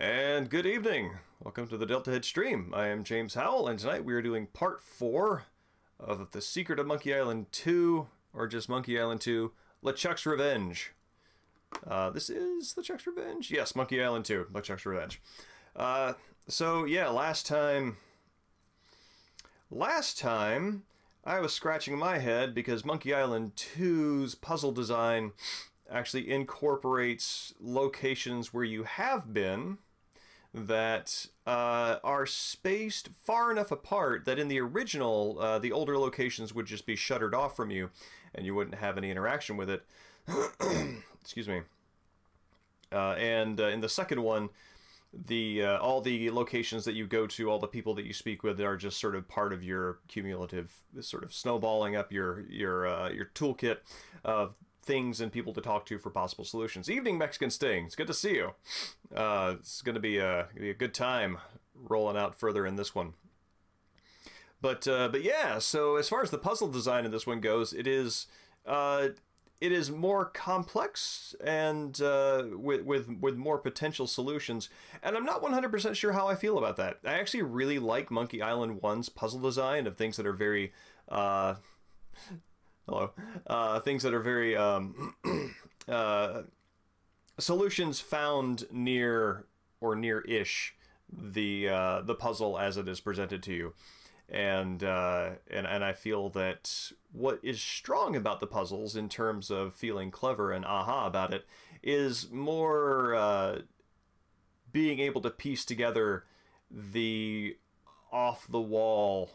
And good evening. Welcome to the Deltahead stream. I am James Howell, and tonight we are doing part 4 of The Secret of Monkey Island 2, or just Monkey Island 2, LeChuck's Revenge. This is LeChuck's Revenge? Yes, Monkey Island 2, LeChuck's Revenge. So yeah, last time I was scratching my head because Monkey Island 2's puzzle design actually incorporates locations where you have been that are spaced far enough apart that in the original, the older locations would just be shuttered off from you and you wouldn't have any interaction with it. Excuse me. And in the second one, all the locations that you go to, all the people that you speak with are just sort of part of your cumulative sort of snowballing up your toolkit of things and people to talk to for possible solutions. Evening, Mexican Sting. It's good to see you. It's going to be a good time rolling out further in this one. But yeah, so as far as the puzzle design in this one goes, it is more complex and with more potential solutions. And I'm not 100% sure how I feel about that. I actually really like Monkey Island 1's puzzle design of things that are very things that are very solutions found near or near-ish the puzzle as it is presented to you. And I feel that what is strong about the puzzles in terms of feeling clever and aha about it is more being able to piece together the off-the-wall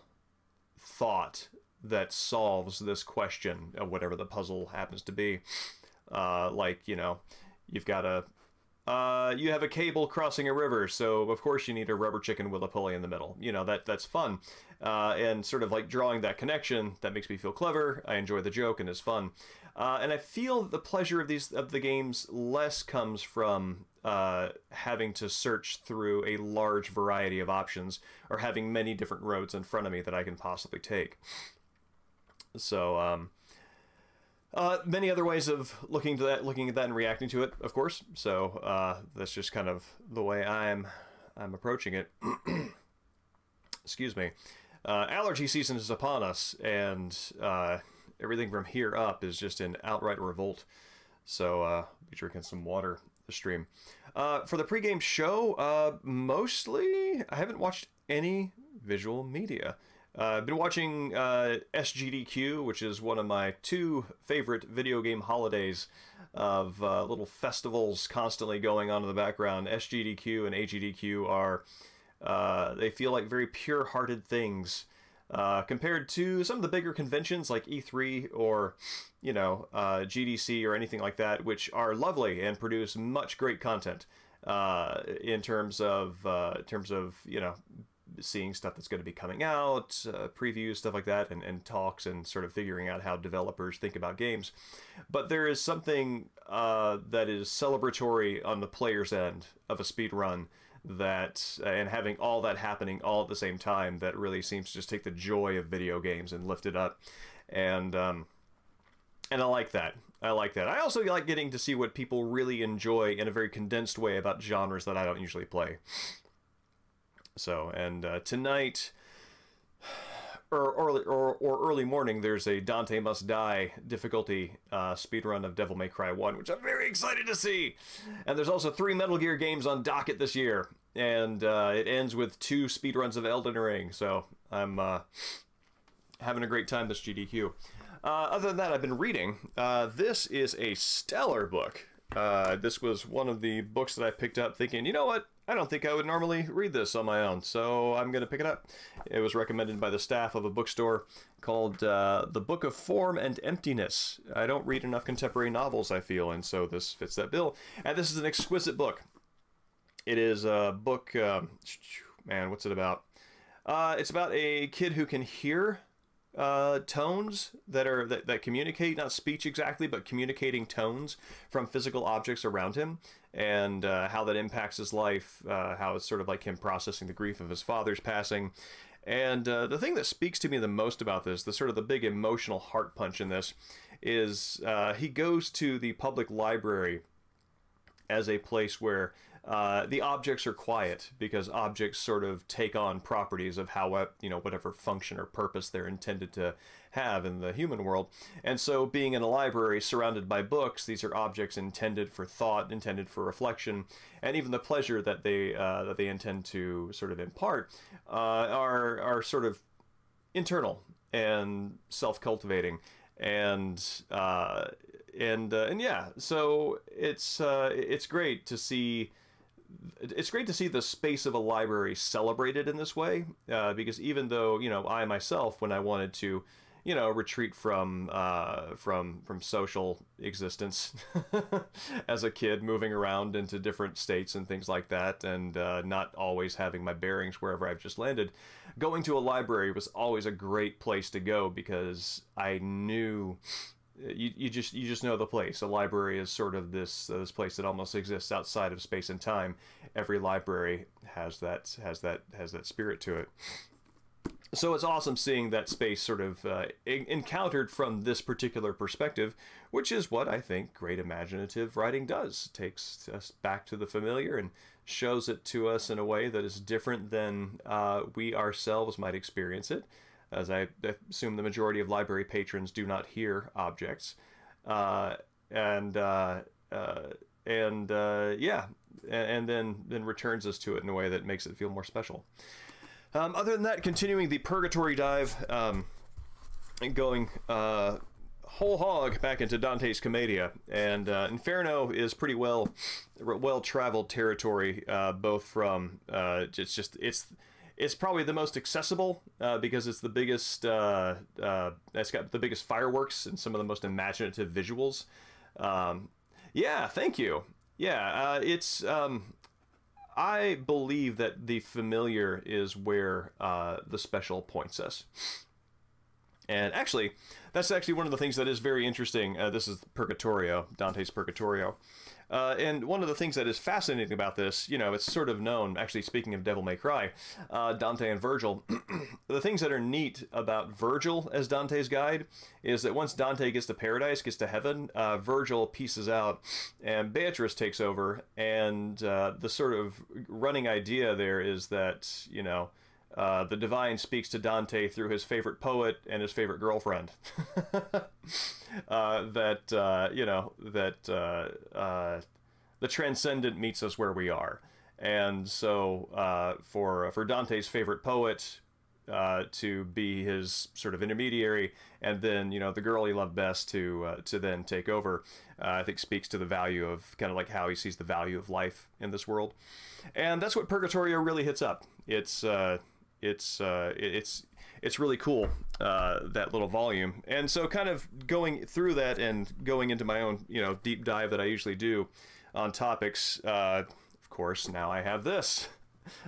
thought that solves this question of whatever the puzzle happens to be. Like, you know, you've got you have a cable crossing a river, so of course you need a rubber chicken with a pulley in the middle. You know, that's fun. And sort of like drawing that connection, that makes me feel clever. I enjoy the joke and it's fun. And I feel the pleasure of the games less comes from having to search through a large variety of options or having many different roads in front of me that I can possibly take. So, many other ways of looking at that and reacting to it, of course. So that's just kind of the way I'm approaching it. Excuse me. Allergy season is upon us, and everything from here up is just in outright revolt. So I'll be drinking some water this stream. For the pregame show, mostly I haven't watched any visual media. I've been watching SGDQ, which is one of my 2 favorite video game holidays of little festivals constantly going on in the background. SGDQ and AGDQ are, they feel like very pure-hearted things compared to some of the bigger conventions like E3 or, you know, GDC or anything like that, which are lovely and produce much great content in terms of, you know, seeing stuff that's going to be coming out, previews, stuff like that, and talks and sort of figuring out how developers think about games. But there is something that is celebratory on the player's end of a speed run that, and having all that happening all at the same time, that really seems to just take the joy of video games and lift it up. And I like that. I like that. I also like getting to see what people really enjoy in a very condensed way about genres that I don't usually play. So, and tonight, or early morning, there's a Dante Must Die difficulty speedrun of Devil May Cry 1, which I'm very excited to see! And there's also 3 Metal Gear games on docket this year, and it ends with 2 speedruns of Elden Ring, so I'm having a great time this GDQ. Other than that, I've been reading. This is a stellar book. This was one of the books that I picked up thinking, you know what? I don't think I would normally read this on my own, so I'm going to pick it up. It was recommended by the staff of a bookstore called The Book of Form and Emptiness. I don't read enough contemporary novels, I feel, and so this fits that bill. And this is an exquisite book. It is a book, man, what's it about? It's about a kid who can hear tones that communicate, not speech exactly, but communicating tones from physical objects around him, and how that impacts his life, how it's sort of like him processing the grief of his father's passing. And the thing that speaks to me the most about this, the sort of the big emotional heart punch in this, is he goes to the public library as a place where the objects are quiet, because objects sort of take on properties of how, you know, whatever function or purpose they're intended to have in the human world. And so being in a library surrounded by books, these are objects intended for thought, intended for reflection, and even the pleasure that they intend to sort of impart are sort of internal and self-cultivating, and yeah, so it's great to see. It's great to see the space of a library celebrated in this way, because even though, you know, I myself, when I wanted to, you know, retreat from social existence as a kid, moving around into different states and things like that, and not always having my bearings wherever I've just landed, going to a library was always a great place to go, because I knew. You just know the place. A library is sort of this place that almost exists outside of space and time. Every library has that spirit to it. So it's awesome seeing that space sort of encountered from this particular perspective, which is what I think great imaginative writing does. It takes us back to the familiar and shows it to us in a way that is different than we ourselves might experience it, as I assume the majority of library patrons do not hear objects, yeah, and then returns us to it in a way that makes it feel more special. Other than that, continuing the purgatory dive, and going whole hog back into Dante's Commedia, and Inferno is pretty well traveled territory, both from it's probably the most accessible, because it's the biggest, it's got the biggest fireworks and some of the most imaginative visuals. Yeah, thank you. Yeah, it's, I believe that the familiar is where the special points us. And actually, that's actually one of the things that is very interesting. This is Purgatorio, Dante's Purgatorio. And one of the things that is fascinating about this, you know, it's sort of known, actually speaking of Devil May Cry, Dante and Virgil, the things that are neat about Virgil as Dante's guide is that once Dante gets to paradise, gets to heaven, Virgil pieces out and Beatrice takes over, and the sort of running idea there is that, you know, the divine speaks to Dante through his favorite poet and his favorite girlfriend. You know, that the transcendent meets us where we are. And so for Dante's favorite poet to be his sort of intermediary, and then, you know, the girl he loved best to then take over, I think speaks to the value of kind of like how he sees the value of life in this world. And that's what Purgatorio really hits up. It's really cool, that little volume. And so kind of going through that and going into my own, you know, deep dive that I usually do on topics, of course, now I have this.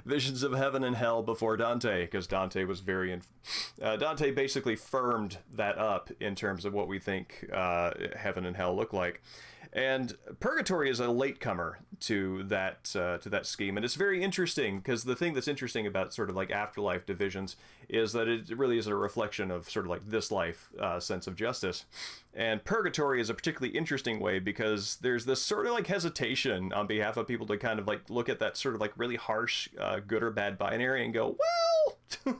Visions of Heaven and Hell before Dante, because Dante was Dante basically firmed that up in terms of what we think heaven and hell look like. And Purgatory is a latecomer to that scheme, and it's very interesting, because the thing that's interesting about sort of like afterlife divisions is that it really is a reflection of sort of like this life sense of justice. And Purgatory is a particularly interesting way, because there's this sort of like hesitation on behalf of people to kind of like look at that sort of like really harsh good or bad binary and go, well,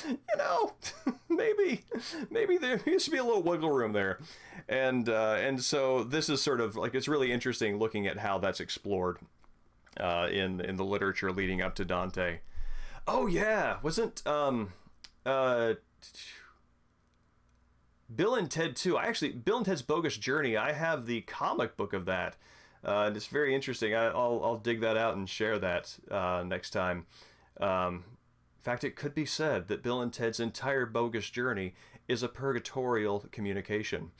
you know, maybe there used to be a little wiggle room there. And so this is sort of like, it's really interesting looking at how that's explored in the literature leading up to Dante. Oh yeah, wasn't Bill and Ted 2? Bill and Ted's Bogus Journey, I have the comic book of that, and it's very interesting. I'll dig that out and share that next time. In fact, it could be said that Bill and Ted's entire Bogus Journey is a purgatorial communication.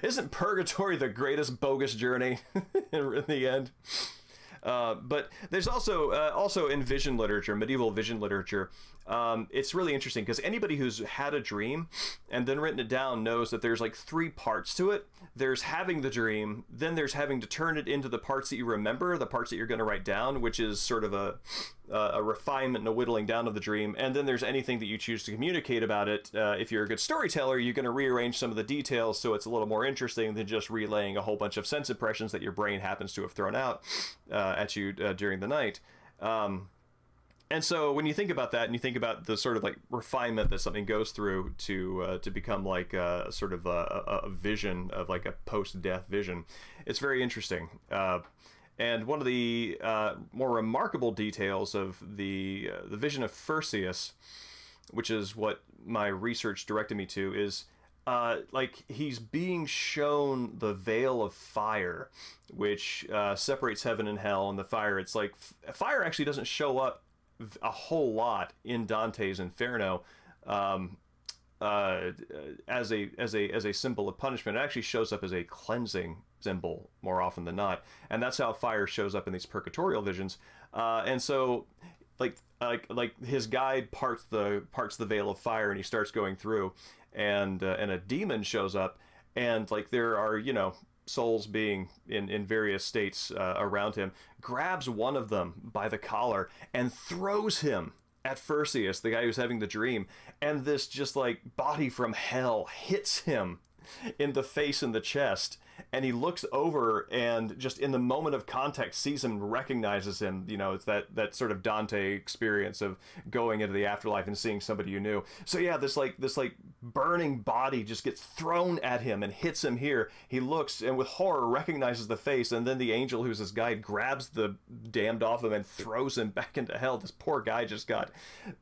Isn't Purgatory the greatest bogus journey in the end? But there's also in vision literature, medieval vision literature, it's really interesting because anybody who's had a dream and then written it down knows that there's like 3 parts to it. There's having the dream, then there's having to turn it into the parts that you remember, the parts that you're going to write down, which is sort of a refinement and a whittling down of the dream, and then there's anything that you choose to communicate about it. If you're a good storyteller, you're going to rearrange some of the details so it's a little more interesting than just relaying a whole bunch of sense impressions that your brain happens to have thrown out at you during the night. And so when you think about that, and you think about the sort of like refinement that something goes through to become like a sort of a vision of like a post-death vision, it's very interesting. And one of the more remarkable details of the vision of Perseus, which is what my research directed me to, is like he's being shown the veil of fire, which separates heaven and hell. And the fire, it's like fire actually doesn't show up a whole lot in Dante's Inferno as a symbol of punishment. It actually shows up as a cleansing symbol more often than not, and that's how fire shows up in these purgatorial visions. And so like his guide parts the veil of fire, and he starts going through, and a demon shows up, and like there are, you know, souls being in various states around him, grabs one of them by the collar and throws him at Perseus, the guy who's having the dream, and this just like body from hell hits him in the face and the chest, and he looks over and just in the moment of context sees him and recognizes him. You know, it's that sort of Dante experience of going into the afterlife and seeing somebody you knew. So yeah, this burning body just gets thrown at him and hits him here. He looks and with horror recognizes the face, and then the angel who's his guide grabs the damned off him and throws him back into hell. This poor guy just got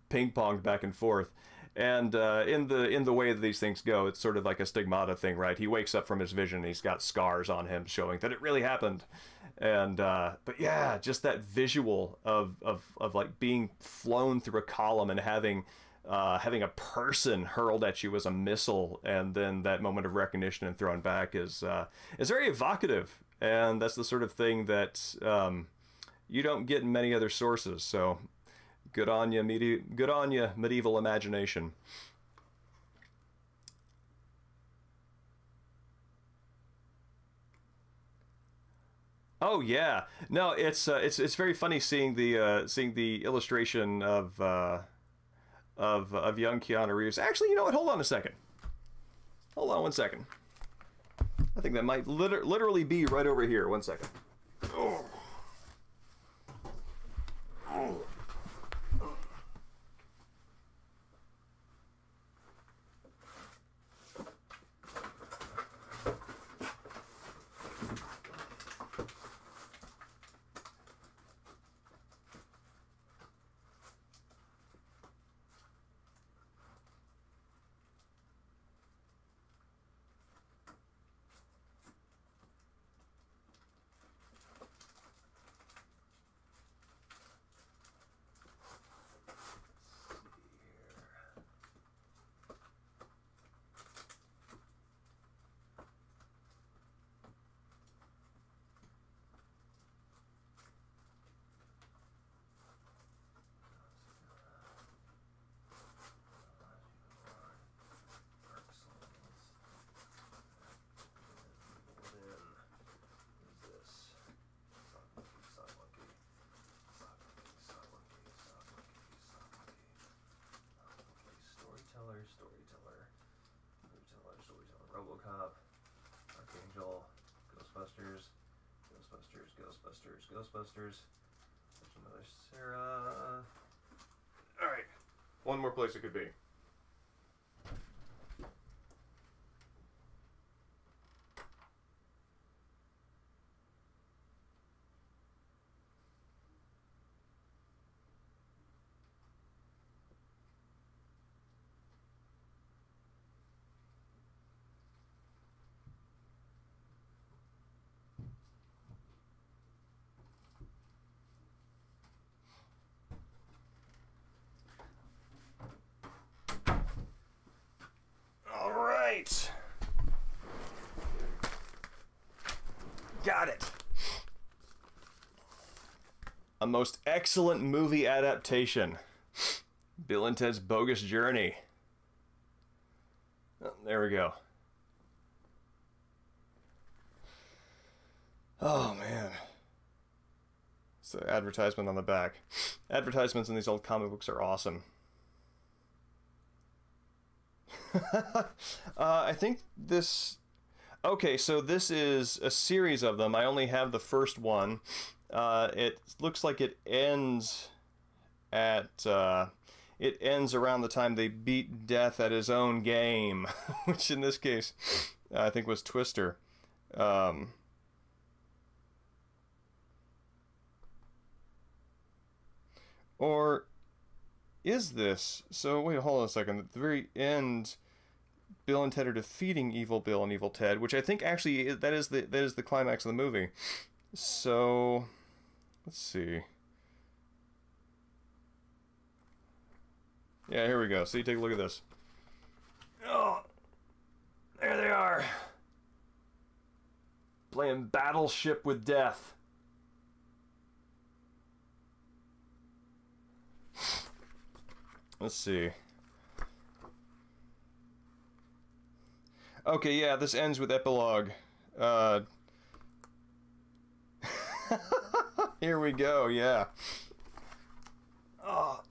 ping-ponged back and forth. And in the way that these things go, it's sort of like a stigmata thing, right? He wakes up from his vision, and he's got scars on him showing that it really happened. And but yeah, just that visual of like being flown through a column and having a person hurled at you as a missile, and then that moment of recognition and thrown back is very evocative. And that's the sort of thing that you don't get in many other sources. So good on you, medieval imagination. Oh yeah, no, it's very funny seeing the illustration of young Keanu Reeves. Actually, you know what? Hold on a second. Hold on one second. I think that might literally be right over here. One second. Oh. Oh. Storyteller, RoboCop, Archangel, Ghostbusters, Ghostbusters. There's another Sarah. All right, one more place it could be. Got it. A most excellent movie adaptation. Bill and Ted's Bogus Journey. Oh, there we go. Oh, man. It's the advertisement on the back. Advertisements in these old comic books are awesome. I think this... Okay, so this is a series of them. I only have the first one. It looks like it ends at... it ends around the time they beat Death at his own game. Which in this case, I think was Twister. Or is this? So wait, hold on a second. At the very end, Bill and Ted are defeating Evil Bill and Evil Ted, which I think actually that is the climax of the movie. So let's see. Yeah, here we go. See, take a look at this. Oh, there they are, playing Battleship with Death. Let's see. Okay, yeah, this ends with epilogue. Here we go, yeah. Oh.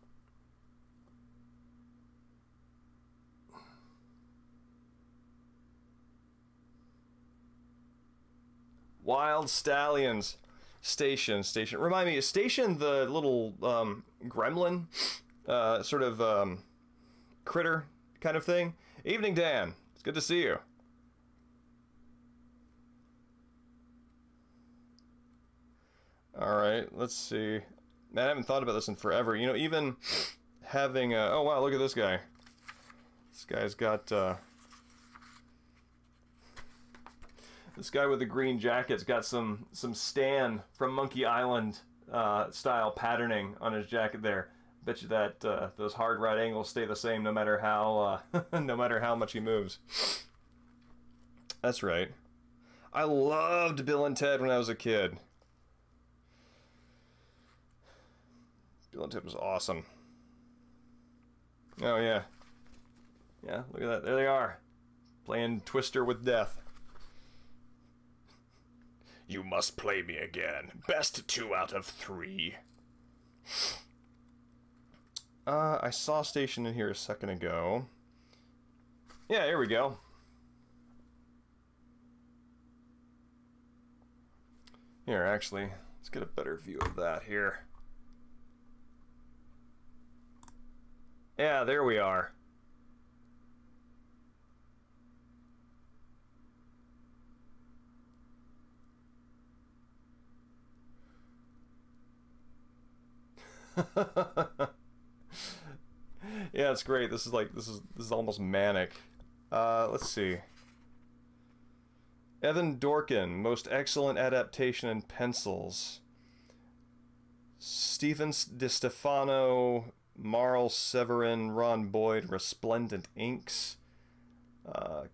Wild Stallions. Station. Remind me, is Station the little gremlin? Sort of critter kind of thing? Evening, Dan. It's good to see you. Alright, let's see. Man, I haven't thought about this in forever. You know, even having a... Oh, wow, look at this guy. This guy's got... This guy with the green jacket's got some Stan from Monkey Island style patterning on his jacket there. Bet you that those hard right angles stay the same no matter how no matter how much he moves. That's right. I loved Bill and Ted when I was a kid. Bill and Ted was awesome. Oh yeah. Yeah, look at that. There they are. Playing Twister with Death. You must play me again. Best 2 out of 3. I saw Station in here a second ago. Yeah, here we go. Here, actually, let's get a better view of that here. Yeah, there we are. Yeah, it's great. This is almost manic. Let's see. Evan Dorkin, most excellent adaptation in pencils. Stephen DiStefano, Marl Severin, Ron Boyd, resplendent inks.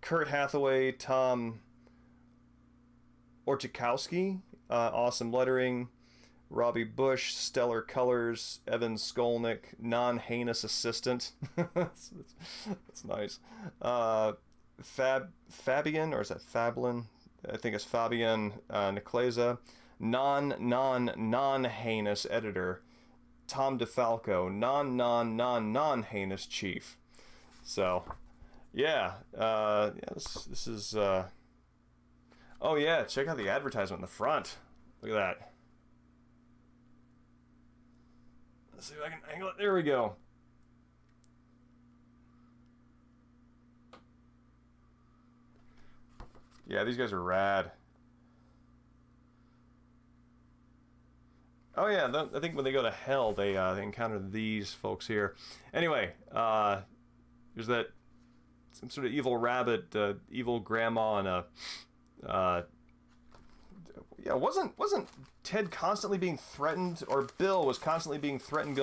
Kurt Hathaway, Tom Orchikowski, awesome lettering. Robbie Bush, stellar colors. Evan Skolnick, non-heinous assistant. that's nice. Fabian, or is that Fablin? I think it's Fabian Nicleza. Non-heinous editor. Tom DeFalco, non-heinous chief. So, yeah. This is... Oh, yeah, check out the advertisement in the front. Look at that. Let's see if I can angle it. There we go. Yeah, these guys are rad. Oh yeah, I think when they go to hell, they encounter these folks here. Anyway, there's that some sort of evil rabbit, evil grandma, and a yeah, wasn't Ted constantly being threatened, or Bill was constantly being threatened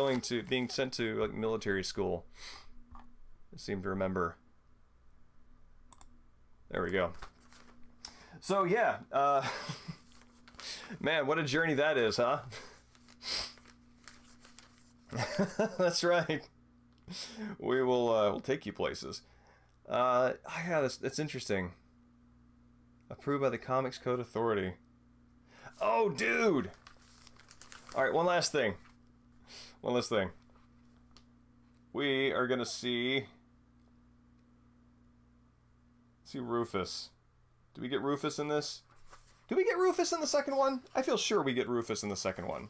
being sent to like military school? I seem to remember. There we go. So yeah, man, what a journey that is, huh? That's right. We will we'll take you places. Yeah, that's interesting. Approved by the Comics Code Authority. Oh, dude! Alright, one last thing. One last thing. We are gonna see Rufus. Do we get Rufus in this? Do we get Rufus in the second one? I feel sure we get Rufus in the second one.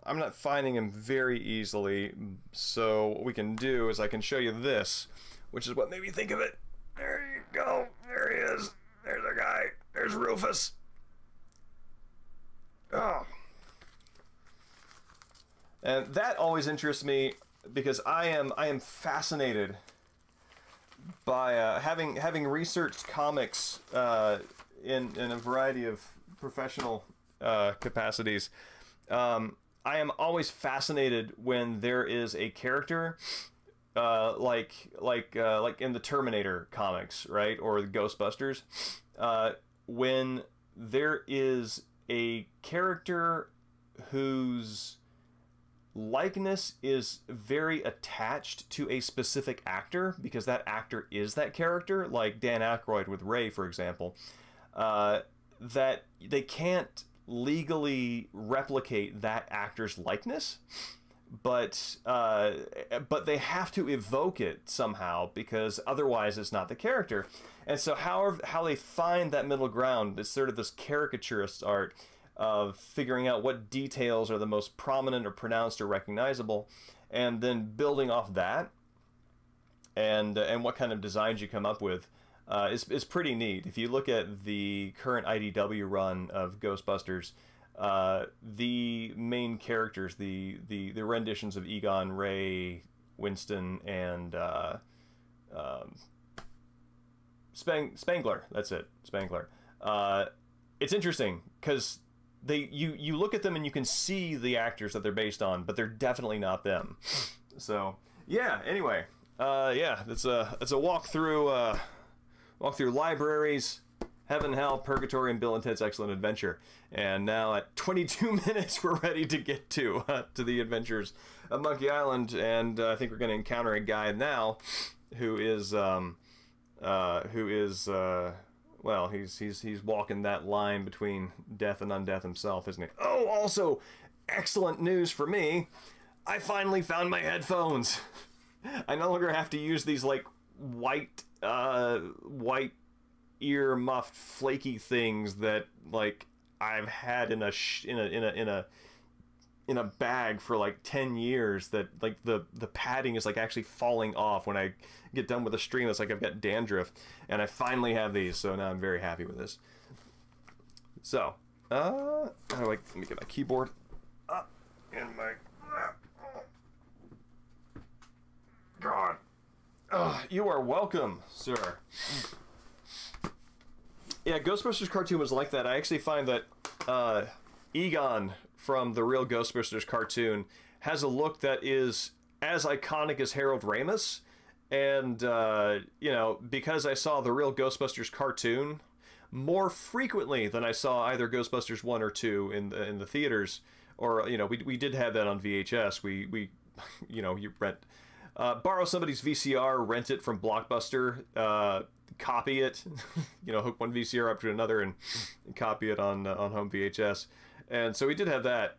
I'm not finding him very easily, so what we can do is I can show you this, which is what made me think of it. There you go. There he is. There's our guy. There's Rufus. Oh. And that always interests me because I am fascinated by having researched comics in a variety of professional capacities. I am always fascinated when there is a character like in the Terminator comics, right, or the Ghostbusters, when there is a character whose likeness is very attached to a specific actor because that actor is that character, like Dan Aykroyd with Ray, for example, that they can't legally replicate that actor's likeness, but they have to evoke it somehow because otherwise it's not the character. And so how they find that middle ground is sort of this caricaturist art of figuring out what details are the most prominent or pronounced or recognizable, and then building off that and what kind of designs you come up with is pretty neat. If you look at the current IDW run of Ghostbusters, the main characters, the renditions of Egon, Ray, Winston, and Spangler. That's it, Spangler. It's interesting because you look at them and you can see the actors that they're based on, but they're definitely not them. So yeah. Anyway, yeah, it's a walk through libraries, Heaven, Hell, Purgatory, and Bill and Ted's Excellent Adventure. And now at 22 minutes, we're ready to get to the adventures of Monkey Island, and I think we're going to encounter a guy now who is well, he's walking that line between death and undeath himself, isn't he? Oh, also, excellent news for me. I finally found my headphones. I no longer have to use these like white ear muffed flaky things that like I've had in a bag for like 10 years that like the padding is like actually falling off when I get done with a stream. It's like I've got dandruff, and I finally have these, so now I'm very happy with this. So let me get my keyboard up in my God. You are welcome, sir. Yeah, Ghostbusters cartoon was like that. I actually find that Egon from the real Ghostbusters cartoon has a look that is as iconic as Harold Ramis. And, you know, because I saw the real Ghostbusters cartoon more frequently than I saw either Ghostbusters 1 or 2 in the theaters, or, you know, we did have that on VHS. We you know, you borrow somebody's VCR, rent it from Blockbuster, copy it, you know, hook one VCR up to another and copy it on home VHS. And so we did have that,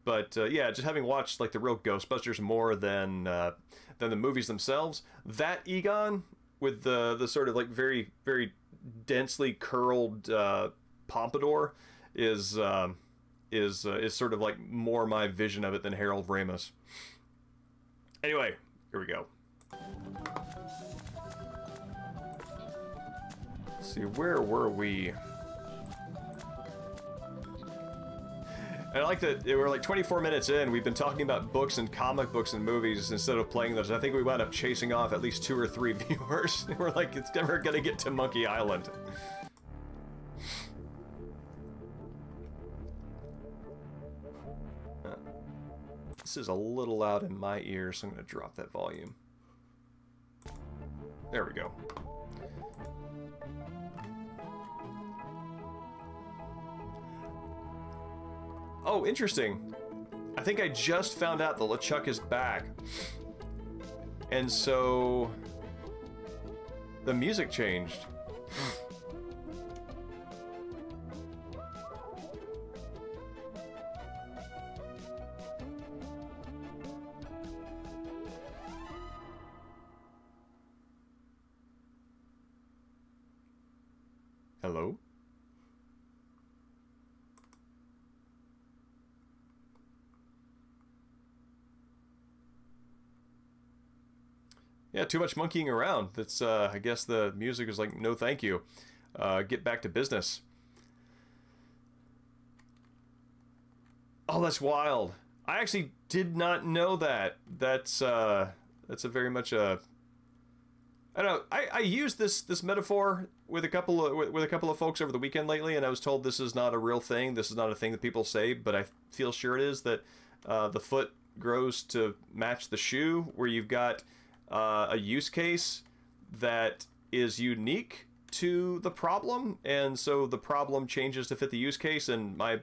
but yeah, just having watched like the real Ghostbusters more than the movies themselves, that Egon with the sort of like very very densely curled pompadour is sort of like more my vision of it than Harold Ramis. Anyway, here we go. Let's see, where were we? And I like that we're like 24 minutes in, we've been talking about books and comic books and movies instead of playing those. I think we wound up chasing off at least 2 or 3 viewers. We're like, it's never gonna get to Monkey Island. This is a little loud in my ears, so I'm gonna drop that volume. There we go. Oh, interesting. I think I just found out that LeChuck is back. And so... the music changed. Hello? Yeah, too much monkeying around. That's, I guess the music is like, no thank you. Get back to business. Oh, that's wild. I actually did not know that. That's a very much a... I don't know. I used this metaphor with a couple of folks over the weekend lately, and I was told this is not a real thing. This is not a thing that people say, but I feel sure it is, that the foot grows to match the shoe, where you've got a use case that is unique to the problem, and so the problem changes to fit the use case. And my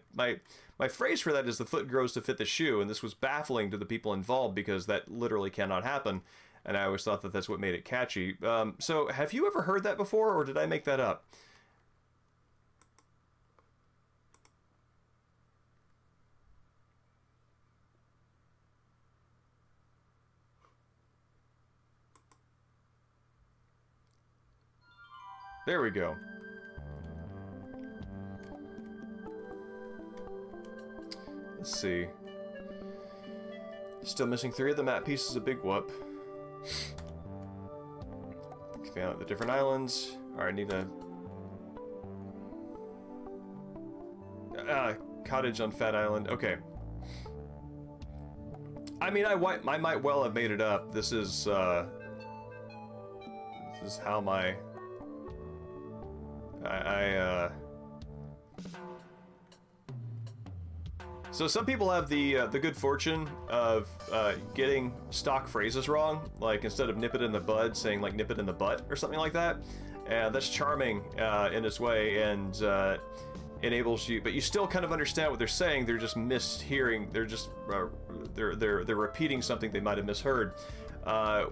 phrase for that is the foot grows to fit the shoe, and this was baffling to the people involved because that literally cannot happen. And I always thought that that's what made it catchy. So have you ever heard that before, or did I make that up? There we go. Let's see. Still missing 3 of the map pieces, a big whoop. Found the different islands. Alright, I need a cottage on Fat Island. Okay. I mean, I might well have made it up. This is how my So some people have the good fortune of getting stock phrases wrong, like instead of nip it in the bud, saying like nip it in the butt or something like that. And that's charming in its way, and enables you, but you still kind of understand what they're saying. They're just mishearing. They're just they're repeating something they might have misheard,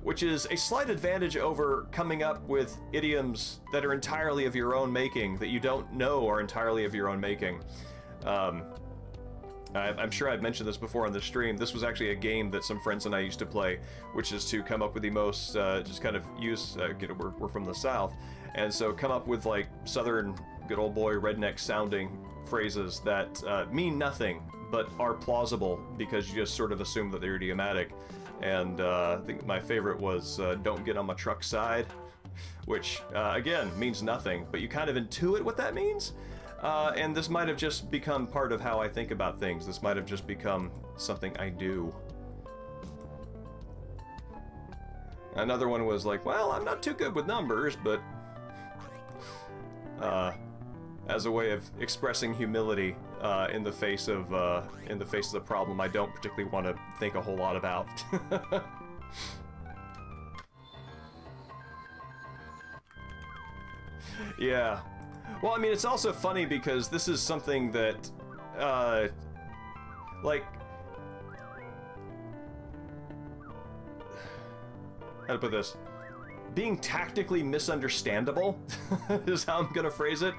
which is a slight advantage over coming up with idioms that are entirely of your own making, that you don't know are entirely of your own making. I'm sure I've mentioned this before on the stream. This was actually a game that some friends and I used to play, which is to come up with the most, just kind of use, you know, we're from the South, and so come up with like Southern, good old boy, redneck sounding phrases that mean nothing, but are plausible because you just sort of assume that they're idiomatic. And I think my favorite was, don't get on my truck side, which, again, means nothing, but you kind of intuit what that means. And this might have just become part of how I think about things. This might have just become something I do. Another one was like, well, I'm not too good with numbers, but as a way of expressing humility in the face of the problem I don't particularly want to think a whole lot about. Yeah. Well, I mean, it's also funny because this is something that, like, how to put this? Being tactically misunderstandable is how I'm gonna phrase it.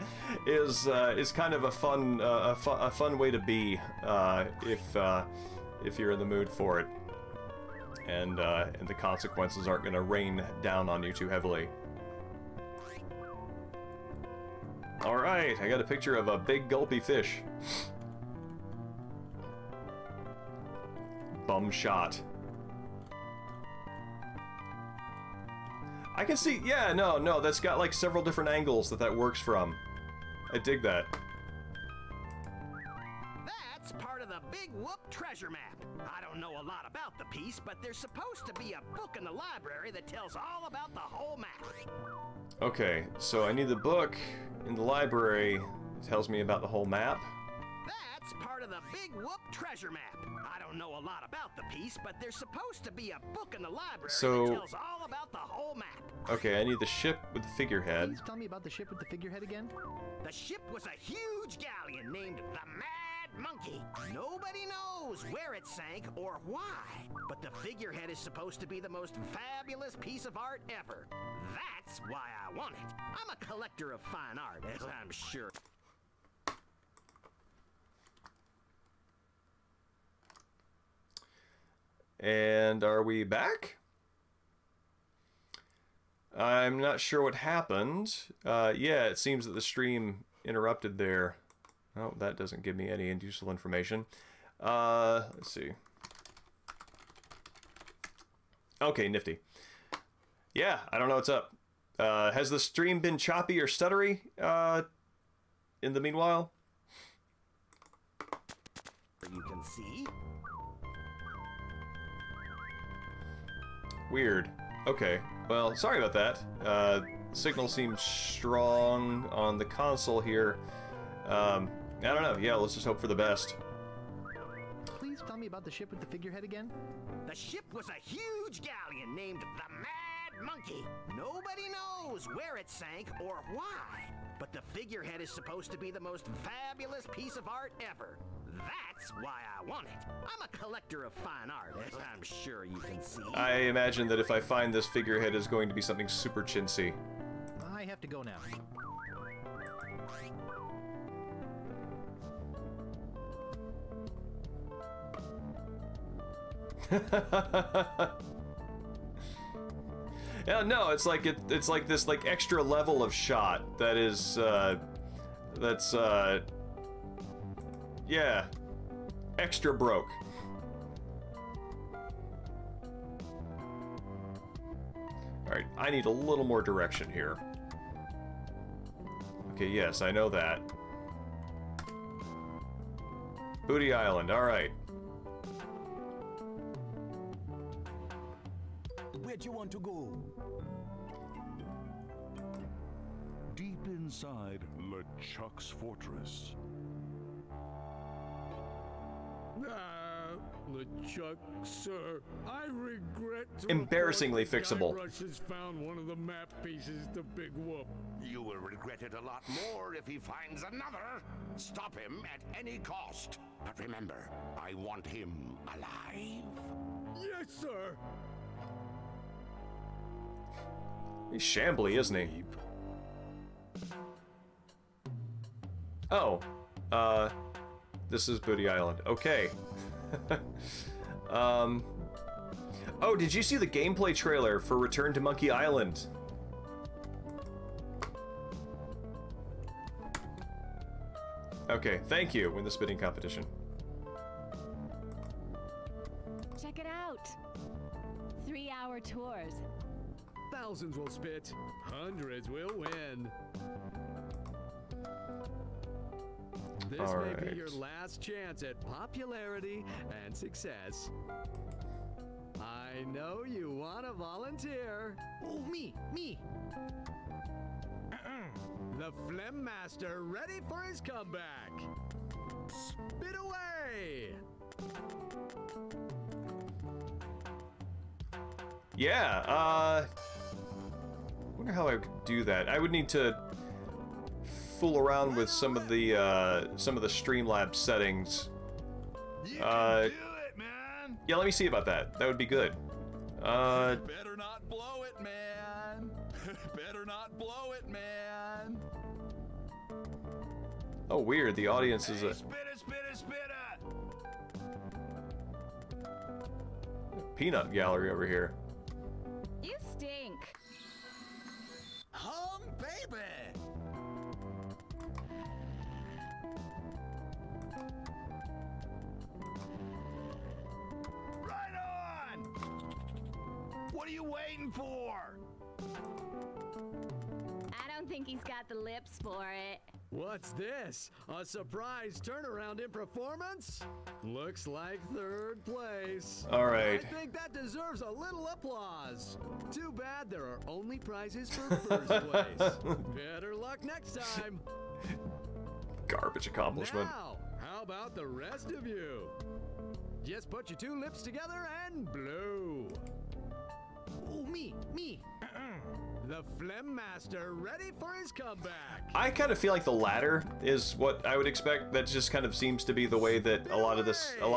Is kind of a fun way to be if you're in the mood for it, and the consequences aren't gonna rain down on you too heavily. Alright, I got a picture of a big gulpy fish. Bum shot. I can see, yeah, no, that's got like several different angles that works from. I dig that. That's part of the Big Whoop treasure map. I don't know a lot about the piece, but there's supposed to be a book in the library that tells all about the whole map. Okay, so I need the book in the library that tells me about the whole map. That's part of the Big Whoop treasure map. I don't know a lot about the piece, but there's supposed to be a book in the library that tells all about the whole map. Okay, I need the ship with the figurehead. Please tell me about the ship with the figurehead again. The ship was a huge galleon named the Mad Monkey. Nobody knows where it sank or why, but the figurehead is supposed to be the most fabulous piece of art ever. That's why I want it. I'm a collector of fine art, as I'm sure. And are we back? I'm not sure what happened. Yeah, it seems that the stream interrupted there. Oh, that doesn't give me any useful information. Let's see. Okay, nifty. Yeah, I don't know what's up. Has the stream been choppy or stuttery in the meanwhile? You can see. Weird. Okay. Well, sorry about that. Signal seems strong on the console here. I don't know. Yeah, let's just hope for the best. Please tell me about the ship with the figurehead again. The ship was a huge galleon named the Mad Monkey. Nobody knows where it sank or why, but the figurehead is supposed to be the most fabulous piece of art ever. That's why I want it. I'm a collector of fine art, as I'm sure you can see. I imagine that if I find this figurehead, is going to be something super chintzy. I have to go now. Yeah, no, it's like it's like this like extra level of shot that is yeah, extra broke. Alright, I need a little more direction here. Okay, yes, I know that. Booty Island, alright. Where'd you want to go? Deep inside LeChuck's fortress. LeChuck, sir, I regret to Embarrassingly report that fixable. Guybrush has found one of the map pieces to Big Whoop. You will regret it a lot more if he finds another. Stop him at any cost. But remember, I want him alive. Yes, sir. He's shambly, isn't he? Oh, this is Booty Island. Okay. Oh, did you see the gameplay trailer for Return to Monkey Island? Okay, thank you. Win the spitting competition. Check it out. 3-hour tours. Thousands will spit. Hundreds will win. This may be your last chance at popularity and success. I know you want to volunteer. Oh, me! The Phlegm Master ready for his comeback. Spit away! Yeah, wonder how I could do that. I would need to fool around with some of the Streamlabs settings. You can do it, man. Yeah, let me see about that. That would be good. Better not blow it, man. Better not blow it, man. Oh, weird. The audience is a Spitter. peanut gallery over here. You stink. Home, baby. Right on. What are you waiting for? I don't think he's got the lips for it. What's this? A surprise turnaround in performance? Looks like third place. All right. I think that deserves a little applause. Too bad there are only prizes for first place. Better luck next time. Garbage accomplishment. Now, how about the rest of you? Just put your two lips together and blow. Oh, me! The Phlegm Master ready for his comeback. I kind of feel like the latter is what I would expect. That just kind of seems to be the way that a lot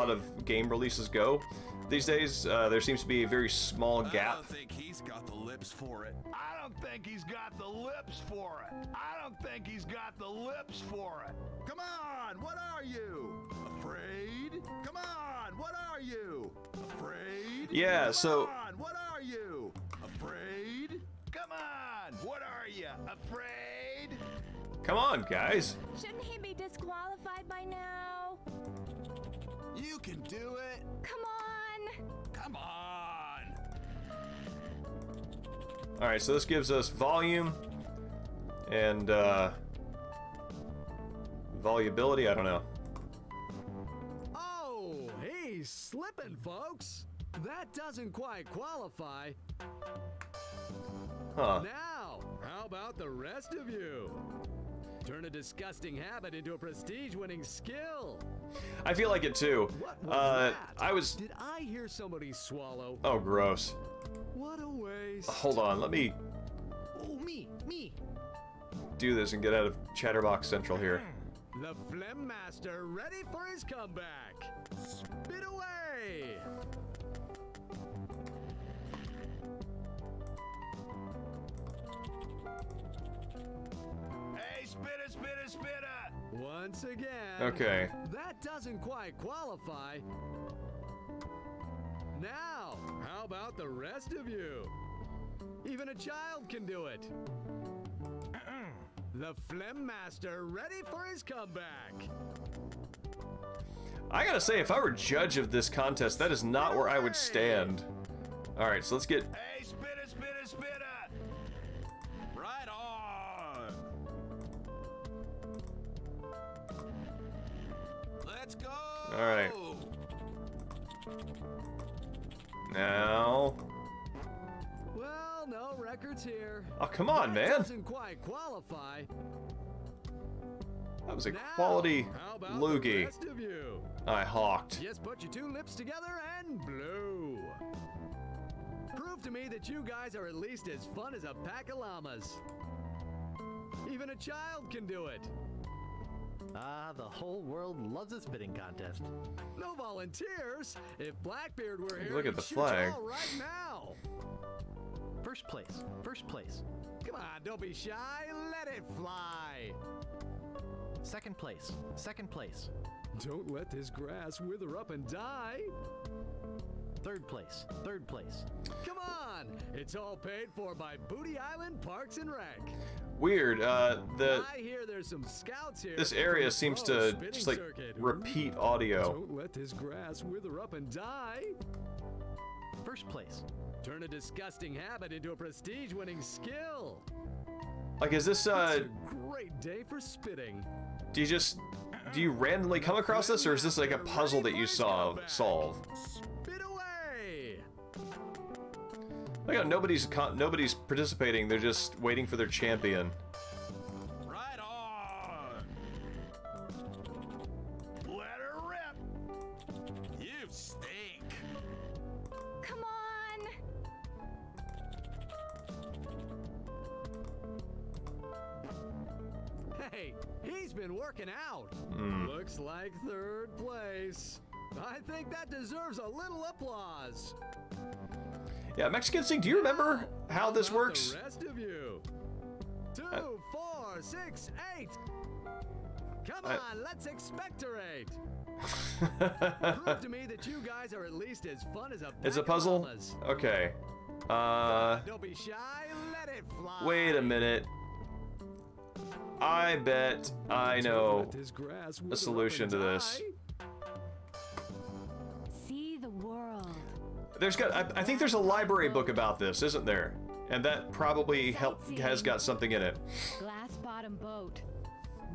of game releases go these days. There seems to be a very small gap. I don't think he's got the lips for it. I don't think he's got the lips for it. I don't think he's got the lips for it. Come on, what are you? Afraid? Come on, what are you? Afraid? Yeah, so Come on, what are you? Afraid? Come on, what are you, afraid? come on, guys. Shouldn't he be disqualified by now? You can do it. Come on! Come on. All right, so this gives us volume and volubility. I don't know. Oh, he's slipping, folks. That doesn't quite qualify. Huh. Now, how about the rest of you? Turn a disgusting habit into a prestige-winning skill. I feel like it too. What was that? Did I hear somebody swallow? Oh, gross. What a waste. Hold on, let me Oh, me. do this and get out of Chatterbox Central here. The Phlegm Master ready for his comeback. Spit away. Hey, spitter, spitter, spitter! Once again. Okay. That doesn't quite qualify. Now, how about the rest of you? Even a child can do it. The Phlegm Master ready for his comeback. I gotta say, if I were judge of this contest, that is not where I would stand. All right, so let's get. Hey, spitter, spitter, spitter! Right on. Let's go. All right. Now. Well, no records here. Oh, come on, That man. doesn't quite qualify. That was a Now, quality how about loogie. the rest of you? I hawked. Just put your two lips together and blow. Prove to me that you guys are at least as fun as a pack of llamas. Even a child can do it. Ah, the whole world loves a spitting contest. No volunteers. If Blackbeard were here, Look at he'd the shoot flag. you all right now. First place. First place. Come on, don't be shy. Let it fly. Second place. Second place. Don't let this grass wither up and die. Third place. Third place. Come on. It's all paid for by Booty Island Parks and Rec. Weird. I hear there's some scouts here. This from area the seems pro to spitting just like circuit. repeat audio. Don't let this grass wither up and die. First place. Turn a disgusting habit into a prestige-winning skill. Like, is this It's a great day for spitting. do you randomly come across this, or is this like a puzzle that you solve? Spit away. Like, nobody's participating. They're just waiting for their champion. Right on. Let her rip! You stink. Come on! Hey, he's been working out. Looks like third place. I think that deserves a little applause. Yeah, Mexican Sing, do you remember how this about works? The rest of you. 2, 4, 6, 8. Come on, let's expectorate. Prove to me that you guys are at least as fun as a It's a pack of puzzle? llamas. Okay. Don't be shy, let it fly. Wait a minute. I bet I know a solution to this. See the world. I think there's a library book about this, isn't there? And that probably has got something in it. Glass bottom boat.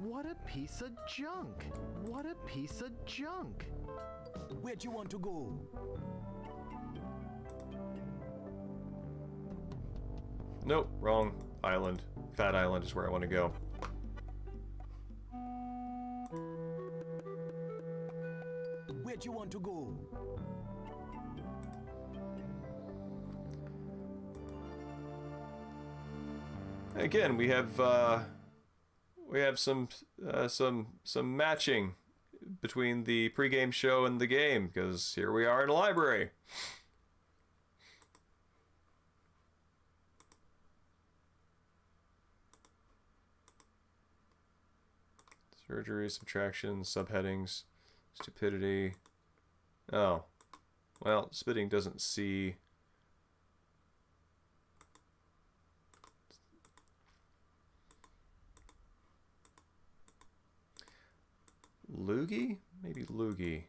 What a piece of junk. What a piece of junk. Where'd you want to go? Nope, wrong island. Fat Island is where I want to go. Where'd you want to go? Again, we have some matching between the pregame show and the game, because here we are in a library. Surgery, subtraction, subheadings, stupidity. Oh, well, spitting doesn't see. Loogie? Maybe loogie.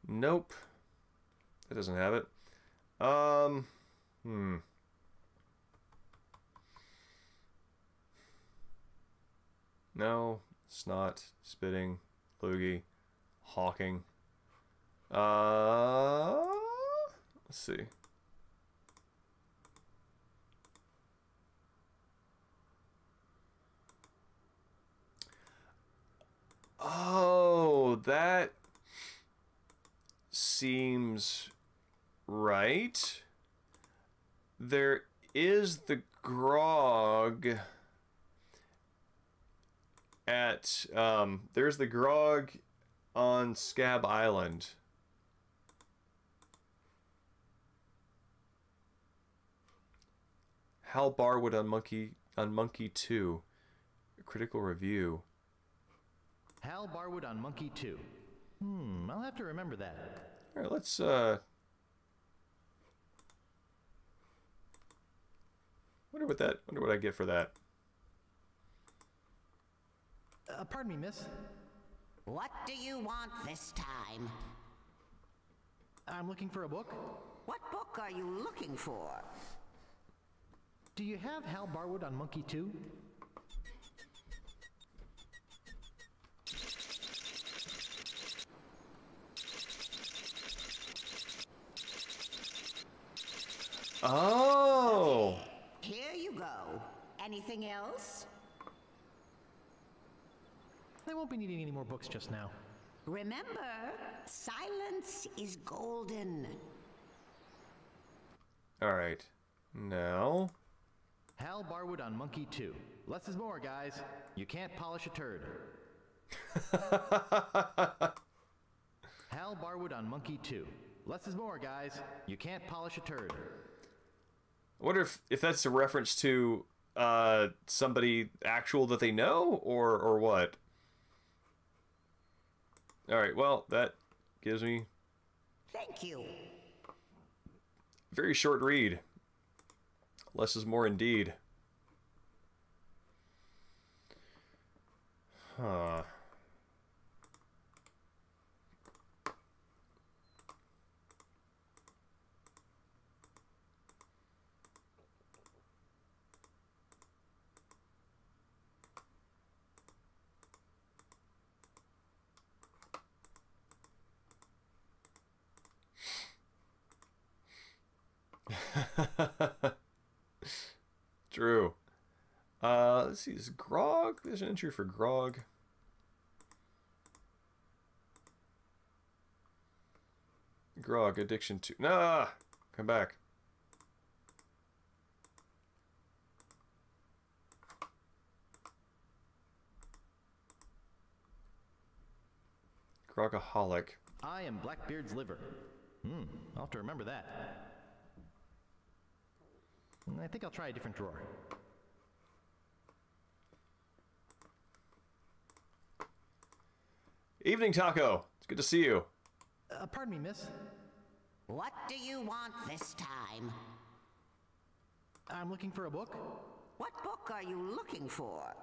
Nope. That doesn't have it. No, snot, spitting, loogie, hawking. Let's see. Oh, that seems right. There is the grog at there's the grog on Scab Island. Hal Barwood on Monkey 2. A critical review. Hal Barwood on Monkey 2. I'll have to remember that. All right, let's wonder what I get for that. Pardon me, miss. What do you want this time? I'm looking for a book. What book are you looking for? Do you have Hal Barwood on Monkey 2? Oh! Here you go. Anything else? I won't be needing any more books just now. Remember, silence is golden. All right. Now. Hal Barwood on Monkey 2. Less is more, guys. You can't polish a turd. Hal Barwood on Monkey 2. Less is more, guys. You can't polish a turd. I wonder if that's a reference to somebody actual that they know, or what. All right, well, that gives me Thank you. very short read. Less is more indeed. Huh. True. Let's see, is grog? There's an entry for grog. Grog, addiction to... Nah! Come back. Grogaholic. I am Blackbeard's liver. I'll have to remember that. I think I'll try a different drawer. Evening, Taco. It's good to see you. Pardon me, miss. What do you want this time? I'm looking for a book. What book are you looking for?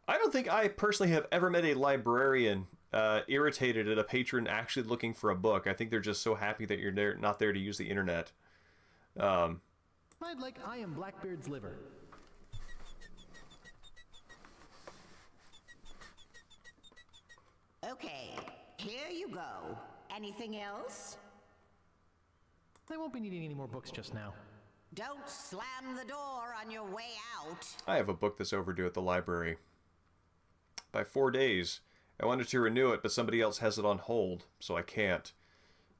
I don't think I personally have ever met a librarian irritated at a patron actually looking for a book. I think they're just so happy that you're not there to use the internet. I'd like I am Blackbeard's liver. Okay, here you go. Anything else? I won't be needing any more books just now. Don't slam the door on your way out. I have a book that's overdue at the library. By 4 days. I wanted to renew it, but somebody else has it on hold, so I can't.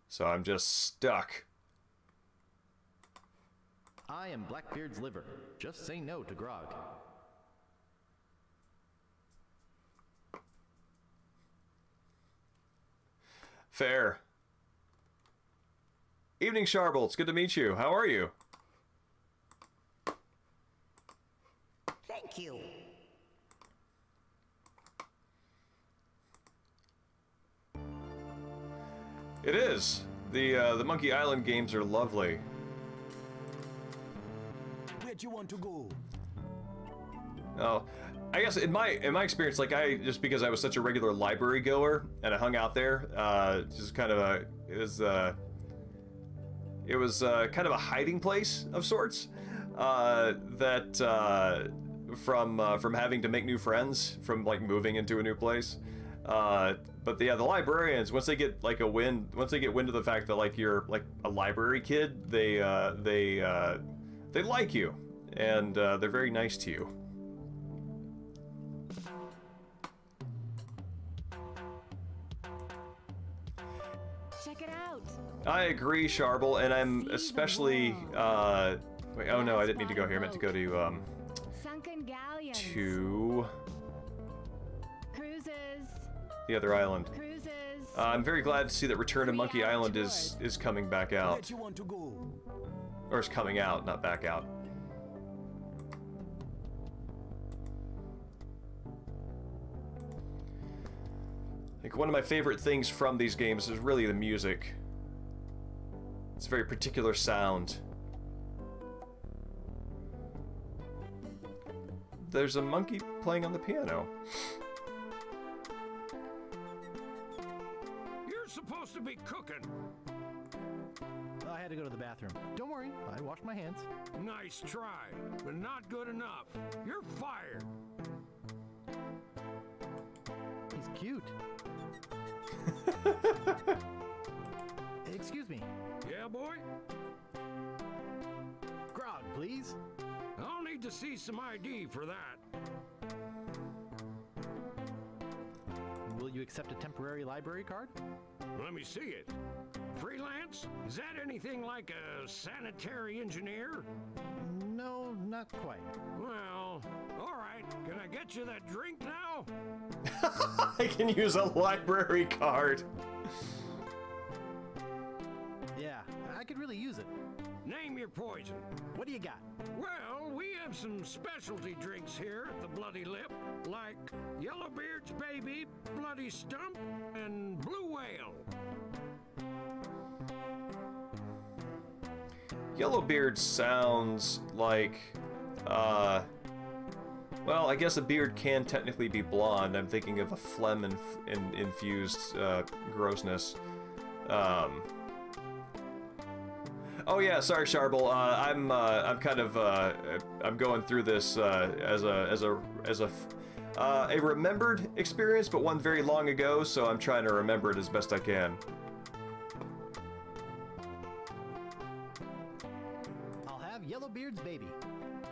So I'm just stuck. I am Blackbeard's liver. Just say no to grog. Fair. Evening, Sharble. It's good to meet you. How are you? Thank you. It is. The Monkey Island games are lovely. Where'd you want to go? Oh, I guess in my experience, like just because I was such a regular library goer and I hung out there, just kind of it was kind of a hiding place of sorts. From having to make new friends, from like moving into a new place. But yeah, the librarians, once they get wind of the fact that like you're like a library kid, they like you, and they're very nice to you. Check it out. I agree, Sharble, and I'm especially wait, oh no, I didn't mean to go here. I meant to go to Sunken galleons. to Cruises. the other island. Cruises. I'm very glad to see that Return to Monkey Island is coming back out. Where'd you want to go? Or is coming out, not back out. Like, one of my favorite things from these games is really the music. It's a very particular sound. There's a monkey playing on the piano. You're supposed to be cooking. I had to go to the bathroom. Don't worry, I washed my hands. Nice try, but not good enough. You're fired. He's cute. Excuse me. Yeah, boy? Grog, please. I'll need to see some ID for that. Will you accept a temporary library card? Let me see it. Freelance? Is that anything like a sanitary engineer? No, not quite. Well, all right. Can I get you that drink now? I can use a library card. Yeah, I could really use it. Name your poison. What do you got? Well, we have some specialty drinks here at the Bloody Lip, like Yellowbeard's Baby, Bloody Stump, and Blue Whale. Yellowbeard sounds like, well, I guess a beard can technically be blonde. I'm thinking of a phlegm infused grossness. Oh yeah, sorry, Sharble. I'm kind of I'm going through this as a remembered experience, but one very long ago. So I'm trying to remember it as best I can. I'll have Yellowbeard's Baby.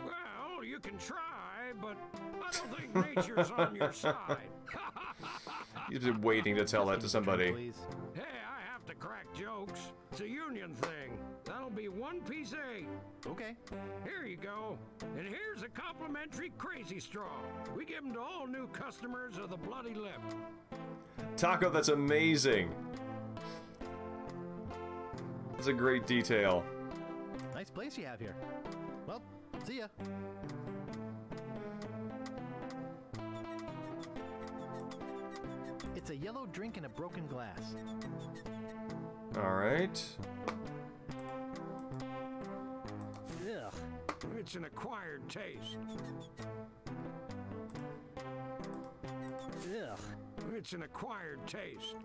Well, you can try, but I don't think nature's on your side. You've been waiting to tell that to somebody. Please. Hey, I have to crack jokes. It's a union thing. That'll be 1 piece 8. Okay. Here you go. And here's a complimentary Crazy Straw. We give them to all new customers of the Bloody Lip. Taco, that's amazing. That's a great detail. Nice place you have here. Well, see ya. It's a yellow drink in a broken glass. All right. Ugh. It's an acquired taste. Ugh. It's an acquired taste.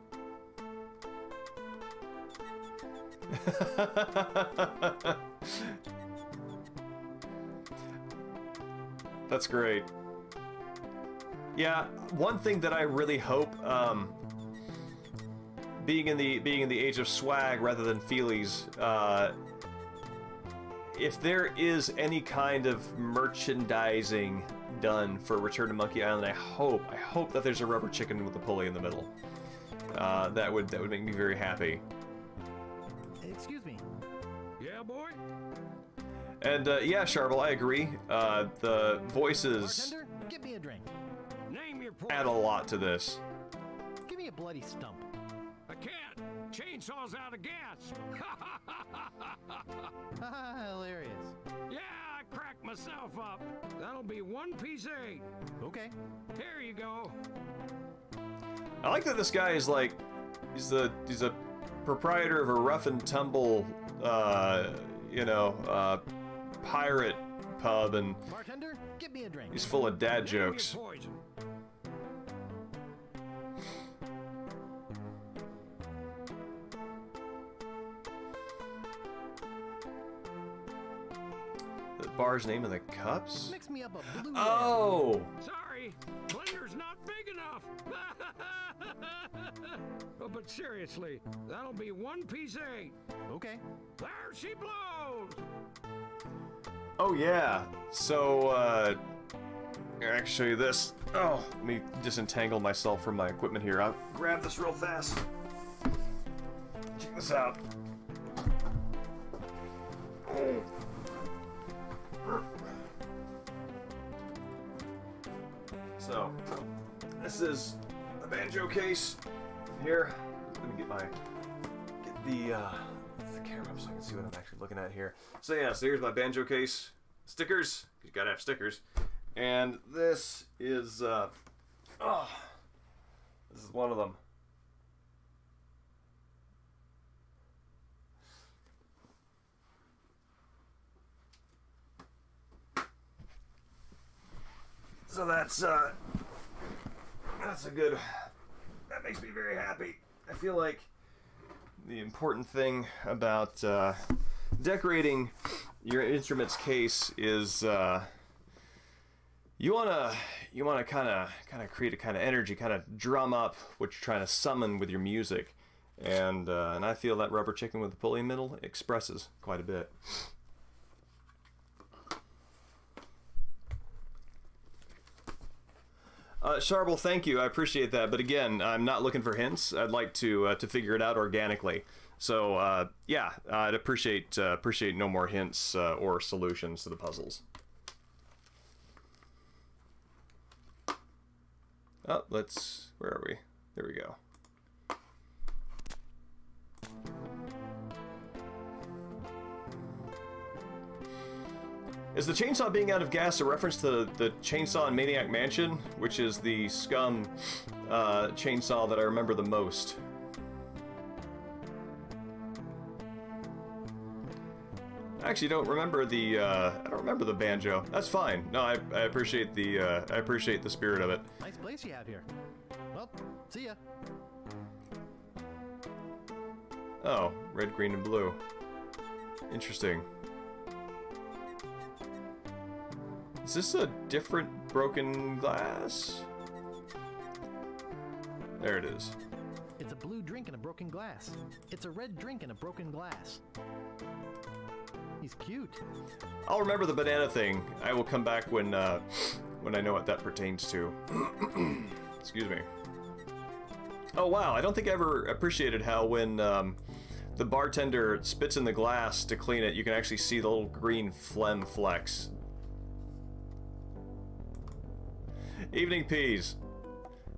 That's great. Yeah, one thing that I really hope, being in the age of swag rather than feelies, if there is any kind of merchandising done for Return to Monkey Island, I hope that there's a rubber chicken with a pulley in the middle. That would make me very happy. Excuse me. Yeah, boy? And yeah, Sharble, I agree. The voices Bartender, get me a drink. Name your add a lot to this. Give me a bloody stump. I can't. Chainsaw's out of gas. Hilarious. Yeah, I cracked myself up. That'll be 1 piece 8. Okay. Here you go. I like that this guy is like, he's a proprietor of a rough and tumble, you know, pirate pub, and Bartender, get me a drink. he's full of dad Name your jokes. poison. The bar's name of the cups? Mix me up a blue. Oh! Sorry, blender's not big enough. Oh, but seriously, that'll be 1 piece 8. Okay. There she blows. Oh yeah. So, here, I can show you this. Oh, let me disentangle myself from my equipment here. I'll grab this real fast. Check this out. Oh. So, this is the banjo case here. Let me get the camera up so I can see what I'm actually looking at here. So yeah, so here's my banjo case. Stickers, you gotta have stickers. And this is, this is one of them. So that's a good, that makes me very happy. I feel like the important thing about decorating your instrument's case is you wanna kind of create a kind of energy, kind of drum up what you're trying to summon with your music, and I feel that rubber chicken with the pulley middle expresses quite a bit. Sharble, thank you. I appreciate that. But again, I'm not looking for hints. I'd like to figure it out organically. So yeah, I'd appreciate no more hints or solutions to the puzzles. Oh, where are we? There we go. Is the chainsaw being out of gas a reference to the chainsaw in Maniac Mansion, which is the scum chainsaw that I remember the most? I actually don't remember the banjo. That's fine. No, I appreciate the spirit of it. Nice place you have here. Well, see ya. Oh, red, green, and blue. Interesting. Is this a different broken glass? There it is. It's a blue drink in a broken glass. It's a red drink in a broken glass. He's cute. I'll remember the banana thing. I will come back when I know what that pertains to. Excuse me. Oh wow, I don't think I ever appreciated how when the bartender spits in the glass to clean it, you can actually see the little green phlegm flecks. Evening peas.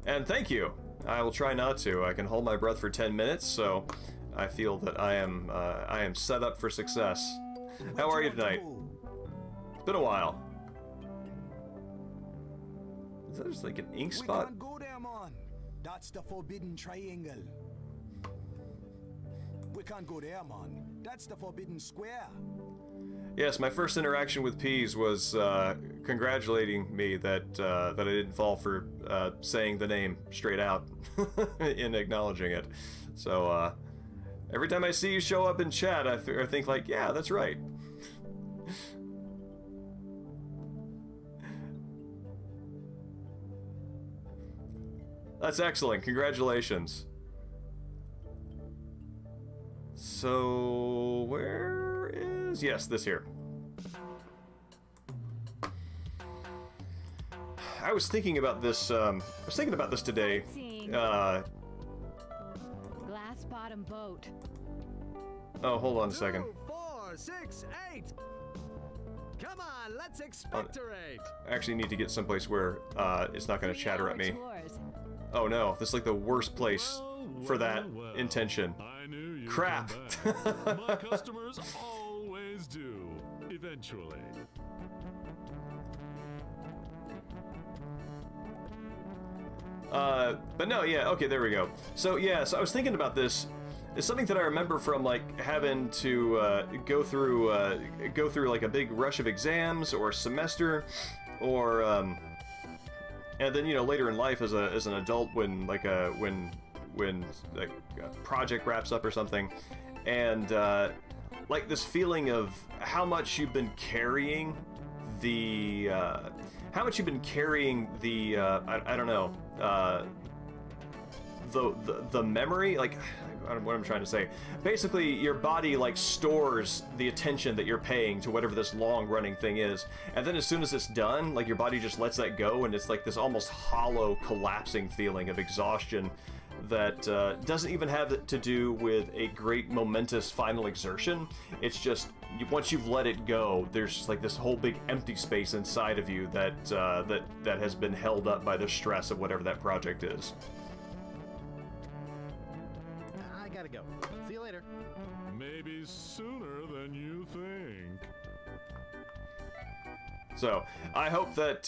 And thank you. I will try not to. I can hold my breath for 10 minutes, so I feel that I am set up for success. How are you tonight? It's been a while. Is that just like an ink spot? We can't go there, man. That's the forbidden triangle. We can't go there, man. That's the forbidden square. Yes, my first interaction with Peas was congratulating me that I didn't fall for saying the name straight out in acknowledging it. So every time I see you show up in chat, I think like, yeah, that's right. That's excellent. Congratulations. So where is... Yes, this here. I was thinking about this. I was thinking about this today. Glass bottom boat. Oh, hold on a second. 2, 4, 6, 8. Come on, let's expectorate. I actually need to get someplace where it's not going to chatter at me. Oh no, this is like the worst place for that intention. I knew you'd Crap. come back. My customers always do, eventually. But no, yeah, okay, there we go. So yeah, so I was thinking about this. It's something that I remember from like having to go through like a big rush of exams or semester, or and then, you know, later in life as an adult when like when like a project wraps up or something, and like this feeling of how much you've been carrying the I don't know, the memory, like, what I'm trying to say. Basically, your body like stores the attention that you're paying to whatever this long-running thing is, and then as soon as it's done, like your body just lets that go, and it's like this almost hollow, collapsing feeling of exhaustion that doesn't even have to do with a great momentous final exertion. It's just once you've let it go, there's just like this whole big empty space inside of you that that has been held up by the stress of whatever that project is. I gotta go. See you later. Maybe sooner than you think. So I hope that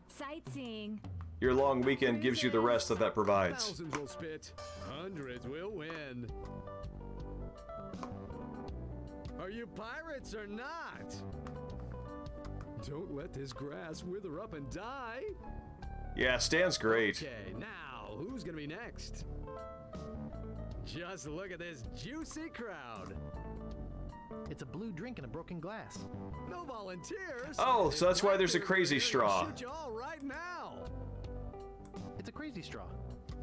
Sightseeing. your long weekend gives you the rest that provides. Thousands will spit, hundreds will win. Are you pirates or not? Don't let this grass wither up and die. Yeah, Stan's great. Okay, now who's gonna be next? Just look at this juicy crowd. It's a blue drink in a broken glass. No volunteers. Oh, so that's why there's a crazy Here to straw. shoot you all right now. It's a crazy straw.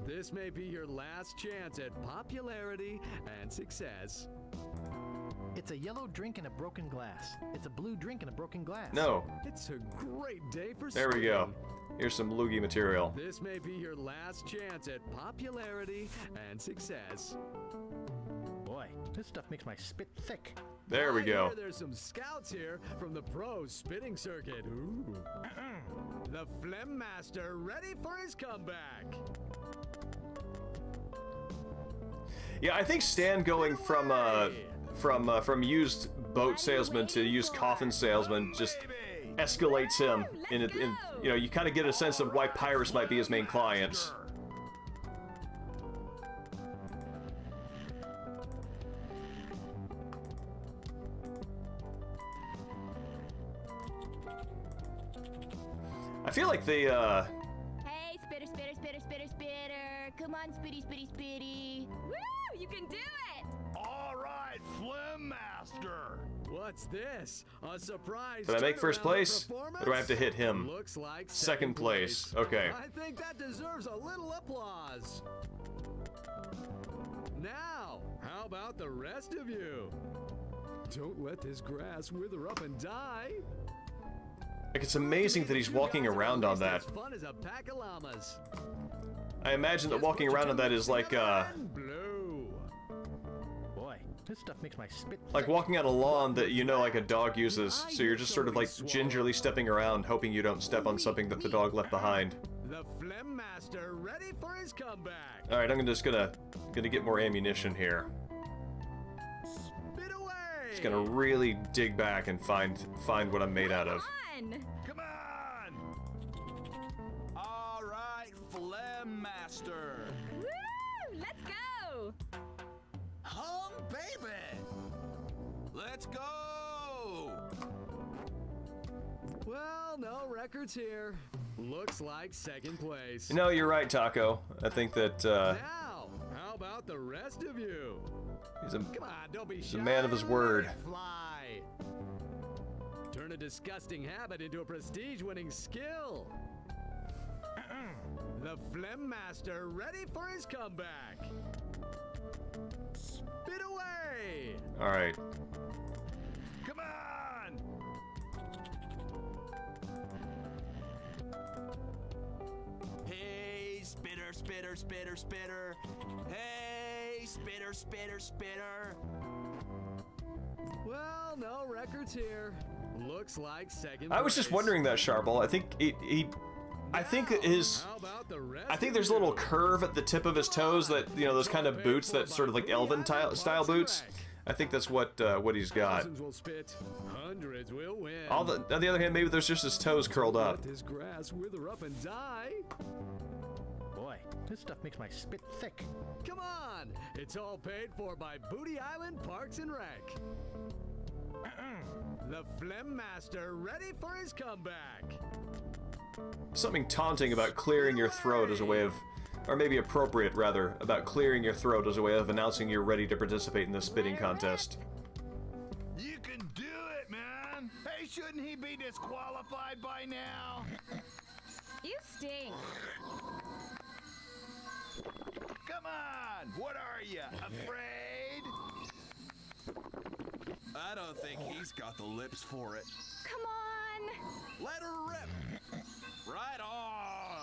This may be your last chance at popularity and success. It's a yellow drink in a broken glass. It's a blue drink in a broken glass. No. It's a great day for There we go. Here's some loogie material. This may be your last chance at popularity and success. Boy, this stuff makes my spit thick. There we I go. hear there's some scouts here from the pro spitting circuit. Ooh. The Phlegm Master ready for his comeback. Yeah, I think Stan going from used boat salesman to used coffin salesman just escalates him. In you know, you kind of get a sense of why pirates might be his main clients. I feel like they Hey, spitter, spitter, spitter, spitter, spitter. Come on, spitty, spitty, spitty. Woo! You can do it! All right, Phlegm Master. What's this? A surprise. Did I make first turnaround place? performance? Or do I have to hit him? Looks like Second place. Okay. I think that deserves a little applause. Now, how about the rest of you? Don't let this grass wither up and die. Like, it's amazing that he's walking around on that. As fun as a pack of llamas. I imagine that walking around on that is like Blue. Boy, this stuff makes my spit thick. like walking on a lawn that you know like a dog uses, so you're just sort of like gingerly stepping around, hoping you don't step on something that the dog left behind. The Phlegm Master ready for his comeback. All right, I'm just gonna get more ammunition here. Spit away. Just gonna really dig back and find what I'm made out of. Come on! All right, Phlegm Master. Woo! Let's go! Home, baby! Let's go! Well, no records here. Looks like second place. No, you're right, Taco. I think that Now, how about the rest of you? he's a Come on, don't be he's shy. a man of his word. Fly. Turn a disgusting habit into a prestige-winning skill. The Phlegm Master ready for his comeback. Spit away. All right. Come on! spitter, spitter, spitter. Hey, spitter, spitter, spitter. Well, no records here. Looks like second I was just wondering that, Sharble. I think I think there's a little curve at the tip of his toes that, you know, those kind of boots that sort of like elven style boots. I think that's what he's got. Hundreds will win. On the other hand, maybe there's just his toes curled up. Let this grass wither up and die. Boy, this stuff makes my spit thick. Come on! It's all paid for by Booty Island Parks and Rec. The Phlegm Master ready for his comeback. Something taunting about clearing your throat as a way of, or maybe appropriate rather, about clearing your throat as a way of announcing you're ready to participate in the spitting contest. You can do it, man. Hey, shouldn't he be disqualified by now? You stink. Come on, what are you, afraid? I don't think he's got the lips for it. Come on. Let her rip. Right on.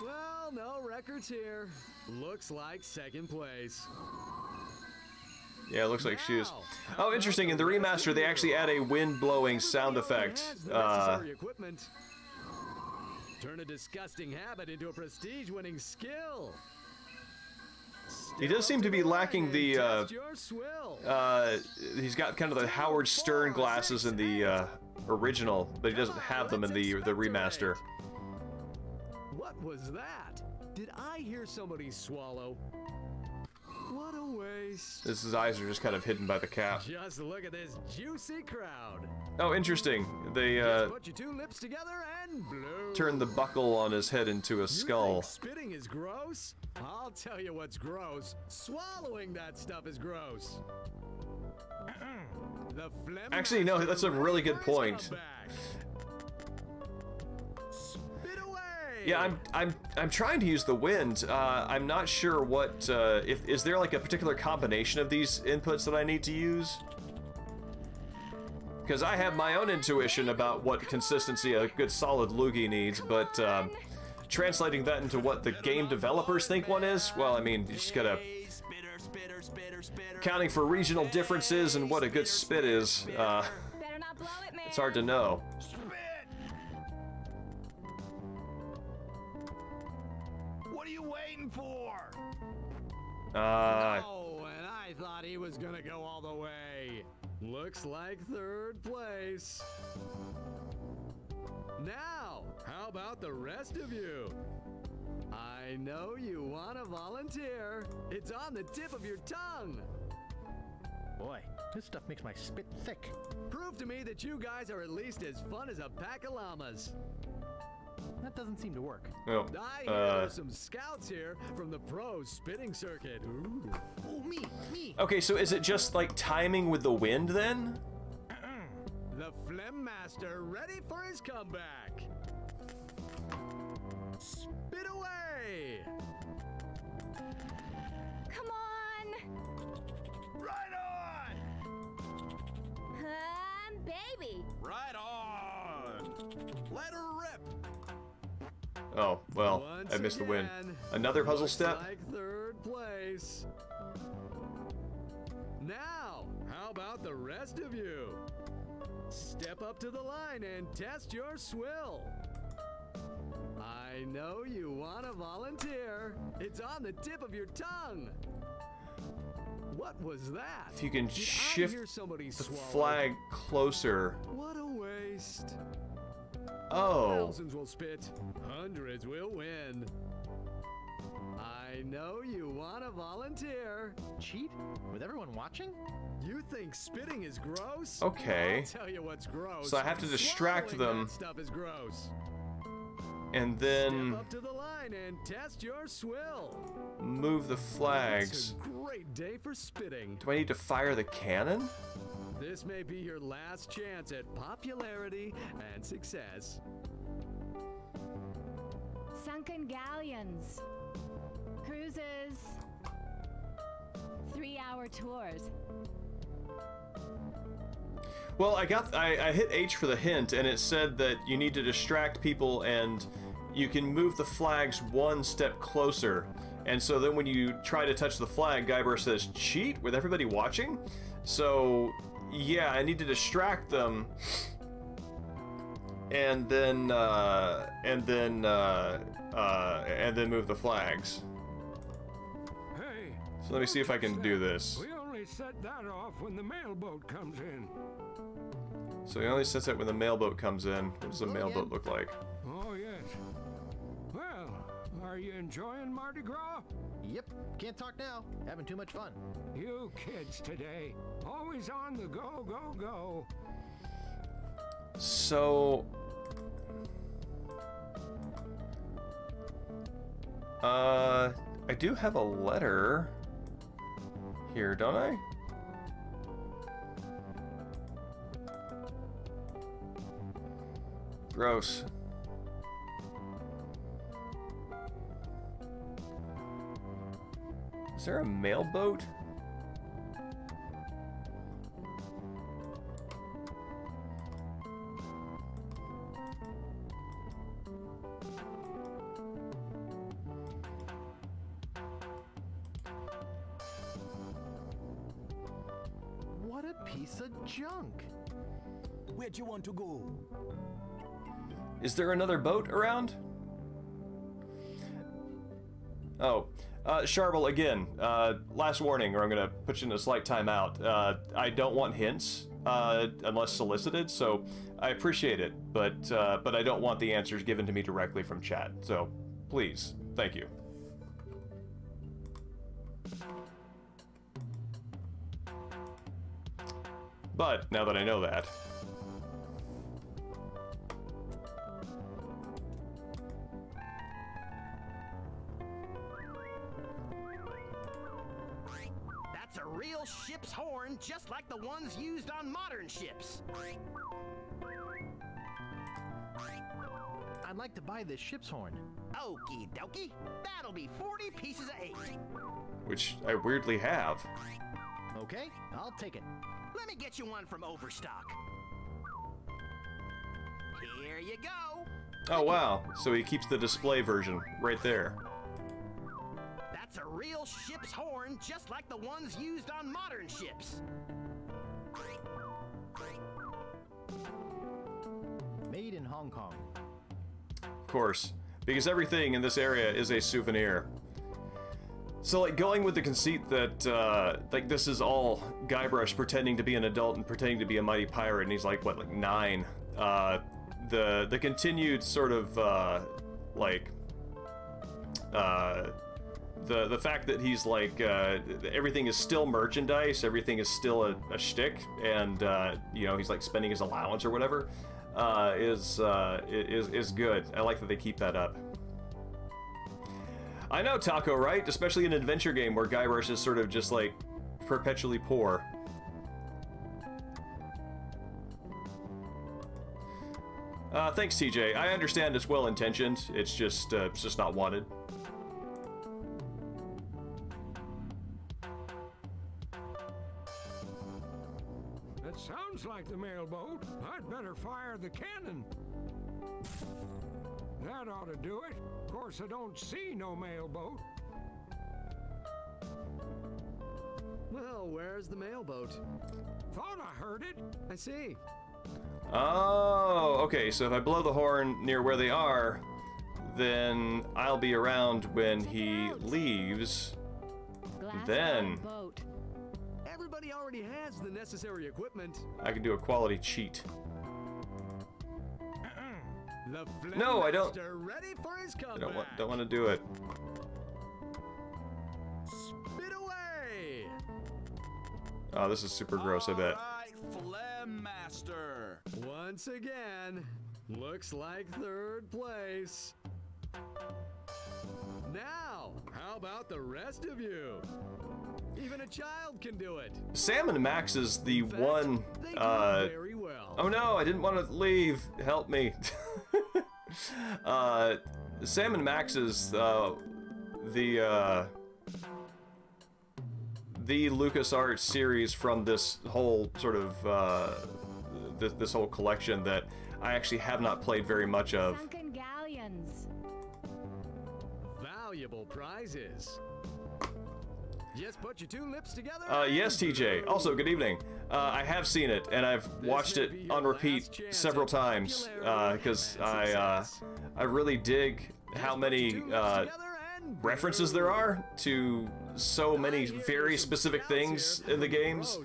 Well, no records here. Looks like second place. Yeah, it looks like she is. Oh, interesting. In the remaster, they actually add a wind-blowing sound effect. Turn a disgusting habit into a prestige-winning skill. He does seem to be lacking the, he's got kind of the Howard Stern glasses in the original, but he doesn't have them in the remaster. What was that? Did I hear somebody swallow? What a waste. His eyes are just kind of hidden by the cap. Just look at this juicy crowd. Oh, interesting. They put your two lips together and blow. turned the buckle on his head into a skull. You think spitting is gross? I'll tell you what's gross. Swallowing that stuff is gross. Actually, no, that's a really good point. Yeah, I'm trying to use the wind. I'm not sure what if is there like a particular combination of these inputs that I need to use? Because I have my own intuition about what consistency a good solid loogie needs, but translating that into what the game developers think one is, well, I mean, you just gotta accounting for regional differences and what a good spit is. It's hard to know. For? Oh, and I thought he was gonna go all the way. Looks like third place. Now, how about the rest of you? I know you want to volunteer. It's on the tip of your tongue. Boy, this stuff makes my spit thick. Prove to me that you guys are at least as fun as a pack of llamas. That doesn't seem to work. Oh, I hear there's some scouts here from the pro spitting circuit. Ooh. Oh, me. Okay, so is it just like timing with the wind then? The Phlegm Master ready for his comeback. Spit away. Come on. Right on. Baby. Right on. Let her rip. Oh, well, I missed the win. Another puzzle step? Like third place. Now, how about the rest of you? Step up to the line and test your swill. I know you want to volunteer. It's on the tip of your tongue. What was that? If you can Did shift I hear somebody the swallow? flag closer. What a waste. Oh. Thousands will spit, hundreds will win. I know you want to volunteer. Cheat? With everyone watching? You think spitting is gross? Okay. I'll tell you what's gross. So I have to distract Swallowing them. that stuff is gross. And then Step up to the line and test your swill. move the flags. It's a great day for spitting. Do I need to fire the cannon? This may be your last chance at popularity and success. Sunken galleons. Cruises. 3-hour tours. Well, I hit H for the hint, and it said that you need to distract people and you can move the flags one step closer. And so then when you try to touch the flag, Guybrush says, cheat with everybody watching? So, yeah, I need to distract them. And then move the flags. Hey. So let me see if I can do this. We only set that off when the mailboat comes in. So he only sets it when the mailboat comes in. What does a mailboat look like? Oh, yes. Well, are you enjoying Mardi Gras? Yep, can't talk now. Having too much fun. You kids today. Always on the go, go, go. So... I do have a letter here, don't I? Gross. Is there a mailboat? What a piece of junk. Where'd you want to go? Is there another boat around? Oh, Sharble, again, last warning, or I'm gonna put you in a slight timeout. I don't want hints, unless solicited, so I appreciate it, but I don't want the answers given to me directly from chat, so please, thank you. But, now that I know that... That's a real ship's horn, just like the ones used on modern ships. I'd like to buy this ship's horn. Okie dokie. That'll be 40 pieces of 8. Which I weirdly have. Okay, I'll take it. Let me get you one from Overstock. Here you go. Oh wow, so he keeps the display version right there. That's a real ship's horn, just like the ones used on modern ships. Made in Hong Kong. Of course, because everything in this area is a souvenir. So, like, going with the conceit that, like, this is all Guybrush pretending to be an adult and pretending to be a mighty pirate, and he's, like, what, like 9? The continued sort of, the fact that he's, like, everything is still merchandise, everything is still a shtick, and, you know, he's, like, spending his allowance or whatever, is good. I like that they keep that up. I know, Taco, right? Especially in an adventure game where Guybrush is sort of just, like, perpetually poor. Thanks, TJ. I understand it's well-intentioned. It's just not wanted. That sounds like the mailboat. I'd better fire the cannon. That ought to do it. Of course, I don't see no mailboat. Well, where's the mailboat? Thought I heard it. I see. Oh, okay, so if I blow the horn near where they are, then I'll be around when he leaves. Then Everybody already has the necessary equipment. I can do a quality cheat. The No, I don't. Ready for his I comeback. don't want to do it. Spit away. Oh, this is super gross, I bet. Phlegm Master. Once again, looks like 3rd place. Now, how about the rest of you? Even a child can do it. Sam and Max is the one. They do very well. Oh no, I didn't want to leave. Help me. Sam and Max is the LucasArts series from this whole sort of this whole collection that I actually have not played very much of. Sunken galleons. valuable prizes. Just put your two lips together. Yes, TJ. Also, good evening. I have seen it, and I've watched it on repeat several times because I really dig how many references there are to so many very specific things in the games,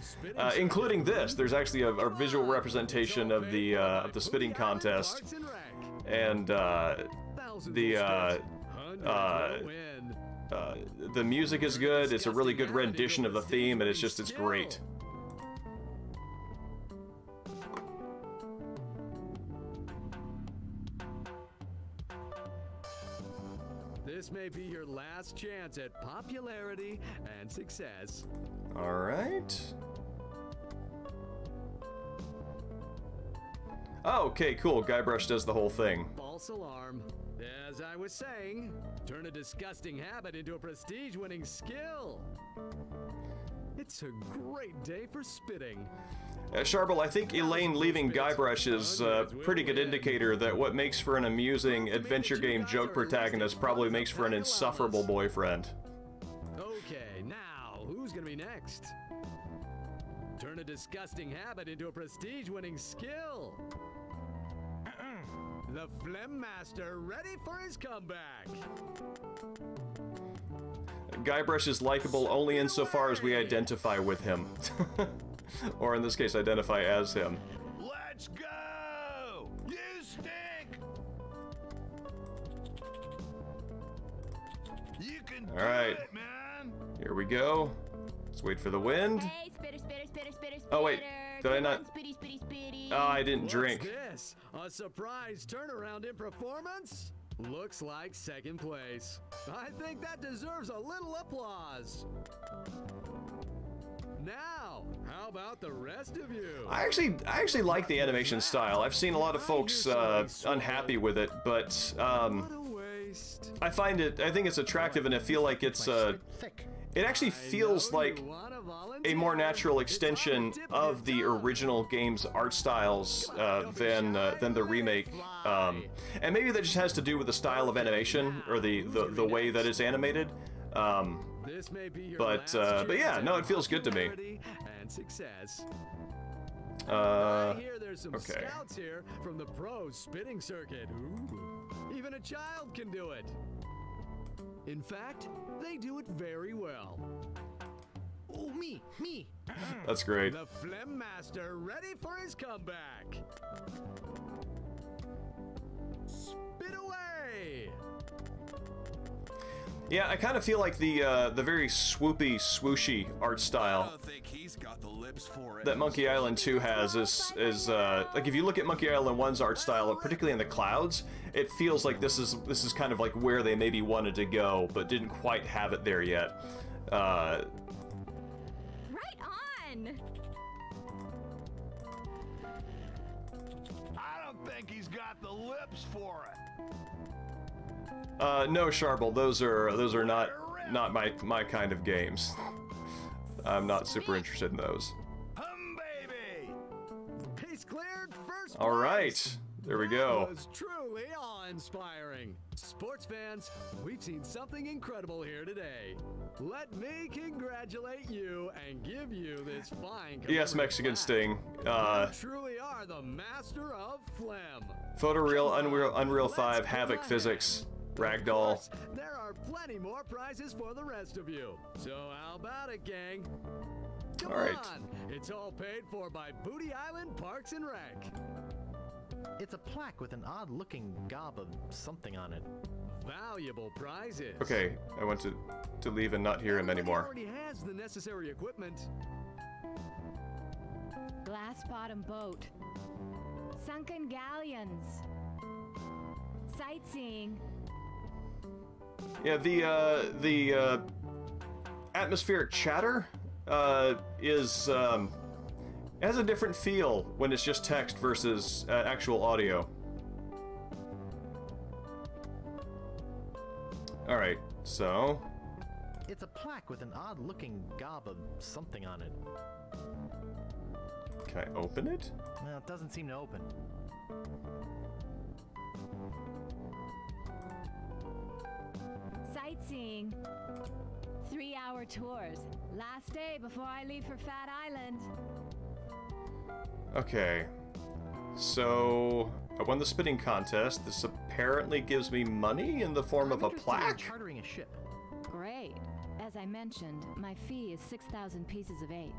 including this. There's actually a visual representation of the spitting contest, and the music is good. It's a really good rendition of the theme, and it's great. This may be your last chance at popularity and success. All right. Oh, okay, cool. Guybrush does the whole thing. False alarm. As I was saying, turn a disgusting habit into a prestige-winning skill. It's a great day for spitting. Sharble, I think Elaine leaving Guybrush is a pretty good indicator that what makes for an amusing adventure game joke protagonist probably makes for an insufferable boyfriend. Okay, now, who's gonna be next? Turn a disgusting habit into a prestige-winning skill. The Phlegm Master ready for his comeback. Guybrush is likable only insofar as we identify with him. Or in this case, identify as him. Let's go! You stink! You can do it, man! Here we go. Let's wait for the wind. Hey, spitter, spitter, spitter, spitter, spitter. Oh, wait. Did I not? Spitty, spitty, spitty. Oh, I didn't drink. What's this? A surprise turnaround in performance? Looks like second place. I think that deserves a little applause. Now, how about the rest of you? I actually like the animation style. I've seen a lot of folks unhappy with it, but I think it's attractive, and I feel like it's it actually feels like a more natural extension of the original game's art styles than the remake. And maybe that just has to do with the style of animation or the way that it's animated. But yeah, no, it feels good to me. And success. I hear there's some okay. scouts here from the pro spitting circuit. Ooh. Even a child can do it. In fact, they do it very well. Oh, me. That's great. The Phlegm Master ready for his comeback. Spit away. Yeah, I kind of feel like the very swoopy, swooshy art style that Monkey Island 2 has is like if you look at Monkey Island 1's art style, particularly in the clouds, it feels like this is kind of like where they maybe wanted to go, but didn't quite have it there yet. Right on. I don't think he's got the lips for it. No, Sharble, those are not my kind of games. I'm not super interested in those. Baby! He's cleared first. All right, there we go. That was truly awe-inspiring. Sports fans, we've seen something incredible here today. Let me congratulate you and give you this fine. Yes, Mexican Sting. You truly are the master of phlegm. Photoreal, Unreal 5, Havoc Physics, Ragdoll. There are plenty more prizes for the rest of you. So how about it, gang? Come all right. on. It's all paid for by Booty Island Parks and Rec. It's a plaque with an odd-looking gob of something on it. Valuable prizes. Okay, I want to leave and not hear him anymore. Already has the necessary equipment. Glass bottom boat. Sunken galleons. Sightseeing. Yeah, the atmospheric chatter has a different feel when it's just text versus actual audio. All right, so it's a plaque with an odd-looking gob of something on it. Can I open it? Well, it doesn't seem to open. Sightseeing. 3-hour tours. Last day before I leave for Fat Island. Okay. So, I won the spitting contest. This apparently gives me money in the form of a plaque? Chartering a ship. Great. As I mentioned, my fee is 6,000 pieces of 8.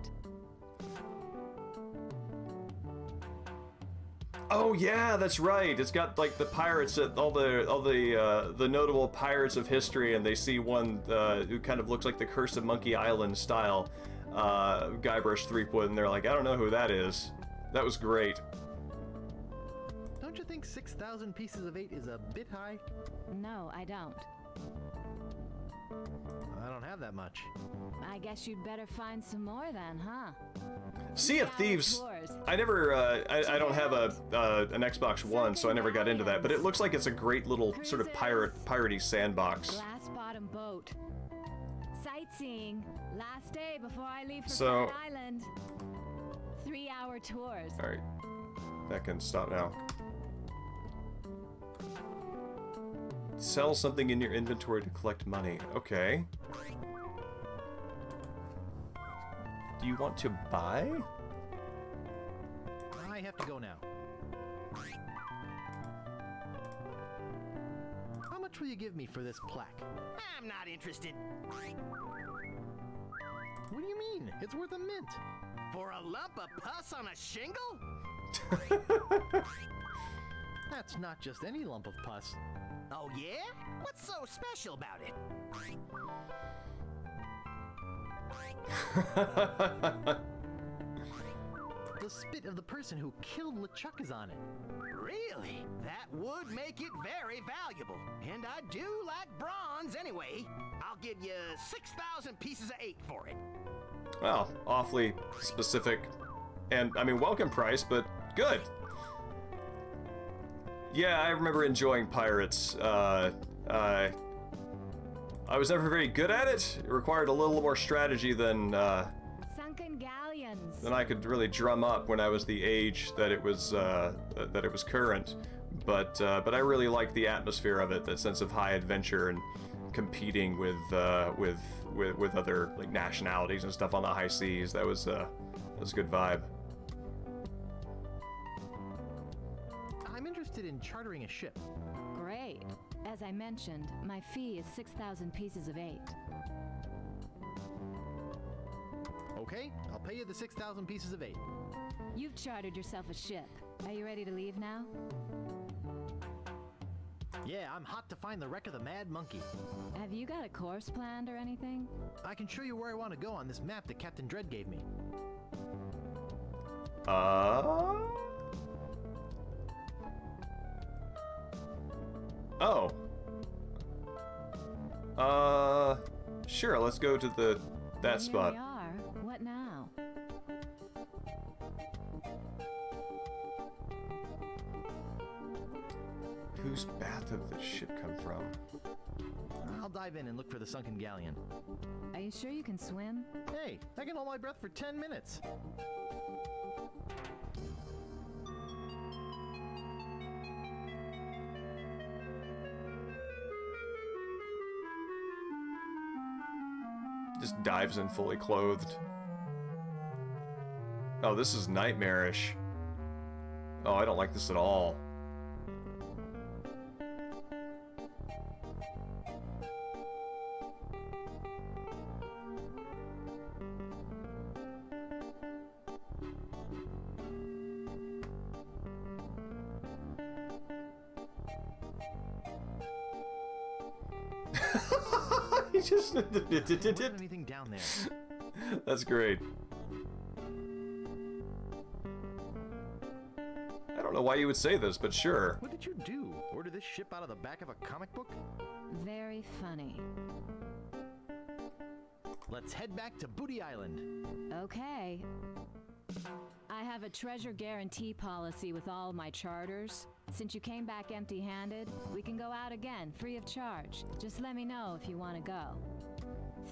Oh yeah, that's right. It's got like the pirates, all the notable pirates of history, and they see one who kind of looks like the Curse of Monkey Island style Guybrush Threepwood, and they're like, I don't know who that is. That was great. Don't you think 6,000 pieces of 8 is a bit high? No, I don't. I don't have that much. I guess you'd better find some more then, huh? Sea of Thieves. I never, I don't have an Xbox One, so I never got into that. But it looks like it's a great little sort of piratey sandbox. Glass bottom boat. Sightseeing. Last day before I leave for So- Fat Island. 3-hour tours. All right, that can stop now. Sell something in your inventory to collect money. Okay. Do you want to buy? I have to go now. How much will you give me for this plaque? I'm not interested. What do you mean? It's worth a mint. For a lump of pus on a shingle? That's not just any lump of pus. Oh yeah? What's so special about it? The spit of the person who killed LeChuck is on it. Really? That would make it very valuable. And I do like bronze anyway. I'll give you 6,000 pieces of 8 for it. Well, awfully specific. And, I mean, welcome price, but good. Yeah, I remember enjoying pirates. I was never very good at it. It required a little more strategy than Sunken galleons. I could really drum up when I was the age that it was current. But I really liked the atmosphere of it, that sense of high adventure and competing with other like nationalities and stuff on the high seas. That was a good vibe. I'm interested in chartering a ship. Great. As I mentioned, my fee is 6,000 pieces of 8. Okay, I'll pay you the 6,000 pieces of 8. You've chartered yourself a ship. Are you ready to leave now? Yeah, I'm hot to find the wreck of the Mad Monkey. Have you got a course planned or anything? I can show you where I want to go on this map that Captain Dread gave me. Oh. Sure, let's go to that spot. Here we are. What now? Whose bath did the ship come from? I'll dive in and look for the sunken galleon. Are you sure you can swim? Hey, I can hold my breath for 10 minutes. Just dives in fully clothed. Oh, this is nightmarish. Oh, I don't like this at all. He just Wasn't anything down there. That's great. I don't know why you would say this, but sure. What did you do? Order this ship out of the back of a comic book? Very funny. Let's head back to Booty Island. Okay. I have a treasure guarantee policy with all my charters. Since you came back empty-handed, we can go out again, free of charge. Just let me know if you want to go.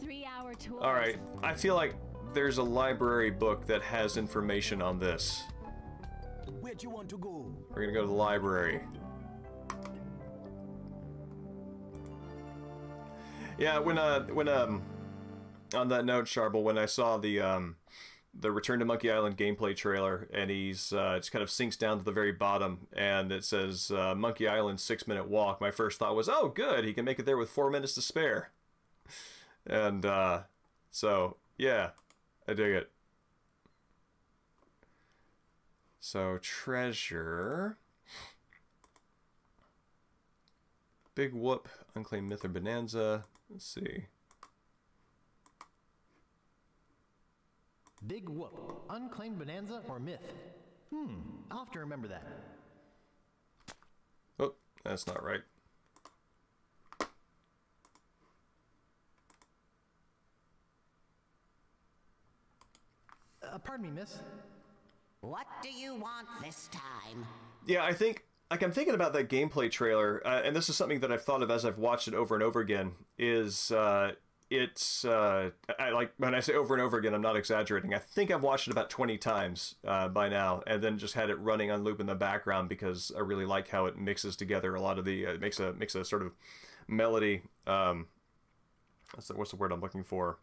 3-hour tour. Alright, I feel like there's a library book that has information on this. Where'd you want to go? We're gonna go to the library. Yeah, when on that note, Sharble, when I saw the Return to Monkey Island gameplay trailer, and he's just kind of sinks down to the very bottom, and it says Monkey Island 6-minute walk. My first thought was, oh, good, he can make it there with 4 minutes to spare. And so yeah, I dig it. So treasure, Big Whoop, Unclaimed Myth or Bonanza. Let's see. Big Whoop, Unclaimed Bonanza or Myth? I'll have to remember that. Oh, that's not right. Pardon me, miss. What do you want this time? Yeah, I think, like, I'm thinking about that gameplay trailer, and this is something that I've thought of as I've watched it over and over again, is, I like, when I say over and over again, I'm not exaggerating. I think I've watched it about 20 times by now, and then just had it running on loop in the background because I really like how it mixes together a lot of the, it makes a sort of melody, what's the word I'm looking for?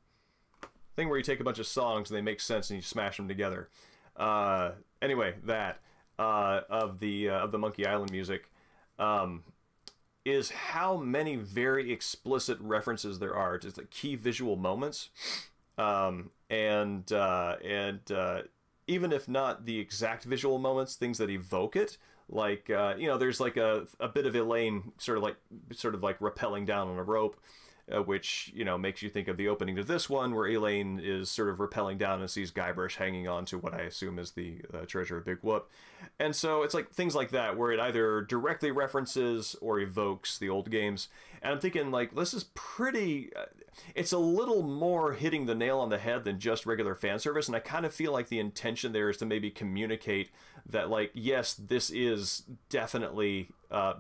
Thing where you take a bunch of songs and they make sense and you smash them together. Anyway, that of the Monkey Island music is how many very explicit references there are to the key visual moments, and even if not the exact visual moments, things that evoke it. Like you know, there's like a bit of Elaine sort of like rappelling down on a rope. Which, you know, makes you think of the opening to this one, where Elaine is sort of rappelling down and sees Guybrush hanging on to what I assume is the treasure of Big Whoop. And so it's like things like that, where it either directly references or evokes the old games. And I'm thinking, like, this is pretty... it's a little more hitting the nail on the head than just regular fan service, and I kind of feel like the intention there is to maybe communicate that, like, yes, this is definitely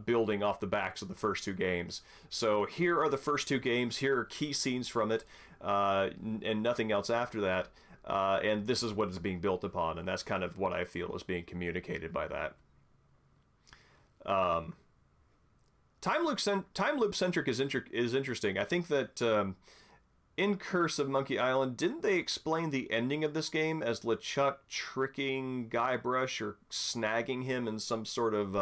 building off the backs of the first two games. So here are the first two games, here are key scenes from it, and nothing else after that, and this is what is being built upon, and that's kind of what I feel is being communicated by that. Time loop centric is interesting. I think that in Curse of Monkey Island, didn't they explain the ending of this game as LeChuck tricking Guybrush or snagging him in some sort of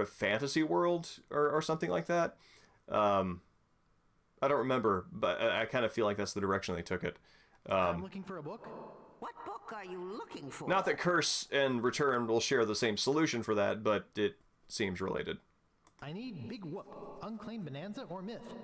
fantasy world or something like that? I don't remember, but I kind of feel like that's the direction they took it. I'm looking for a book. What book are you looking for? Not that Curse and Return will share the same solution for that, but it seems related. I need Big Whoop, Unclaimed Bonanza or Myth.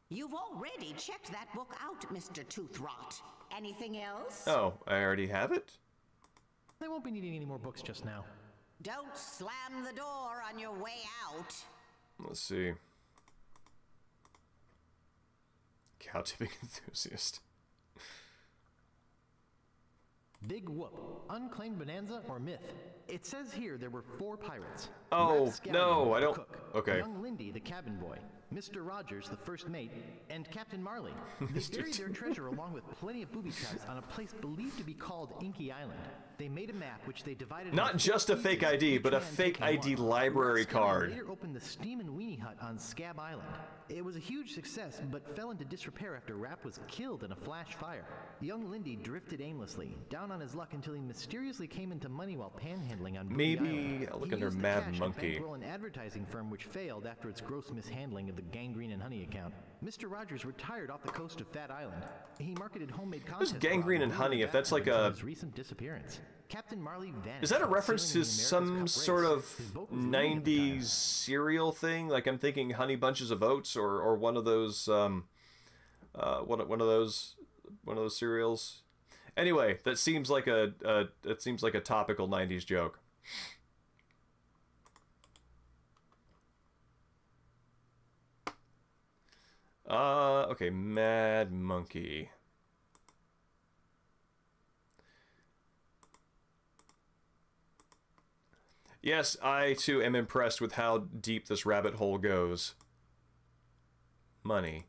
You've already checked that book out, Mr. Toothrot. Anything else? Oh, I already have it? I won't be needing any more books just now. Don't slam the door on your way out. Let's see. Cow tipping enthusiast. Big Whoop, Unclaimed Bonanza or Myth. It says here there were 4 pirates. Oh, no, I don't... Cook, okay. Young Lindy, the cabin boy, Mr. Rogers, the first mate, and Captain Marley. They buried their treasure along with plenty of booby traps on a place believed to be called Inky Island. They made a map which they divided... Not just a fake ID, but a fake ID library card. Later opened the Steam and Weenie Hut on Scab Island. It was a huge success, but fell into disrepair after Rapp was killed in a flash fire. Young Lindy drifted aimlessly, down on his luck until he mysteriously came into money while panhandling on Booby Island. I'll look under Mad Monkey. Bankroll an advertising firm which failed after its gross mishandling of the Gangrene and Honey account. Mr. Rogers retired off the coast of Fat Island. He marketed homemade contests. Who's Gangrene and Honey? If that's like a... his recent disappearance. Captain Marley vanished. Is that a reference to some sort of 90s cereal thing? Like, I'm thinking Honey Bunches of Oats or one of those one of those cereals. Anyway, that seems like a topical 90s joke. Okay, Mad Monkey. Yes, I too am impressed with how deep this rabbit hole goes. Money.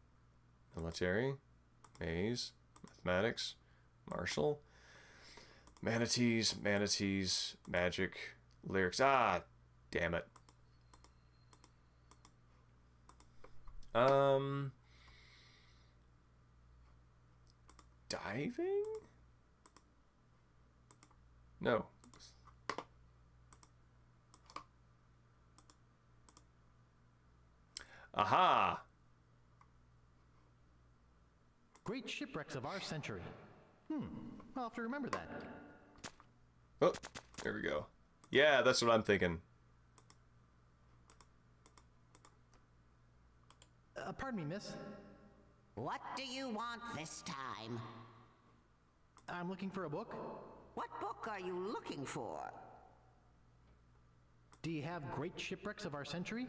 Military. Maze. mathematics, martial, manatees, magic, lyrics. Ah, damn it. Diving? No. Aha! Great shipwrecks of our century. I'll have to remember that. Oh, there we go. Yeah, that's what I'm thinking. Pardon me, miss. What do you want this time? I'm looking for a book. What book are you looking for? Do you have Great Shipwrecks of Our Century?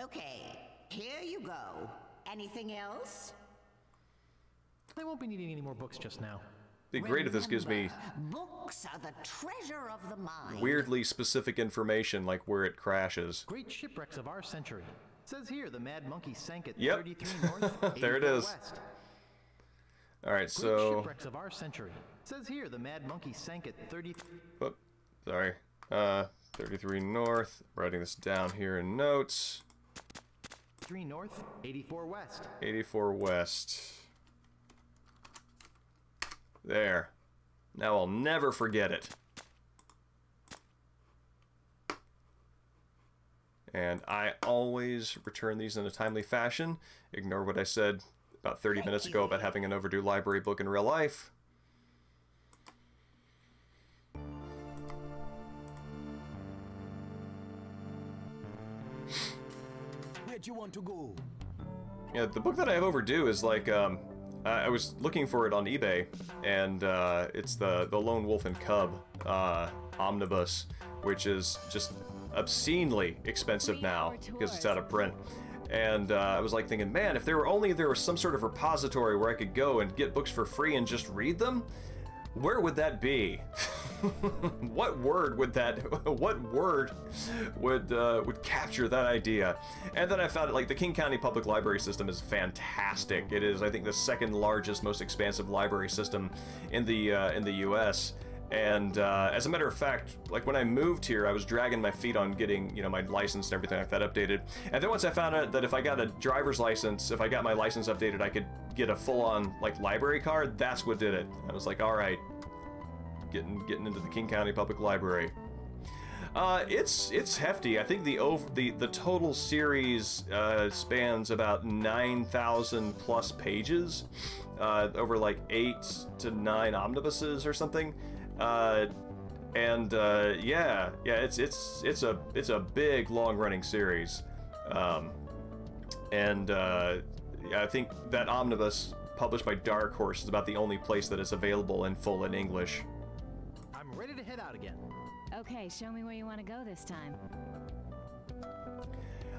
Okay, here you go. Anything else? I won't be needing any more books just now. Be great if this gives me books are the treasure of the mind. Weirdly specific information, like where it crashes. Great shipwrecks of our century. Says here the Mad Monkey sank at Yep. 33 north. There it is. West. All right, Great so. shipwrecks of our century. Says here the Mad Monkey sank at 30. Whoop, sorry. 33 north. Writing this down here in notes. 3 north, 84 west. 84 west. There. Now I'll never forget it. And I always return these in a timely fashion. Ignore what I said about 30 minutes ago about having an overdue library book in real life. Where'd you want to go? Yeah, the book that I have overdue is like, I was looking for it on eBay, and it's the Lone Wolf and Cub omnibus, which is just obscenely expensive now because it's out of print. And I was like thinking, man, if there was some sort of repository where I could go and get books for free and just read them, where would that be? What word would capture that idea? And then I found it, like, the King County Public Library system is fantastic. It is, I think, the second largest, most expansive library system in the U.S. And as a matter of fact, like, when I moved here, I was dragging my feet on getting, you know, my license and everything like that updated. And then once I found out that if I got a driver's license, if I got my license updated, I could get a full-on, like, library card. That's what did it. I was like, all right, getting into the King County Public Library. It's hefty. I think the total series spans about 9,000 plus pages over like 8 to 9 omnibuses or something. Yeah, it's a big long running series. Yeah, I think that omnibus published by Dark Horse is about the only place that is available in full in English. I'm ready to head out again. Okay, show me where you want to go this time.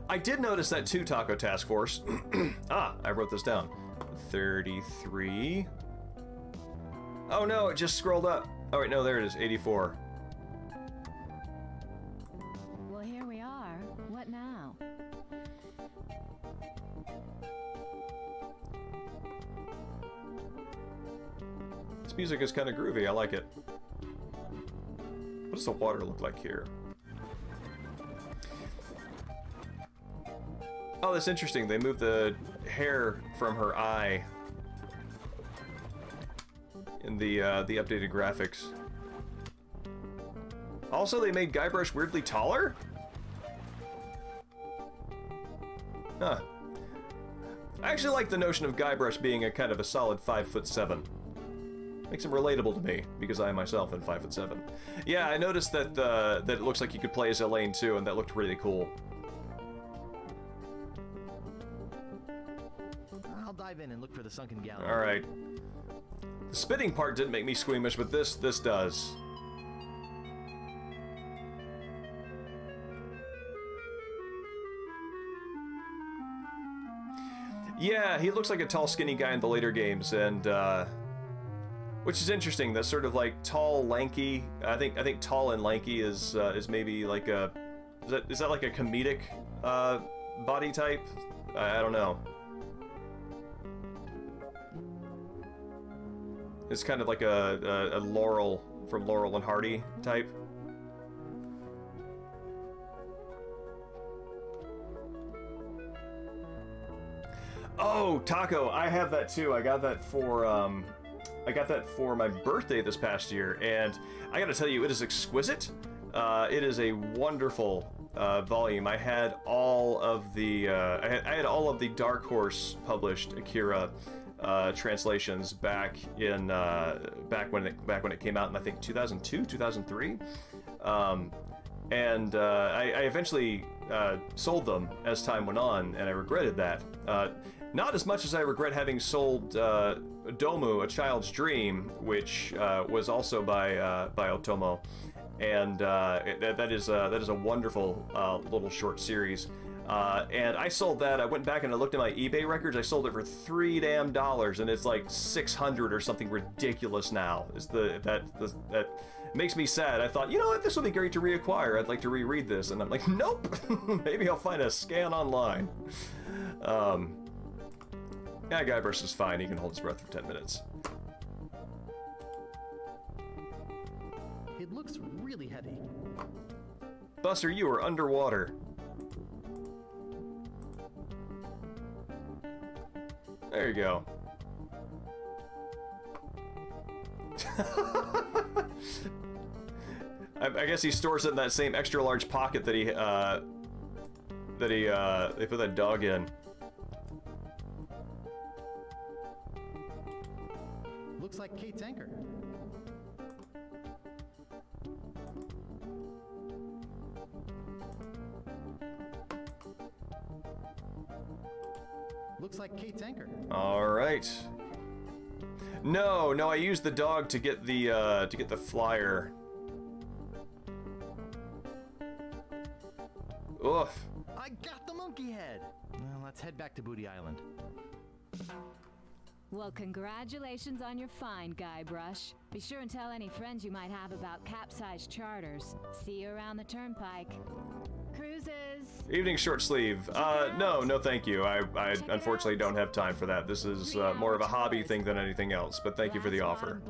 I did notice that too, Taco Task Force. I wrote this down. 33. Oh no, it just scrolled up. Oh wait, no, there it is, 84. Well, here we are. What now? This music is kind of groovy, I like it. What does the water look like here? Oh, that's interesting. They moved the hair from her eye in the updated graphics. Also, they made Guybrush weirdly taller? Huh. I actually like the notion of Guybrush being a kind of a solid 5'7". Makes him relatable to me, because I myself am 5'7". Yeah, I noticed that that it looks like you could play as Elaine too, and that looked really cool. I'll dive in and look for the sunken galleon. All right. The spitting part didn't make me squeamish, but this does. Yeah, he looks like a tall, skinny guy in the later games, and Which is interesting. That's sort of like tall, lanky. I think tall and lanky is maybe like a is that like a comedic body type? I don't know. It's kind of like a Laurel from Laurel and Hardy type. Oh, taco! I have that too. I got that for my birthday this past year, and I got to tell you, it is exquisite. It is a wonderful volume. I had all of the I had all of the Dark Horse published Akira translations back when it came out in, I think, 2002, 2003. And I eventually sold them as time went on, and I regretted that. Not as much as I regret having sold Domu, A Child's Dream, which was also by Otomo, and that is a wonderful little short series. And I sold that. I went back and I looked at my eBay records. I sold it for $3 damn, and it's like 600 or something ridiculous now. That makes me sad. I thought, you know what, this would be great to reacquire. I'd like to reread this, and I'm like, nope. Maybe I'll find a scan online. Yeah, Guybrush is fine. He can hold his breath for 10 minutes. It looks really heavy. Buster, you are underwater. There you go. I guess he stores it in that same extra large pocket that they put that dog in. Looks like Kate's anchor. Looks like Kate's anchor. All right. No, I used the dog to get the flyer. Oof. I got the monkey head. Well, let's head back to Booty Island. Well, congratulations on your find, Guybrush. Be sure and tell any friends you might have about capsized charters. See you around the turnpike. Cruises! Evening short sleeve. No, thank you. I unfortunately don't have time for that. This is more of a hobby thing than anything else, but thank you for the offer.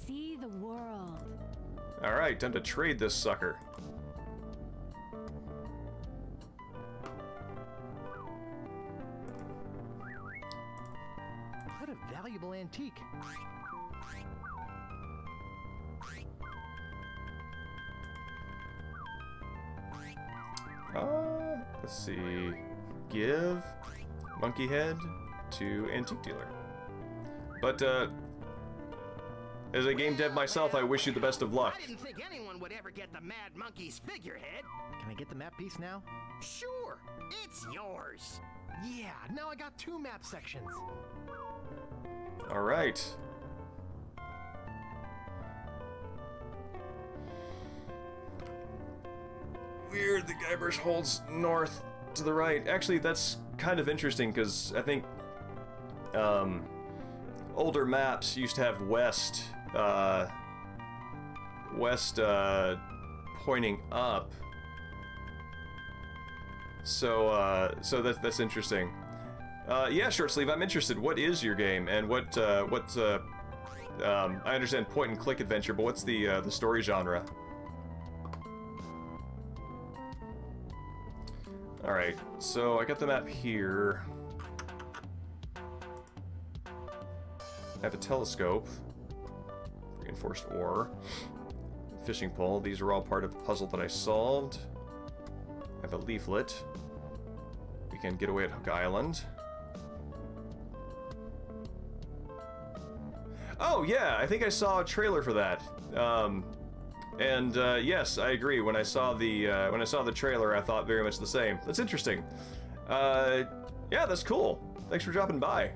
See the world. Alright, time to trade this sucker. What a valuable antique. Let's see. Give monkey head to antique dealer. But as a game dev myself, I wish you the best of luck. I didn't think anyone would ever get the Mad Monkey's figurehead. Can I get the map piece now? Sure, it's yours. Yeah, now I got 2 map sections. All right. Weird, the Guybrush holds north to the right. Actually, that's kind of interesting because I think older maps used to have west pointing up. So that's interesting. Yeah, short sleeve, I'm interested. What is your game, and what I understand point and click adventure, but what's the story genre? All right, so I got the map here. I have a telescope, reinforced ore, fishing pole. These are all part of the puzzle that I solved. I have a leaflet. We can get away at Hook Island. Oh yeah, I think I saw a trailer for that. Yes, I agree. When I saw the trailer, I thought very much the same. That's interesting. Yeah, that's cool. Thanks for dropping by.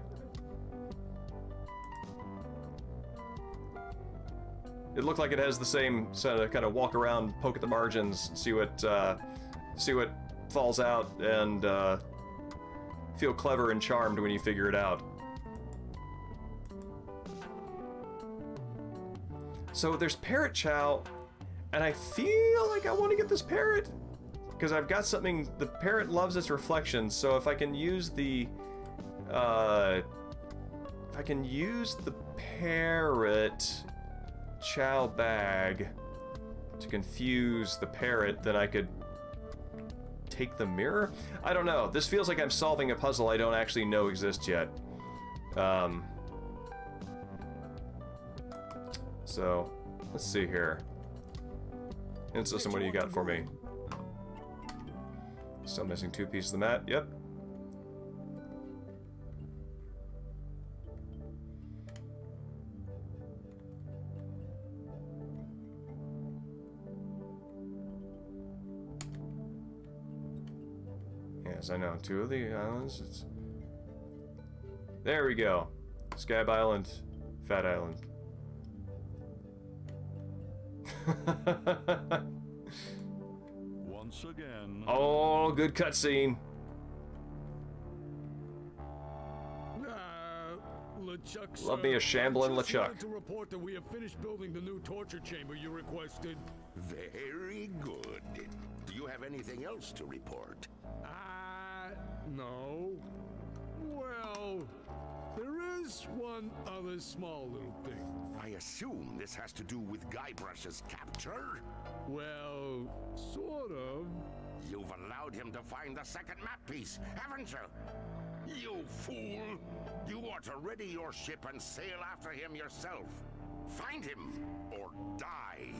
It looked like it has the same sort of kind of walk around, poke at the margins, see what falls out, and feel clever and charmed when you figure it out. So there's Parrot Chow, and I feel like I want to get this parrot because I've got something. The parrot loves its reflection, so if I can use the parrot Chow bag to confuse the parrot, then I could take the mirror? I don't know. This feels like I'm solving a puzzle I don't actually know exists yet. So, let's see here. And System, what do you got for me? Still missing 2 pieces of the mat. Yep. Yes, I know. 2 of the islands. There we go. Scab Island, Fat Island. Once again. Oh, good cutscene. LeChuck's, Love me a shambling LeChuck. To report that we have finished building the new torture chamber you requested. Very good. Do you have anything else to report? No. Well, there is one other small little thing. I assume this has to do with Guybrush's capture? Well, sort of. You've allowed him to find the second map piece, haven't you? You fool! You ought to ready your ship and sail after him yourself. Find him, or die.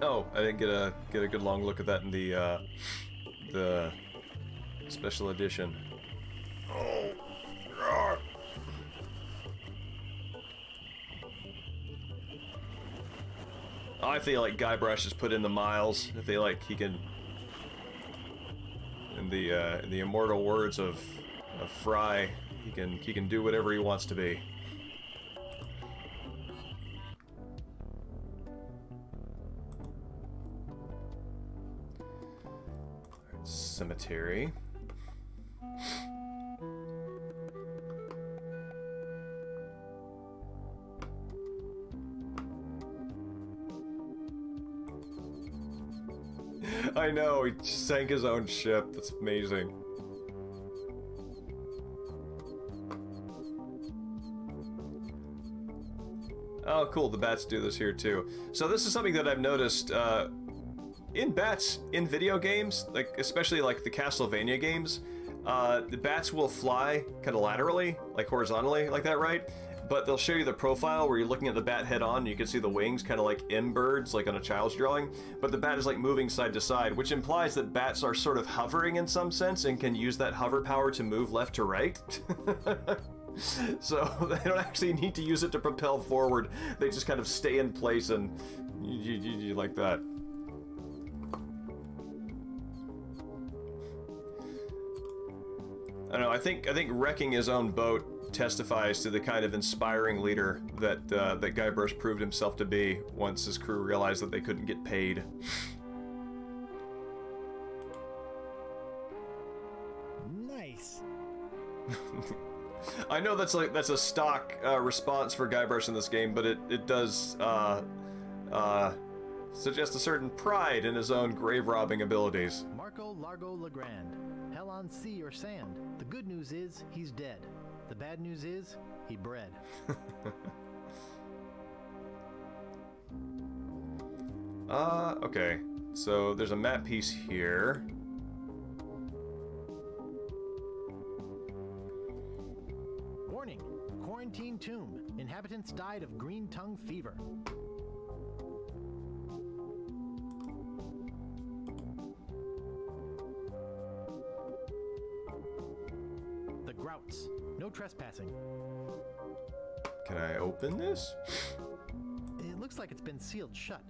Oh, I didn't get a good long look at that in the special edition. Oh, God. I feel like Guybrush has put in the miles. I feel like he can, in the immortal words of Fry, he can do whatever he wants to be. Cemetery. I know, he sank his own ship. That's amazing. Oh, cool. The bats do this here, too. So this is something that I've noticed, in bats, in video games, like, especially like the Castlevania games, the bats will fly kind of laterally, like horizontally, like that, right? But they'll show you the profile where you're looking at the bat head on, and you can see the wings, kind of like M-birds, like on a child's drawing. But the bat is like moving side to side, which implies that bats are sort of hovering in some sense and can use that hover power to move left to right. So they don't actually need to use it to propel forward. They just kind of stay in place and you like that. I don't know. I think wrecking his own boat testifies to the kind of inspiring leader that that Guybrush proved himself to be once his crew realized that they couldn't get paid. Nice. I know that's a stock response for Guybrush in this game, but it does suggest a certain pride in his own grave robbing abilities. Marco Largo Legrand. Hell on sea or sand. The good news is he's dead. The bad news is he bred. Okay. So there's a map piece here. Warning. Quarantine tomb. Inhabitants died of green tongue fever. The Grouts. No trespassing. Can I open this? It looks like it's been sealed shut.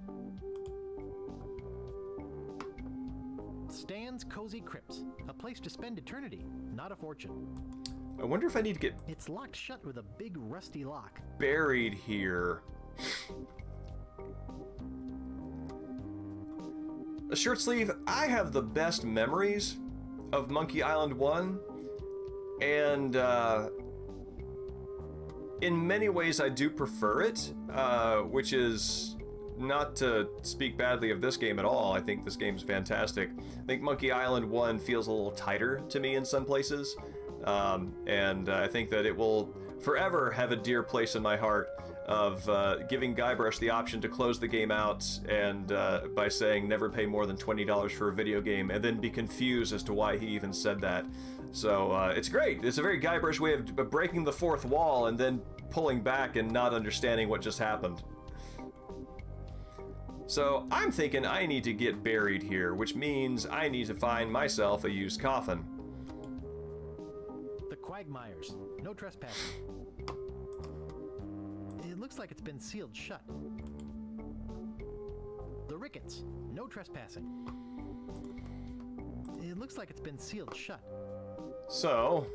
Stan's Cozy Crypts. A place to spend eternity, not a fortune. I wonder if I need to get... It's locked shut with a big rusty lock. Buried here. A short sleeve, I have the best memories of Monkey Island 1. And, in many ways I do prefer it, which is not to speak badly of this game at all. I think this game's fantastic. I think Monkey Island 1 feels a little tighter to me in some places, and I think that it will forever have a dear place in my heart of giving Guybrush the option to close the game out and by saying never pay more than $20 for a video game, and then be confused as to why he even said that. So it's great. It's a very Guybrush way of breaking the fourth wall and then pulling back and not understanding what just happened. So I'm thinking I need to get buried here, which means I need to find myself a used coffin. The Quagmires. No trespassing. It looks like it's been sealed shut. The Ricketts. No trespassing. It looks like it's been sealed shut. So...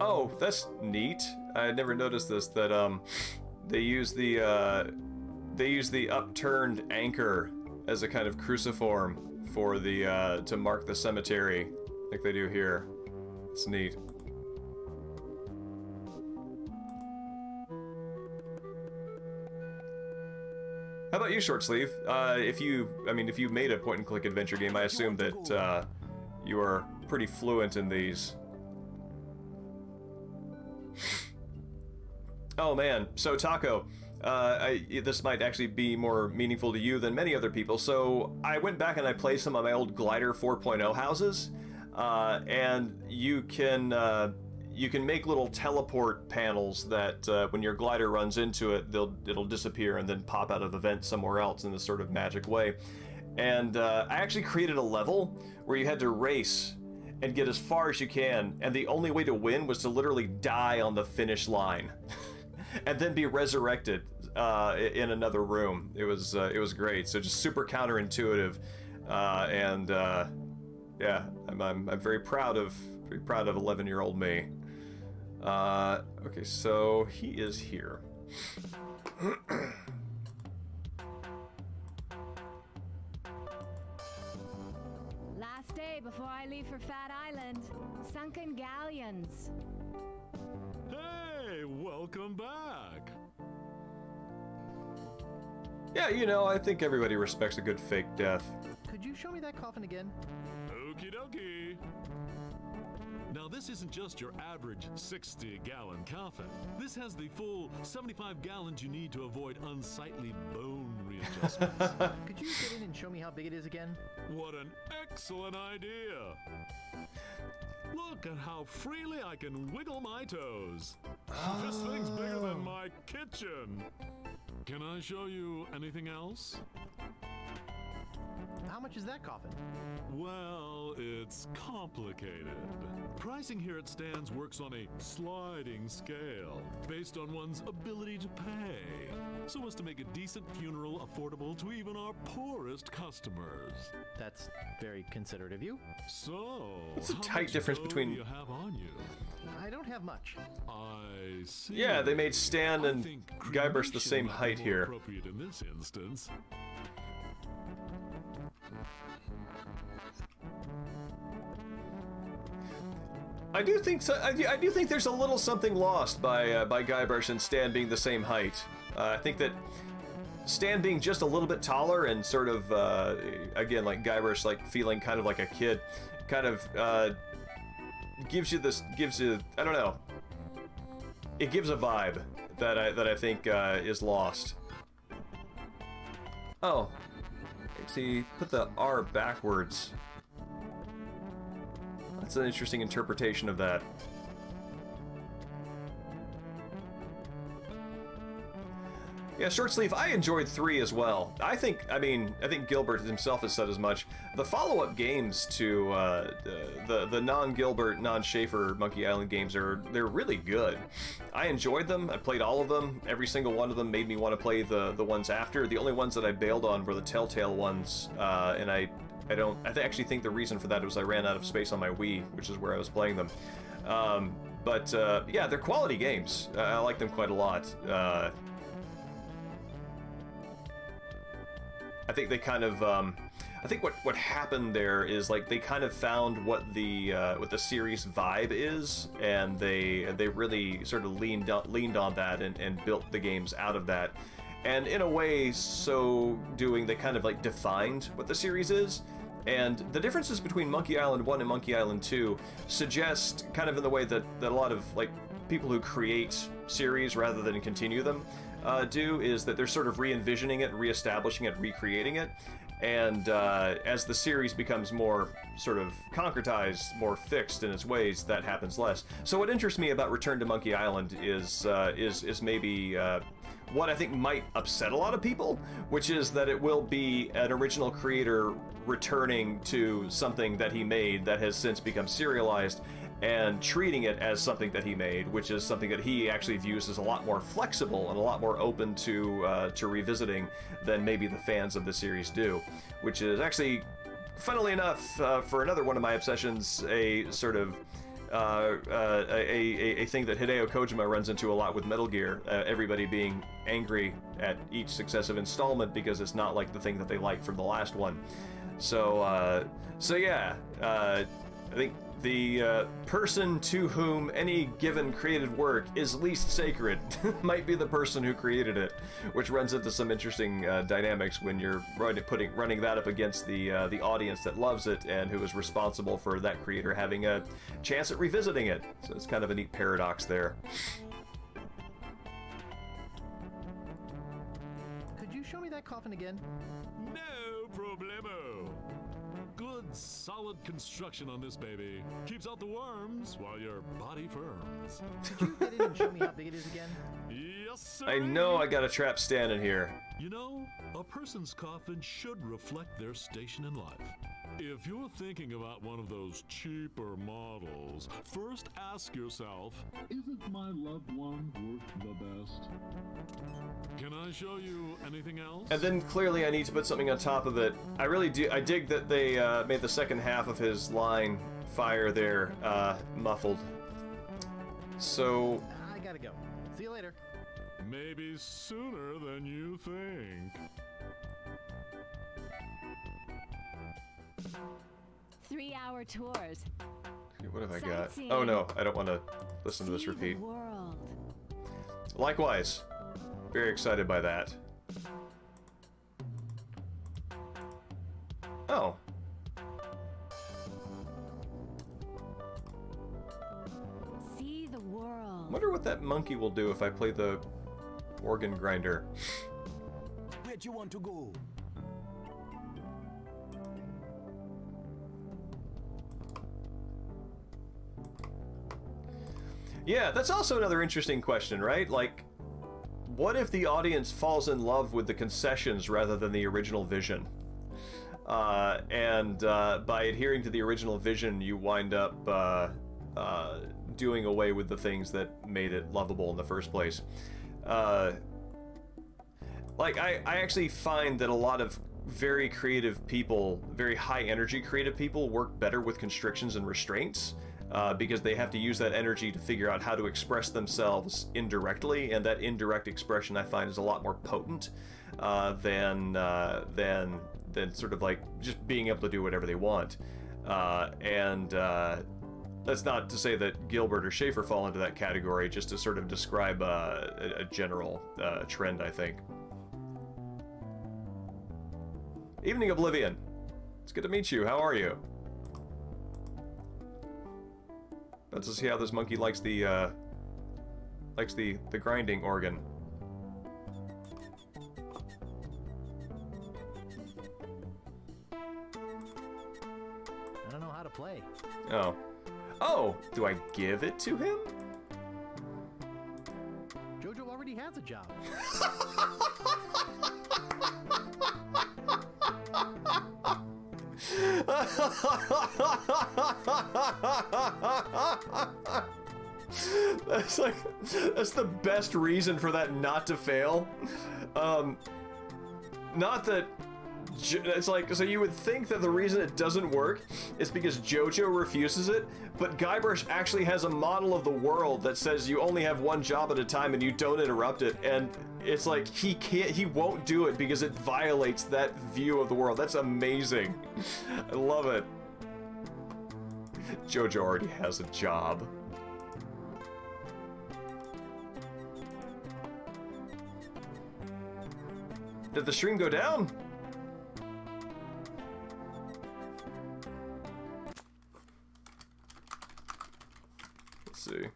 oh, that's neat. I had never noticed this, that they use the upturned anchor as a kind of cruciform for the to mark the cemetery, like they do here. It's neat. How about you, Short Sleeve? If you made a point-and-click adventure game, I assume that you are pretty fluent in these. Oh man, so Taco, this might actually be more meaningful to you than many other people. So I went back and I played some of my old Glider 4.0 houses, and you can make little teleport panels that when your glider runs into it, it'll disappear and then pop out of the vent somewhere else in this sort of magic way. And I actually created a level where you had to race and get as far as you can, and the only way to win was to literally die on the finish line. And then be resurrected in another room. It was great. So just super counterintuitive, and yeah, I'm very proud of 11-year-old me. Okay, so he is here. Last day before I leave for Fat Island. Sunken galleons. Hey, welcome back. Yeah, you know, I think everybody respects a good fake death. Could you show me that coffin again? Okie dokie. Now this isn't just your average 60-gallon coffin. This has the full 75 gallons you need to avoid unsightly bone readjustments. Could you get in and show me how big it is again? What an excellent idea! Look at how freely I can wiggle my toes. This thing's bigger than my kitchen. Can I show you anything else? How much is that coffin? Well, it's complicated. Pricing here at Stan's works on a sliding scale, based on one's ability to pay, so as to make a decent funeral affordable to even our poorest customers. That's very considerate of you. So, what's the tight difference between... do you have on you? I don't have much. I see. Yeah, they made Stan and Guybrush the same height here. Appropriate in this instance. I do think so. I do think there's a little something lost by Guybrush and Stan being the same height. I think that Stan being just a little bit taller and sort of again, like Guybrush, like feeling kind of like a kid, kind of gives you I don't know. It gives a vibe that I think is lost. Oh, see, put the R backwards. That's an interesting interpretation of that. Yeah, Short Sleeve, I enjoyed 3 as well. I think Gilbert himself has said as much. The follow-up games to the non-Gilbert, non-Schaefer Monkey Island games they're really good. I enjoyed them. I played all of them. Every single one of them made me want to play the ones after. The only ones that I bailed on were the Telltale ones, and I actually think the reason for that was I ran out of space on my Wii, which is where I was playing them. But yeah, they're quality games. I like them quite a lot. I think they kind of I think what happened there is like they kind of found what the series vibe is, and they really sort of leaned on that and built the games out of that. And in a way, so doing, they kind of like defined what the series is. And the differences between Monkey Island 1 and Monkey Island 2 suggest, kind of in the way that a lot of like people who create series rather than continue them do, is that they're sort of re-envisioning it, re-establishing it, recreating it. And as the series becomes more sort of concretized, more fixed in its ways, that happens less. So what interests me about Return to Monkey Island is maybe what I think might upset a lot of people, which is that it will be an original creator returning to something that he made that has since become serialized, and treating it as something that he made, which is something that he actually views as a lot more flexible and a lot more open to revisiting than maybe the fans of the series do, which is actually, funnily enough, for another one of my obsessions, a sort of a thing that Hideo Kojima runs into a lot with Metal Gear, everybody being angry at each successive installment because it's not like the thing that they liked from the last one. So yeah, I think the person to whom any given created work is least sacred might be the person who created it, which runs into some interesting dynamics when you're running that up against the audience that loves it and who is responsible for that creator having a chance at revisiting it. So it's kind of a neat paradox there. Could you show me that coffin again? No problemo. Good, solid construction on this baby. Keeps out the worms while your body firms. Could you get in and show me how big it is again? Yes, sir. I know I got a trap standing here. You know, a person's coffin should reflect their station in life. If you're thinking about one of those cheaper models, first ask yourself, isn't my loved one worth the best? Can I show you anything else? And then clearly I need to put something on top of it. I really do. I dig that they made the second half of his line fire there muffled. So I gotta go. See you later. Maybe sooner than you think. 3-hour tours. What have I got? Oh no, I don't want to listen to this repeat. Likewise, very excited by that. Oh. See the world. Wonder what that monkey will do if I play the organ grinder. Where do you want to go? Yeah, that's also another interesting question, right? Like, what if the audience falls in love with the concessions rather than the original vision? And by adhering to the original vision, you wind up doing away with the things that made it lovable in the first place. Like, I actually find that a lot of very creative people, very high-energy creative people, work better with constrictions and restraints. Because they have to use that energy to figure out how to express themselves indirectly, and that indirect expression I find is a lot more potent than sort of like just being able to do whatever they want. That's not to say that Gilbert or Schaefer fall into that category, just to sort of describe a general trend, I think. Evening, Oblivion. It's good to meet you. How are you? Let's see how this monkey likes the grinding organ. I don't know how to play. Oh. Oh! Do I give it to him? Jojo already has a job. That's the best reason for that not to fail. Not that it's like, so you would think that the reason it doesn't work is because JoJo refuses it, but Guybrush actually has a model of the world that says you only have one job at a time and you don't interrupt it, and it's like he won't do it because it violates that view of the world. That's amazing. I love it. Jojo already has a job. Did the stream go down? Let's see.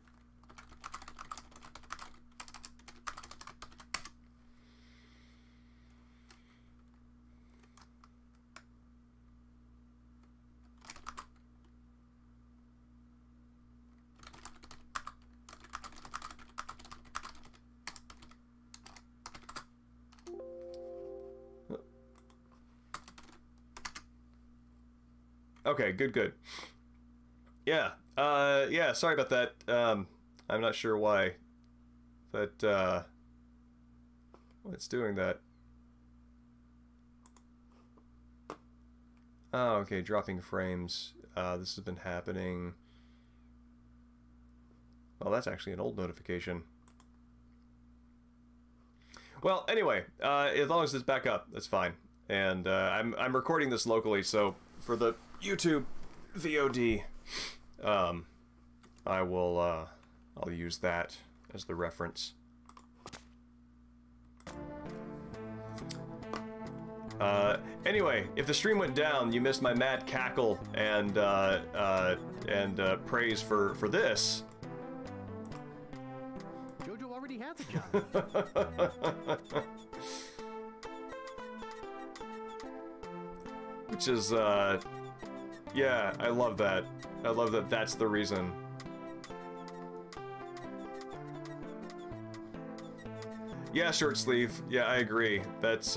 Okay, good. Yeah, yeah, sorry about that. I'm not sure why it's doing that. Oh, okay, dropping frames. This has been happening. Well, that's actually an old notification. Well, anyway, as long as it's back up, that's fine. And I'm recording this locally, so for the YouTube VOD, I'll use that as the reference. Anyway, if the stream went down, you missed my mad cackle and praise for this. Jojo already has a job. Which is, yeah, I love that. I love that that's the reason. Yeah, short sleeve. Yeah, I agree. That's,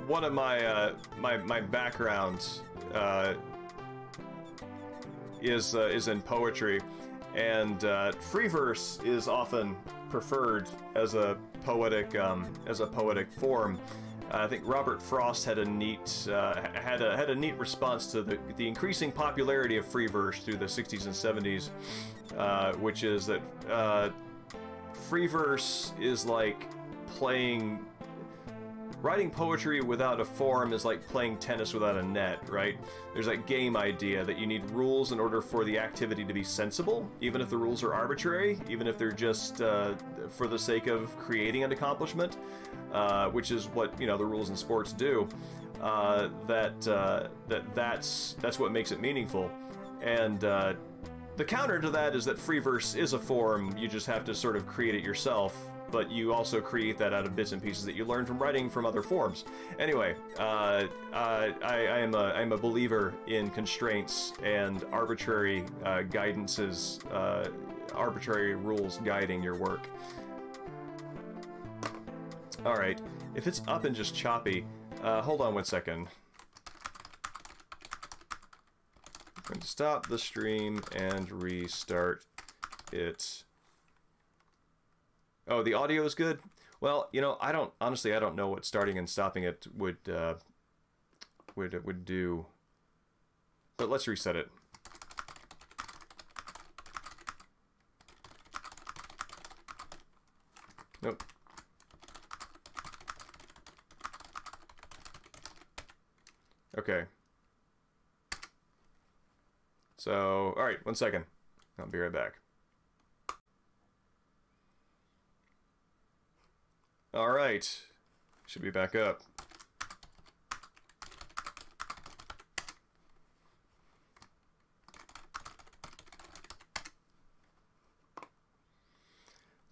one of my, my backgrounds, is in poetry, and, free verse is often preferred as a poetic form. I think Robert Frost had a neat had a neat response to the increasing popularity of free verse through the 60s and 70s, which is that free verse is like writing poetry without a form is like playing tennis without a net, right? There's that game idea that you need rules in order for the activity to be sensible, even if the rules are arbitrary, even if they're just for the sake of creating an accomplishment, which is what, you know, the rules in sports do. That's what makes it meaningful. And the counter to that is that free verse is a form, you just have to sort of create it yourself, but you also create that out of bits and pieces that you learn from writing from other forms. Anyway, I'm a believer in constraints and arbitrary guidances, arbitrary rules guiding your work. All right, if it's up and just choppy, hold on one second. I'm going to stop the stream and restart it. Oh, the audio is good? Well, you know, honestly, I don't know what starting and stopping it would do. But let's reset it. Nope. Okay. So, all right, one second. I'll be right back. All right, should be back up.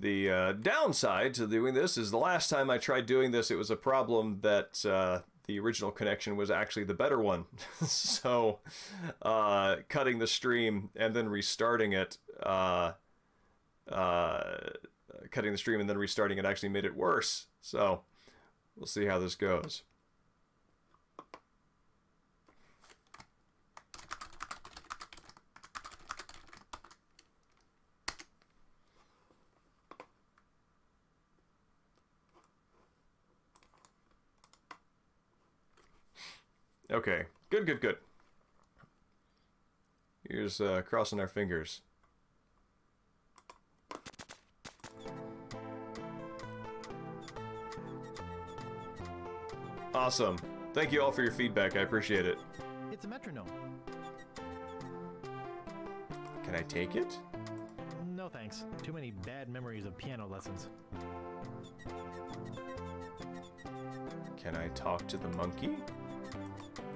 The downside to doing this is the last time I tried doing this, it was a problem that the original connection was actually the better one. So cutting the stream and then restarting it, cutting the stream and then restarting it actually made it worse. So we'll see how this goes. Okay, good. Here's crossing our fingers. Awesome. Thank you all for your feedback. I appreciate it. It's a metronome. Can I take it? No thanks. Too many bad memories of piano lessons. Can I talk to the monkey?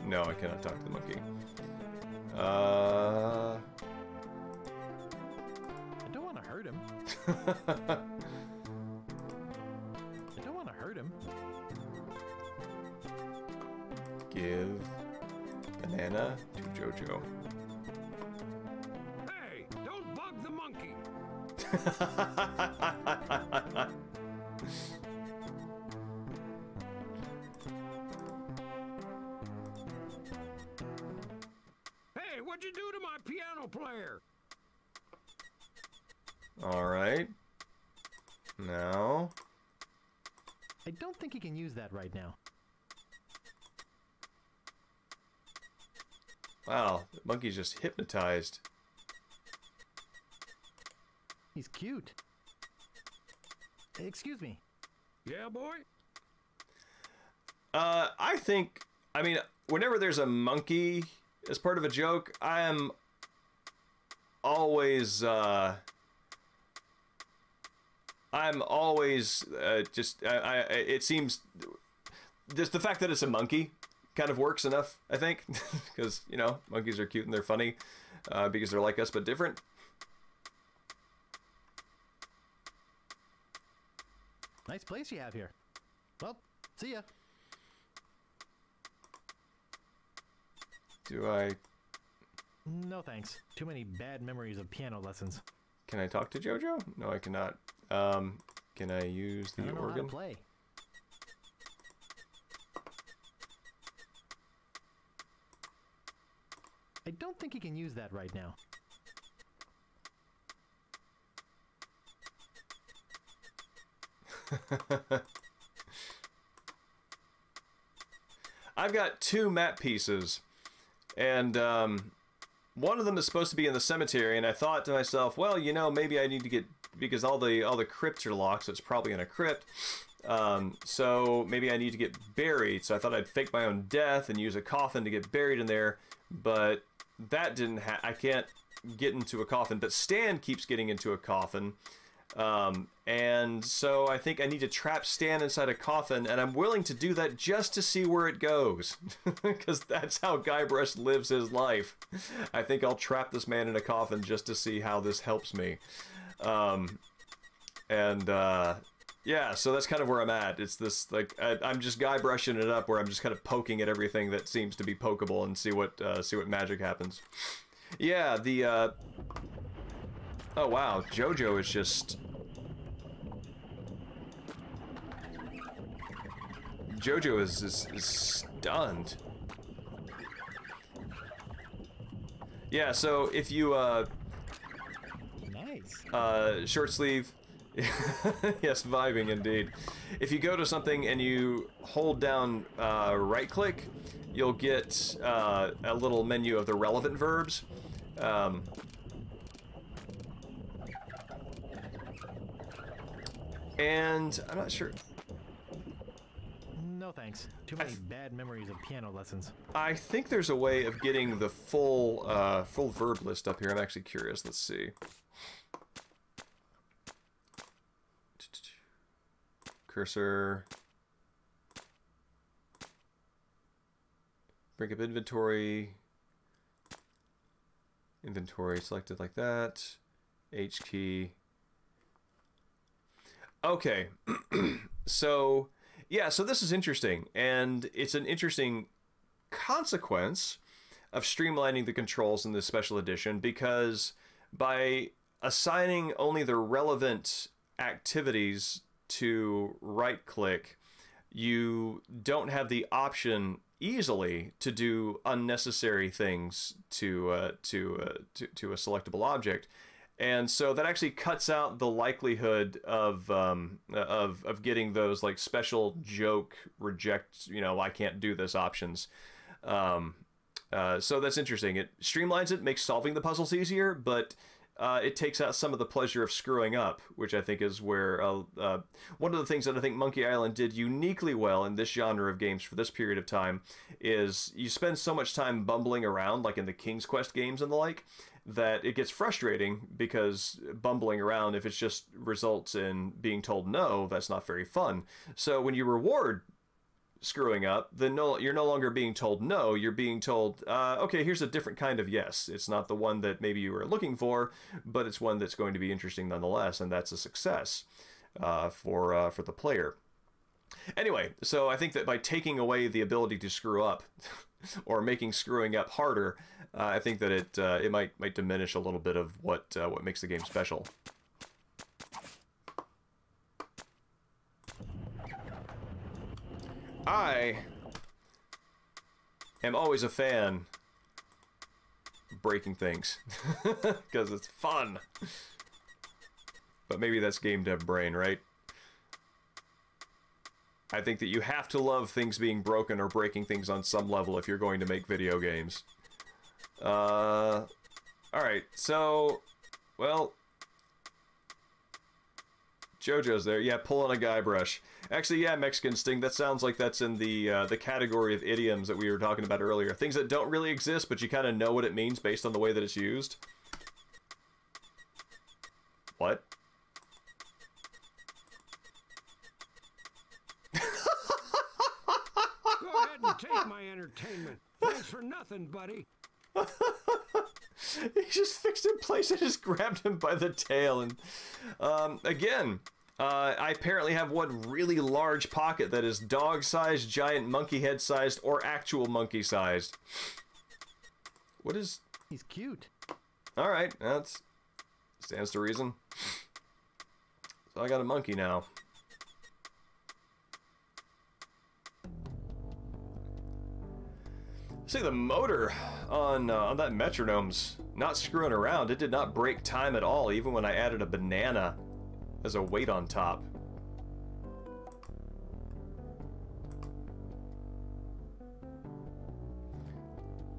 No, I cannot talk to the monkey. I don't want to hurt him. I don't want to hurt him. Give banana to Jojo. Hey, don't bug the monkey. Hey, what'd you do to my piano player? All right. Now. I don't think he can use that right now. Wow, the monkey's just hypnotized. He's cute. Excuse me. Yeah, boy? I think, I mean, whenever there's a monkey as part of a joke, I am always, it seems, just the fact that it's a monkey kind of works enough, I think, because, you know, monkeys are cute and they're funny, because they're like us but different. Nice place you have here. Well, see ya. Do I... No thanks. Too many bad memories of piano lessons. Can I talk to Jojo? No, I cannot. Can I use the I don't know organ? how to play. I don't think he can use that right now. I've got 2 map pieces, and one of them is supposed to be in the cemetery, and I thought to myself, well, you know, maybe I need to get, because all the crypts are locked, so it's probably in a crypt, so maybe I need to get buried. So I thought I'd fake my own death and use a coffin to get buried in there, but that didn't I can't get into a coffin, but Stan keeps getting into a coffin. And so I think I need to trap Stan inside a coffin, and I'm willing to do that just to see where it goes, because that's how Guybrush lives his life. I think I'll trap this man in a coffin just to see how this helps me. Yeah, so that's kind of where I'm at. It's this, like, I'm just Guybrushing it up, where I'm just kind of poking at everything that seems to be pokeable and see what magic happens. Yeah, the, oh wow, Jojo is just... Jojo is stunned. Yeah, so if you, Nice. Short sleeve... yes, vibing indeed. If you go to something and you hold down right click, you'll get a little menu of the relevant verbs. And I'm not sure. No thanks. Too many bad memories of piano lessons. I think there's a way of getting the full full verb list up here. I'm actually curious. Let's see. Cursor. Bring up inventory. Inventory selected like that. H key. Okay. So, yeah, so this is interesting, and it's an interesting consequence of streamlining the controls in this special edition, because by assigning only the relevant activities to right click, you don't have the option easily to do unnecessary things to a selectable object. And so that actually cuts out the likelihood of getting those like special joke reject, you know, I can't do this options. So that's interesting. It streamlines it, makes solving the puzzles easier, but it takes out some of the pleasure of screwing up, which I think is where one of the things that I think Monkey Island did uniquely well in this genre of games for this period of time is you spend so much time bumbling around, like in the King's Quest games and the like, that it gets frustrating because bumbling around, if it just results in being told no, that's not very fun. So when you reward screwing up, then you're no longer being told no, you're being told, okay, here's a different kind of yes. It's not the one that maybe you were looking for, but it's one that's going to be interesting nonetheless, and that's a success for the player. Anyway, so I think that by taking away the ability to screw up, or making screwing up harder, I think that it might diminish a little bit of what makes the game special. I am always a fan of breaking things because it's fun. But maybe that's game dev brain, right? I think that you have to love things being broken or breaking things on some level if you're going to make video games. Alright, so, well, JoJo's there. Yeah, pulling a Guybrush. Actually, yeah, Mexican Sting, that sounds like that's in the category of idioms that we were talking about earlier. Things that don't really exist, but you kind of know what it means based on the way that it's used. What? Go ahead and take my entertainment. Thanks for nothing, buddy. He just fixed in place and just grabbed him by the tail. And again, I apparently have one really large pocket that is dog-sized, giant monkey head-sized, or actual monkey-sized. What is... He's cute. Alright, that stands to reason. So I got a monkey now. See, the motor on that metronome's not screwing around. It did not break time at all, even when I added a banana as a weight on top.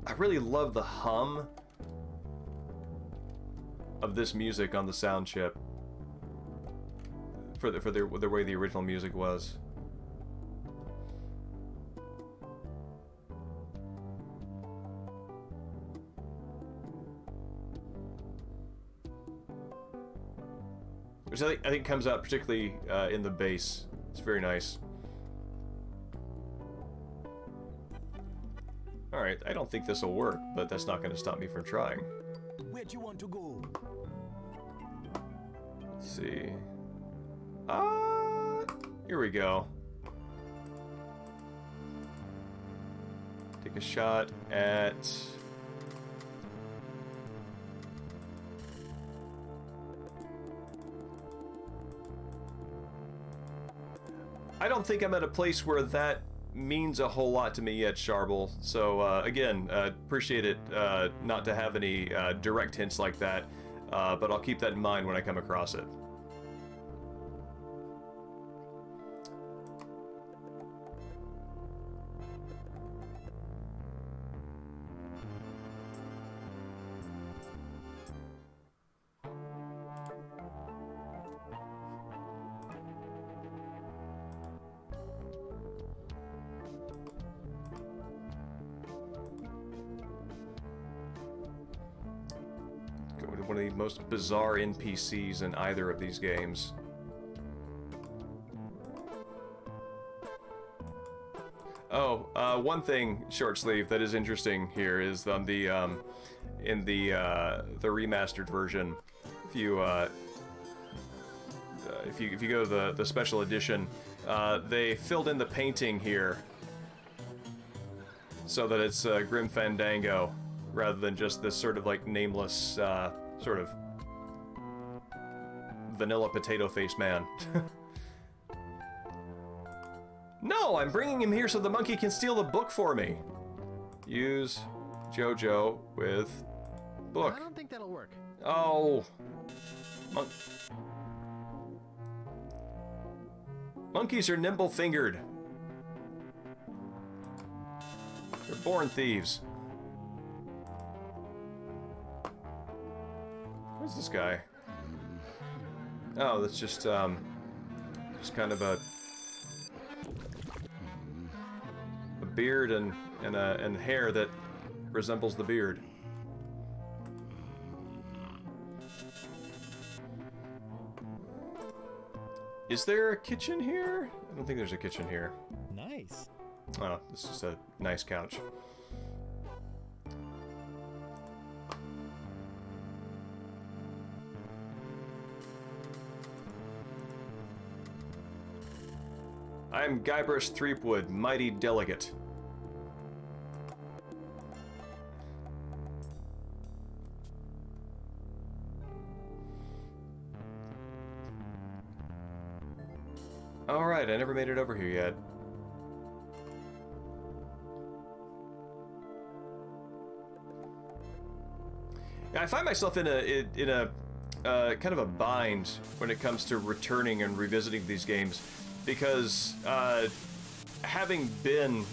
I really love the hum of this music on the sound chip for the way the original music was. Which I think comes out particularly in the bass. It's very nice. Alright, I don't think this will work, but that's not going to stop me from trying. Where do you want to go? Let's see. Here we go. Take a shot at... I don't think I'm at a place where that means a whole lot to me yet, Sharble. So, again, appreciate it not to have any direct hints like that, but I'll keep that in mind when I come across it. One of the most bizarre NPCs in either of these games. Oh, one thing, Short Sleeve, that is interesting here is on the in the remastered version, if you go to the special edition, they filled in the painting here so that it's Grim Fandango rather than just this sort of like nameless sort of vanilla potato face man. No, I'm bringing him here so the monkey can steal the book for me. Use JoJo with book. I don't think that'll work. Oh. Monkeys are nimble-fingered. They're born thieves. What's this guy? Oh, that's just kind of a beard and hair that resembles the beard. Is there a kitchen here? I don't think there's a kitchen here. Nice. Oh, this is a nice couch. I am Guybrush Threepwood, mighty delegate. Alright, I never made it over here yet. I find myself in a kind of a bind when it comes to returning and revisiting these games, because having been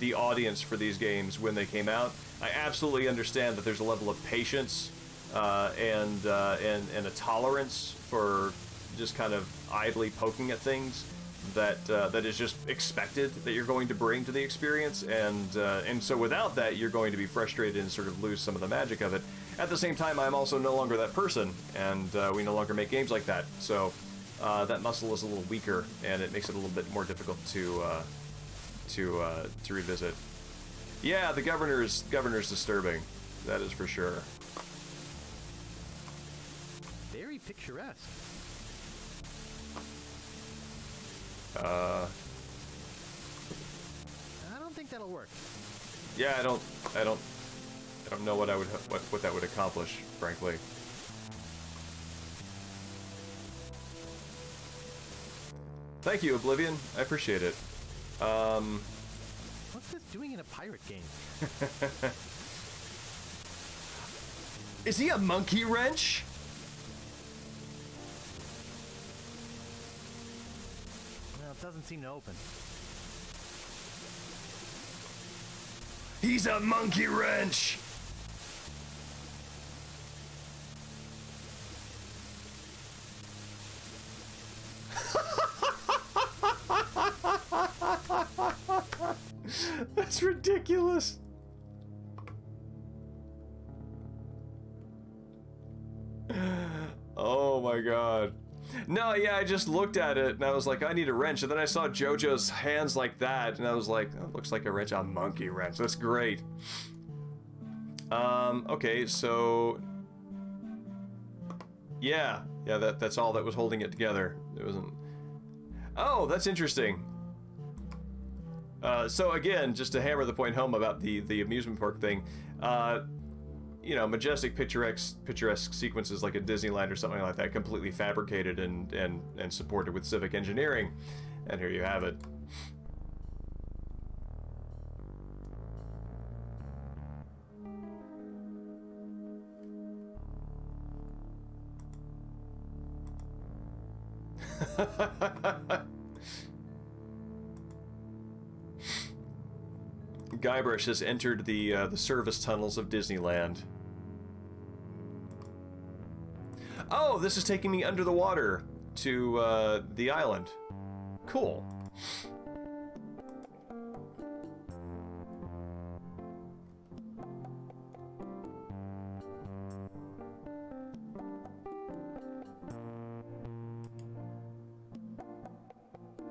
the audience for these games when they came out, I absolutely understand that there's a level of patience and a tolerance for just kind of idly poking at things that that is just expected that you're going to bring to the experience, and so without that you're going to be frustrated and sort of lose some of the magic of it. At the same time, I'm also no longer that person, and we no longer make games like that, so that muscle is a little weaker, and it makes it a little bit more difficult to revisit. Yeah, the governor's disturbing. That is for sure. Very picturesque. I don't think that'll work. Yeah, I don't know what what that would accomplish, frankly. Thank you, Oblivion. I appreciate it. What's this doing in a pirate game? Is he a monkey wrench? Well, it doesn't seem to open. He's a monkey wrench! That's ridiculous. Oh my god. No, yeah, I just looked at it and I was like, I need a wrench, and then I saw JoJo's hands like that and I was like, oh, looks like a wrench, a monkey wrench. That's great. Okay, so yeah, that's all that was holding it together. It wasn't. Oh, that's interesting. So again, just to hammer the point home about the amusement park thing, you know, majestic, picturesque sequences like at Disneyland or something like that, completely fabricated and supported with civic engineering, and here you have it. Guybrush has entered the service tunnels of Disneyland. Oh, this is taking me under the water to the island. Cool.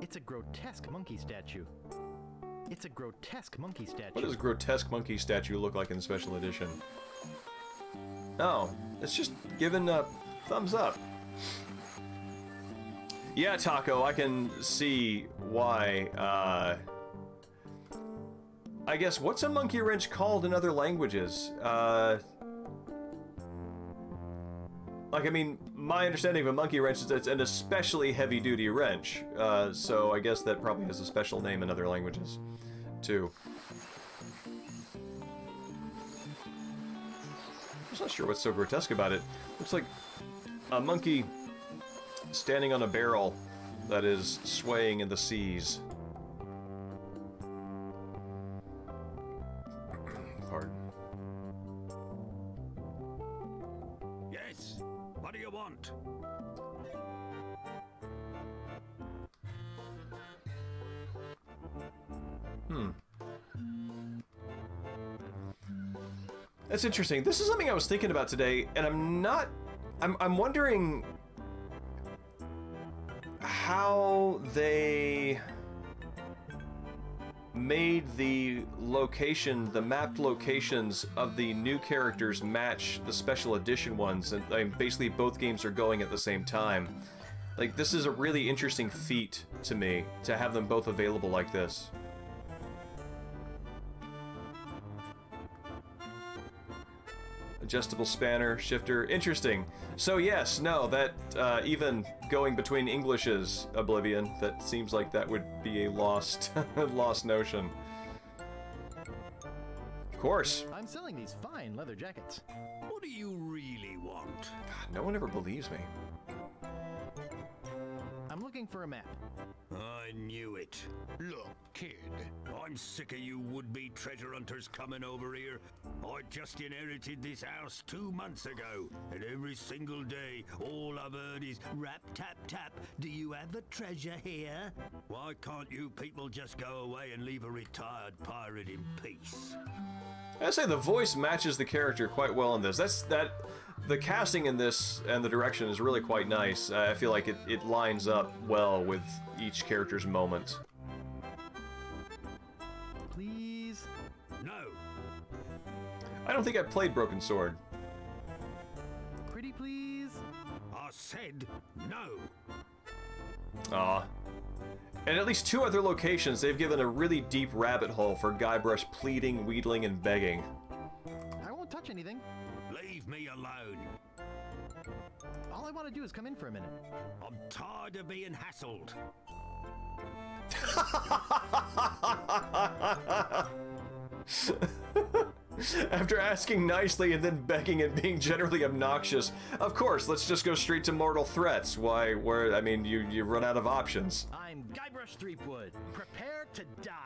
It's a grotesque monkey statue. It's a grotesque monkey statue. What does a grotesque monkey statue look like in the special edition? Oh, it's just giving a thumbs up. Yeah, Taco, I can see why, I guess, what's a monkey wrench called in other languages? Like, I mean, my understanding of a monkey wrench is that it's an especially heavy-duty wrench, so I guess that probably has a special name in other languages, too. I'm just not sure what's so grotesque about it. Looks like a monkey standing on a barrel that is swaying in the seas. Pardon. Yes, want. That's interesting. This is something I was thinking about today, and I'm wondering how they made the mapped locations of the new characters match the special edition ones, and basically both games are going at the same time. Like, this is a really interesting feat to me, to have them both available like this. Adjustable spanner, shifter, interesting. So yes, no, that even going between Englishes, Oblivion, that seems like that would be a lost, lost notion. Of course. I'm selling these fine leather jackets. What do you really want? God, no one ever believes me. I'm looking for a map. I knew it. Look, kid, I'm sick of you would-be treasure hunters coming over here. I just inherited this house 2 months ago, and every single day, all I've heard is rap, tap, tap. Do you have a treasure here? Why can't you people just go away and leave a retired pirate in peace? I say the voice matches the character quite well in this. The casting in this and the direction is really quite nice. I feel like it lines up well with each character's moment. Please? No. I don't think I've played Broken Sword. Pretty please? I said no. Aw. And at least 2 other locations, they've given a really deep rabbit hole for Guybrush pleading, wheedling, and begging. I won't touch anything. Leave me alone. All I want to do is come in for a minute. I'm tired of being hassled. After asking nicely and then begging and being generally obnoxious, of course, let's just go straight to mortal threats. Why, I mean, you run out of options. I'm Guybrush Threepwood. Prepare to die.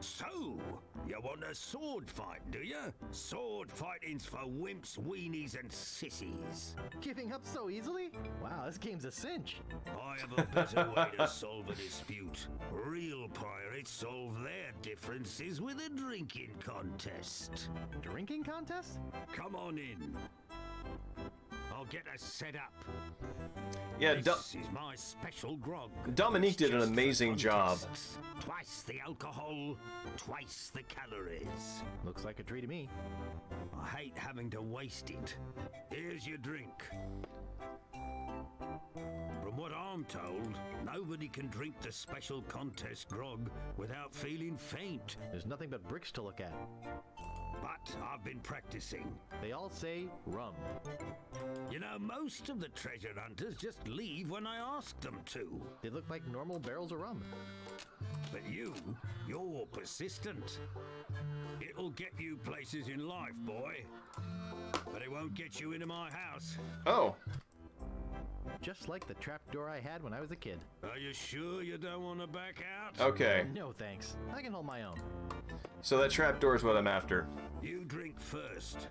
So, you want a sword fight, do you? Sword fighting's for wimps, weenies, and sissies. Giving up so easily? Wow, this game's a cinch. I have a better way to solve a dispute. Real pirates solve their differences with a drinking contest. Drinking contest? Come on in. I'll get us set up. Yeah, this is my special grog. Dominique did an amazing job. Twice the alcohol, twice the calories. Looks like a treat to me. I hate having to waste it. Here's your drink. From what I'm told, nobody can drink the special contest grog without feeling faint. There's nothing but bricks to look at. But I've been practicing. They all say rum. You know, most of the treasure hunters just leave when I ask them to. They look like normal barrels of rum. But you're persistent. It'll get you places in life, boy. But it won't get you into my house. Oh. Just like the trapdoor I had when I was a kid. Are you sure you don't want to back out? Okay. No thanks. I can hold my own. So that trapdoor is what I'm after. You drink first.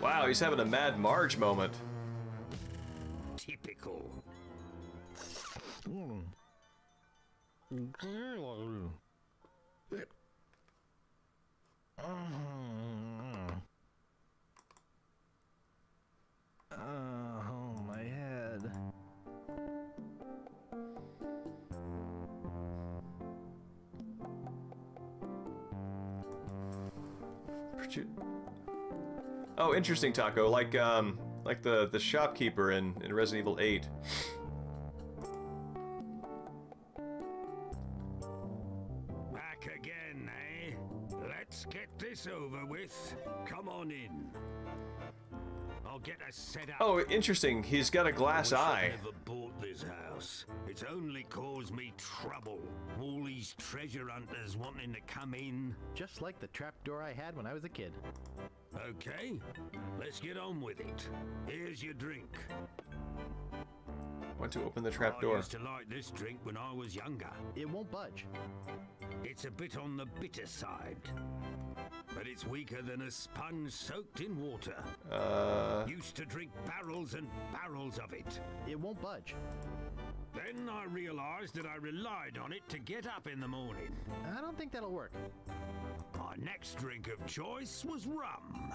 Wow, he's having a Mad Marge moment. Typical. Oh, my head. Oh, interesting, Taco. Like the shopkeeper in Resident Evil 8. Back again, eh? Let's get this over with. Come on in. I'll get us set up. Oh, interesting. He's got a glass eye. I never bought this house. It's only caused me trouble. All these treasure hunters wanting to come in. Just like the trapdoor I had when I was a kid. Okay, let's get on with it. Here's your drink. Went to open the trap I door. used to like this drink when I was younger. It won't budge. It's a bit on the bitter side, but it's weaker than a sponge soaked in water. Used to drink barrels and barrels of it. It won't budge. Then I realized that I relied on it to get up in the morning. I don't think that'll work. My next drink of choice was rum.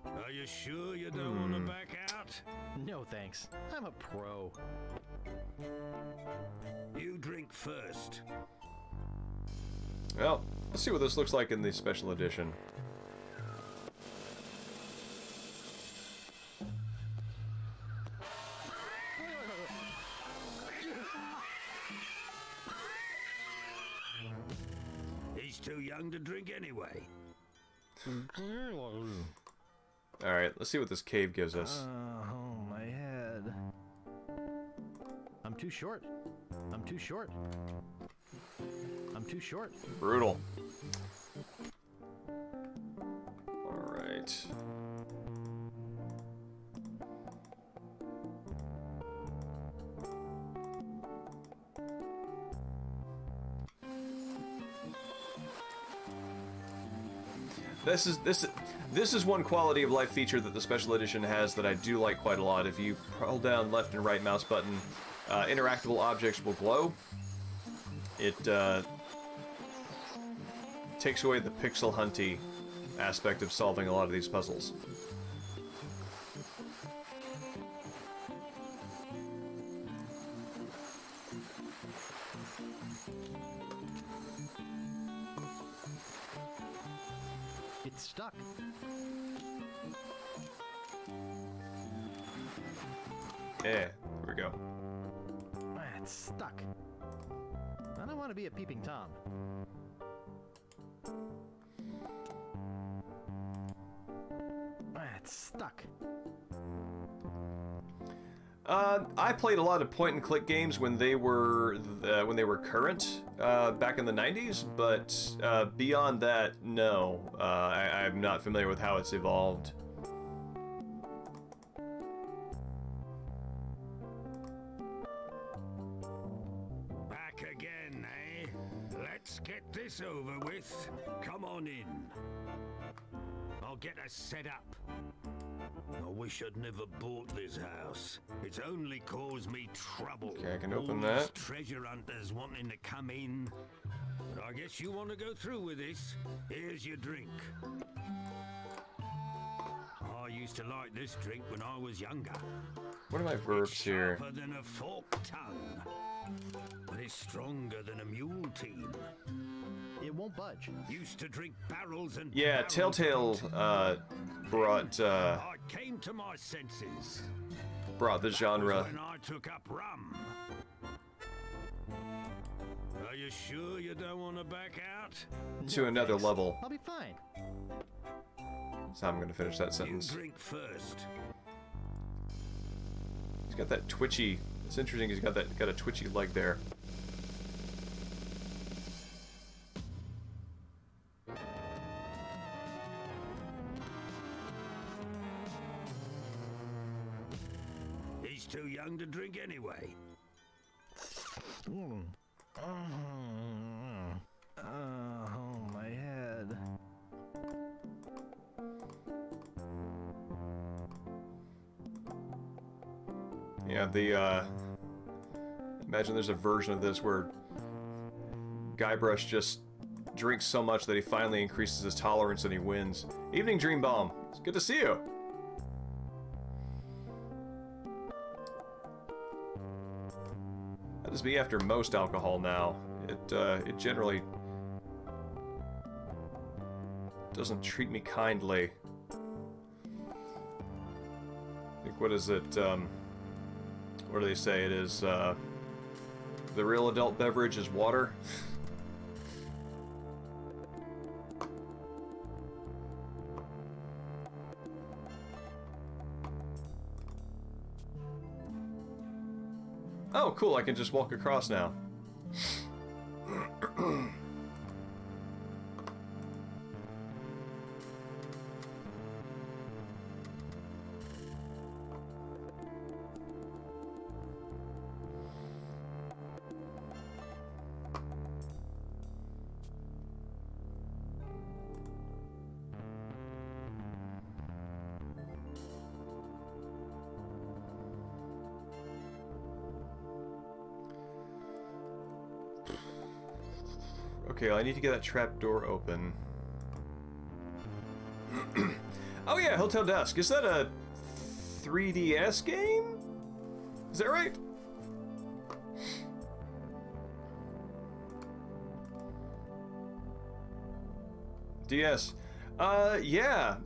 Are you sure you don't want to back out? No thanks. I'm a pro. You drink first. Well, let's see what this looks like in the special edition. He's too young to drink anyway. Alright, let's see what this cave gives us. Oh, my head. I'm too short. I'm too short. I'm too short. Brutal. Alright. This is one quality of life feature that the special edition has that I do like quite a lot. If you hold down left and right mouse button, interactable objects will glow. It takes away the pixel hunty aspect of solving a lot of these puzzles. It's stuck. Yeah, there we go. It's stuck. I don't want to be a peeping Tom. It's stuck. I played a lot of point-and-click games when they were current back in the 90s, but beyond that, no. I'm not familiar with how it's evolved. Back again, eh? Let's get this over with. Come on in. I'll get us set up. I wish I'd never bought this house. It's only caused me trouble. Okay, I can open All that. these treasure hunters wanting to come in. But I guess you want to go through with this. Here's your drink. I used to like this drink when I was younger. What are my verbs It's here? sharper than a forked tongue, but it's stronger than a mule team. It won't budge. Used to drink barrels and Yeah, barrels Telltale of it. brought I came to my senses. the That was genre. when I took up rum. Are you sure you don't want to back out? To another level. I'll be fine. That's how I'm going to finish that You sentence. drink first. He's got that twitchy. It's interesting. He's got a twitchy leg there. He's too young to drink anyway. Oh, my head. Yeah, imagine there's a version of this where Guybrush just drinks so much that he finally increases his tolerance and he wins. Evening, Dream Bomb. It's good to see you. That is me after most alcohol now. It generally doesn't treat me kindly. I think, what is it, what do they say? It is, the real adult beverage is water. Oh, cool, I can just walk across now. Okay, well, I need to get that trap door open. Oh yeah, Hotel Dusk. Is that a 3DS game? Is that right? DS. Yeah.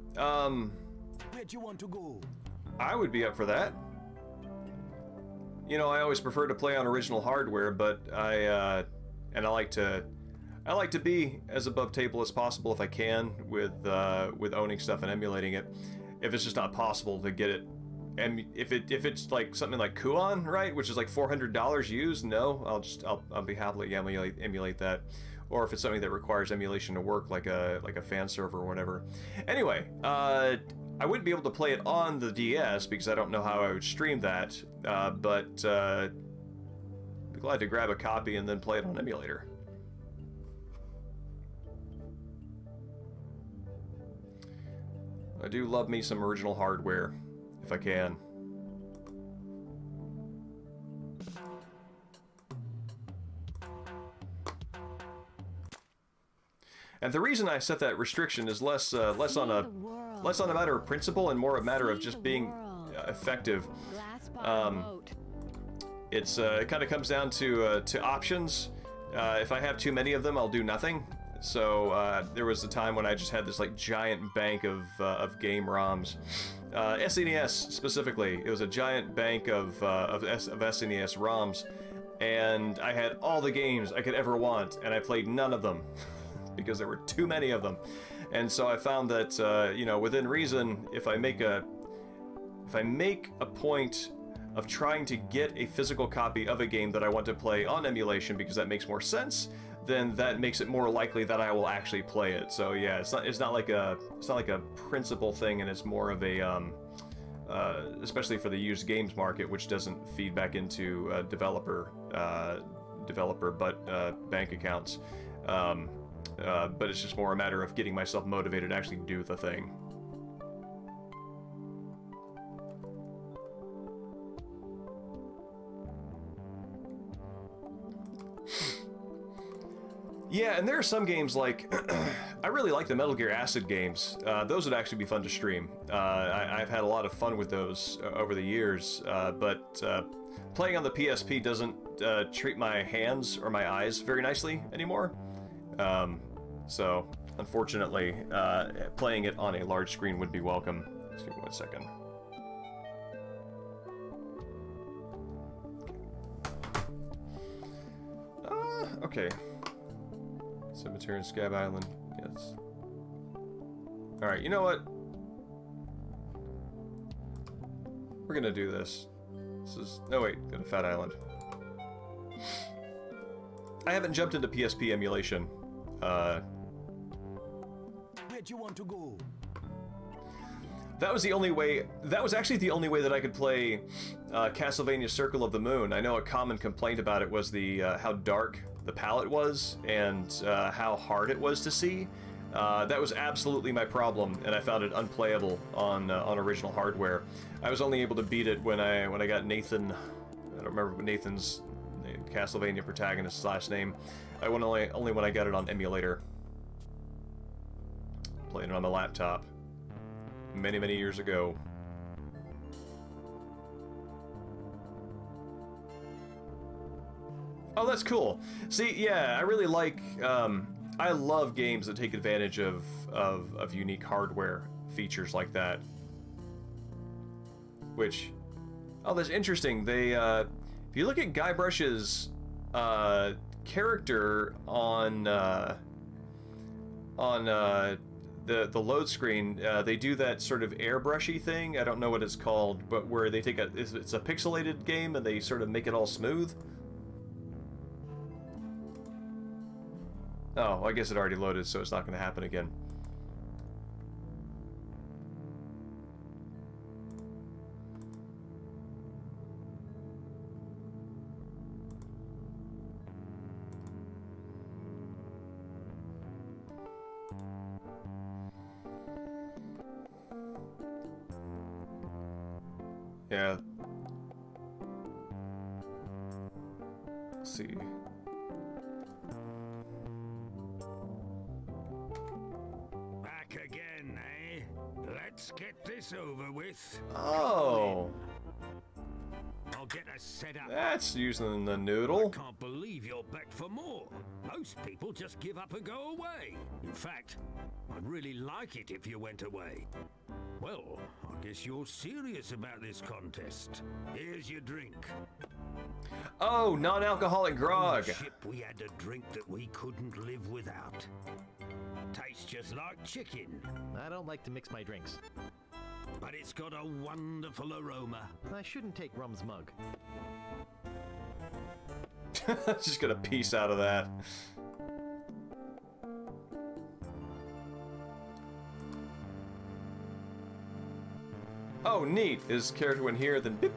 Where'd you want to go? I would be up for that. You know, I always prefer to play on original hardware, but I like to be as above table as possible if I can with owning stuff and emulating it. If it's just not possible to get it, and if it's like something like Kuon, right, which is like $400 used, no, I'll be happily emulate that. Or if it's something that requires emulation to work, like a fan server or whatever. Anyway, I wouldn't be able to play it on the DS because I don't know how I would stream that, but I'd be glad to grab a copy and then play it on emulator. I do love me some original hardware, if I can. And the reason I set that restriction is less on a matter of principle and more a matter of just being effective. It kind of comes down to options. If I have too many of them, I'll do nothing. So there was a time when I just had this like giant bank of game ROMs. SNES specifically, it was a giant bank of SNES ROMs, and I had all the games I could ever want, and I played none of them. Because there were too many of them. And so I found that, you know, within reason, if I make a point of trying to get a physical copy of a game that I want to play on emulation because that makes more sense, then that makes it more likely that I will actually play it. So yeah, it's not like a principle thing, and it's more of a especially for the used games market, which doesn't feed back into developer bank accounts. But it's just more a matter of getting myself motivated to actually do the thing. Yeah, and there are some games like... I really like the Metal Gear Acid games. Those would actually be fun to stream. I've had a lot of fun with those over the years, but playing on the PSP doesn't treat my hands or my eyes very nicely anymore. So, unfortunately, playing it on a large screen would be welcome. Just give me 1 second. Okay. Cemetery and Scab Island. Yes. Alright, you know what? We're gonna do this. This is... No, wait. Go to Fat Island. I haven't jumped into PSP emulation. Where'd you want to go? That was the only way. That was actually the only way that I could play Castlevania Circle of the Moon. I know a common complaint about it was the how dark the palette was and how hard it was to see. That was absolutely my problem, and I found it unplayable on original hardware. I was only able to beat it when I got Nathan. I don't remember Nathan's Castlevania protagonist's last name. I went only when I got it on emulator. Playing it on my laptop. Many, many years ago. Oh, that's cool. See, yeah, I really like... I love games that take advantage of unique hardware features like that. Which... Oh, that's interesting. They, if you look at Guybrush's character on the load screen, they do that sort of airbrushy thing. I don't know what it's called, but where they take it's a pixelated game and they sort of make it all smooth. Oh, I guess it already loaded, so it's not going to happen again. Yeah. Let's see. Let's get this over with. Oh. I'll get us set up. That's using the noodle. I can't believe you're back for more. Most people just give up and go away. In fact, I'd really like it if you went away. Well, I guess you're serious about this contest. Here's your drink. Oh, non-alcoholic grog. On the ship we had a drink that we couldn't live without. Tastes just like chicken. I don't like to mix my drinks. But it's got a wonderful aroma. I shouldn't take Rum's mug. Just get a piece out of that. Oh, neat. His character went here, then beep.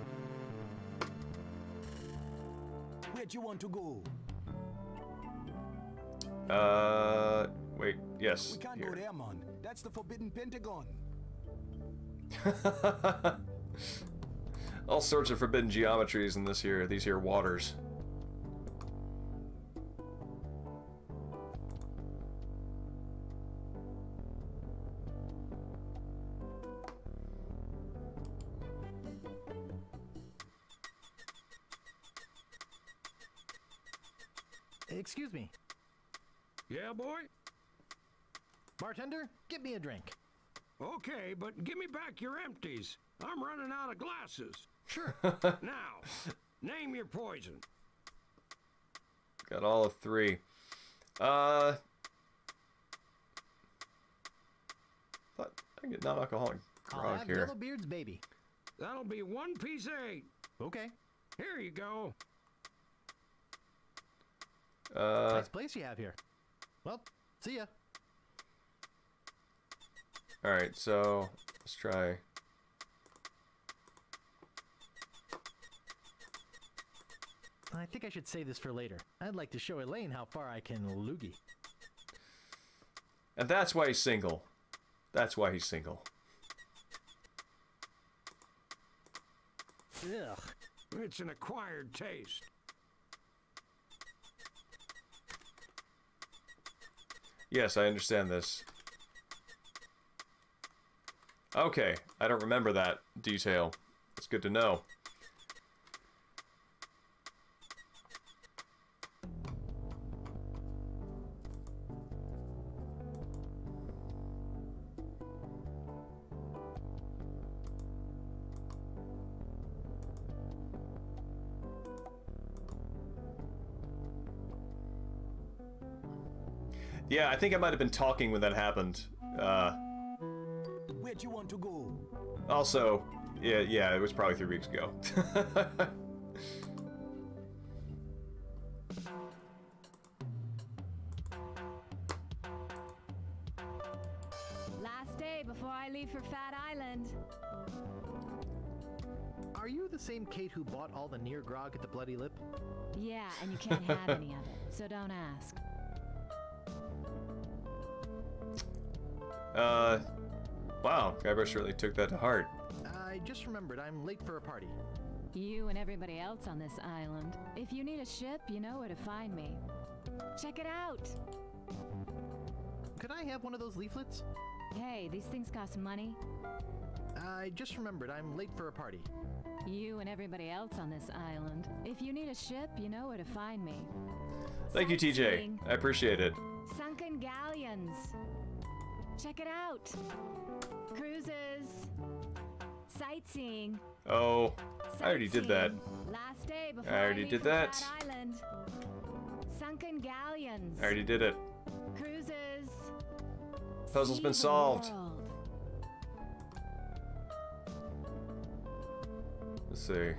Where'd you want to go? Wait, yes. We can't here. go there, man. That's the Forbidden Pentagon. All sorts of forbidden geometries in these here waters. Excuse me. Yeah, boy? Bartender, get me a drink. Okay, but give me back your empties. I'm running out of glasses. Sure. Now, name your poison. Got all of 3. Thought I get non-alcoholic I'll grog have here. Yellowbeard's baby. That'll be 1 piece of 8. Okay. Here you go. Nice place you have here. Well, see ya. Alright, so let's try. I think I should save this for later. I'd like to show Elaine how far I can loogie. And that's why he's single. That's why he's single. Ugh. It's an acquired taste. Yes, I understand this. Okay, I don't remember that detail. It's good to know. Yeah, I think I might have been talking when that happened. Where'd you want to go? Also, yeah, it was probably 3 weeks ago. Last day before I leave for Fat Island. Are you the same Kate who bought all the near grog at the Bloody Lip? Yeah, and you can't have any of it, so don't ask. Wow, Guybrush really took that to heart. I just remembered I'm late for a party. You and everybody else on this island. If you need a ship, you know where to find me. Check it out! Could I have one of those leaflets? Hey, these things cost money. I just remembered I'm late for a party. You and everybody else on this island. If you need a ship, you know where to find me. Thank you, TJ. I appreciate it. Sunken galleons. Check it out. Cruises. Sightseeing. Oh, I already did that. Last day before I already did that. Fat Island. Sunken galleons. I already did it. Cruises. Puzzle's been solved. Let's see.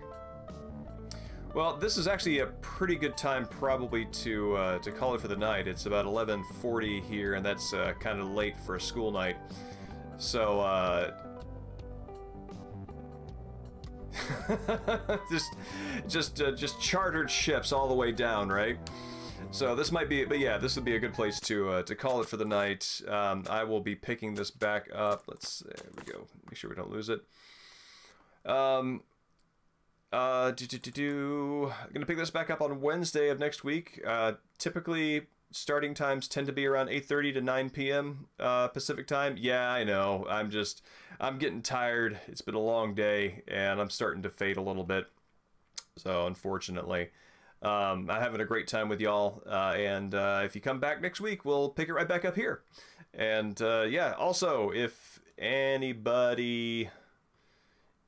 Well, this is actually a pretty good time probably to call it for the night. It's about 11:40 here, and that's kind of late for a school night. So, just chartered ships all the way down, right? So this might be, but yeah, this would be a good place to call it for the night. I will be picking this back up. There we go. Make sure we don't lose it. I'm gonna pick this back up on Wednesday of next week. Typically, starting times tend to be around 8:30 to 9 p.m. Pacific time. Yeah, I know. I'm getting tired. It's been a long day, and I'm starting to fade a little bit. So, unfortunately, I'm having a great time with y'all. And if you come back next week, we'll pick it right back up here. And yeah, also, if anybody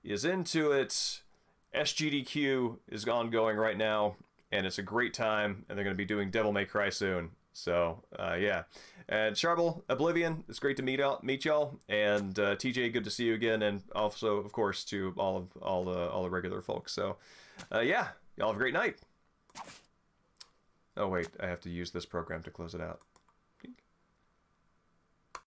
is into it, SGDQ is ongoing right now, and it's a great time, and they're going to be doing Devil May Cry soon. So, yeah. And Sharble, Oblivion, it's great to meet y'all, and TJ, good to see you again, and also, of course, to all the regular folks. So, yeah, y'all have a great night. Oh, wait, I have to use this program to close it out.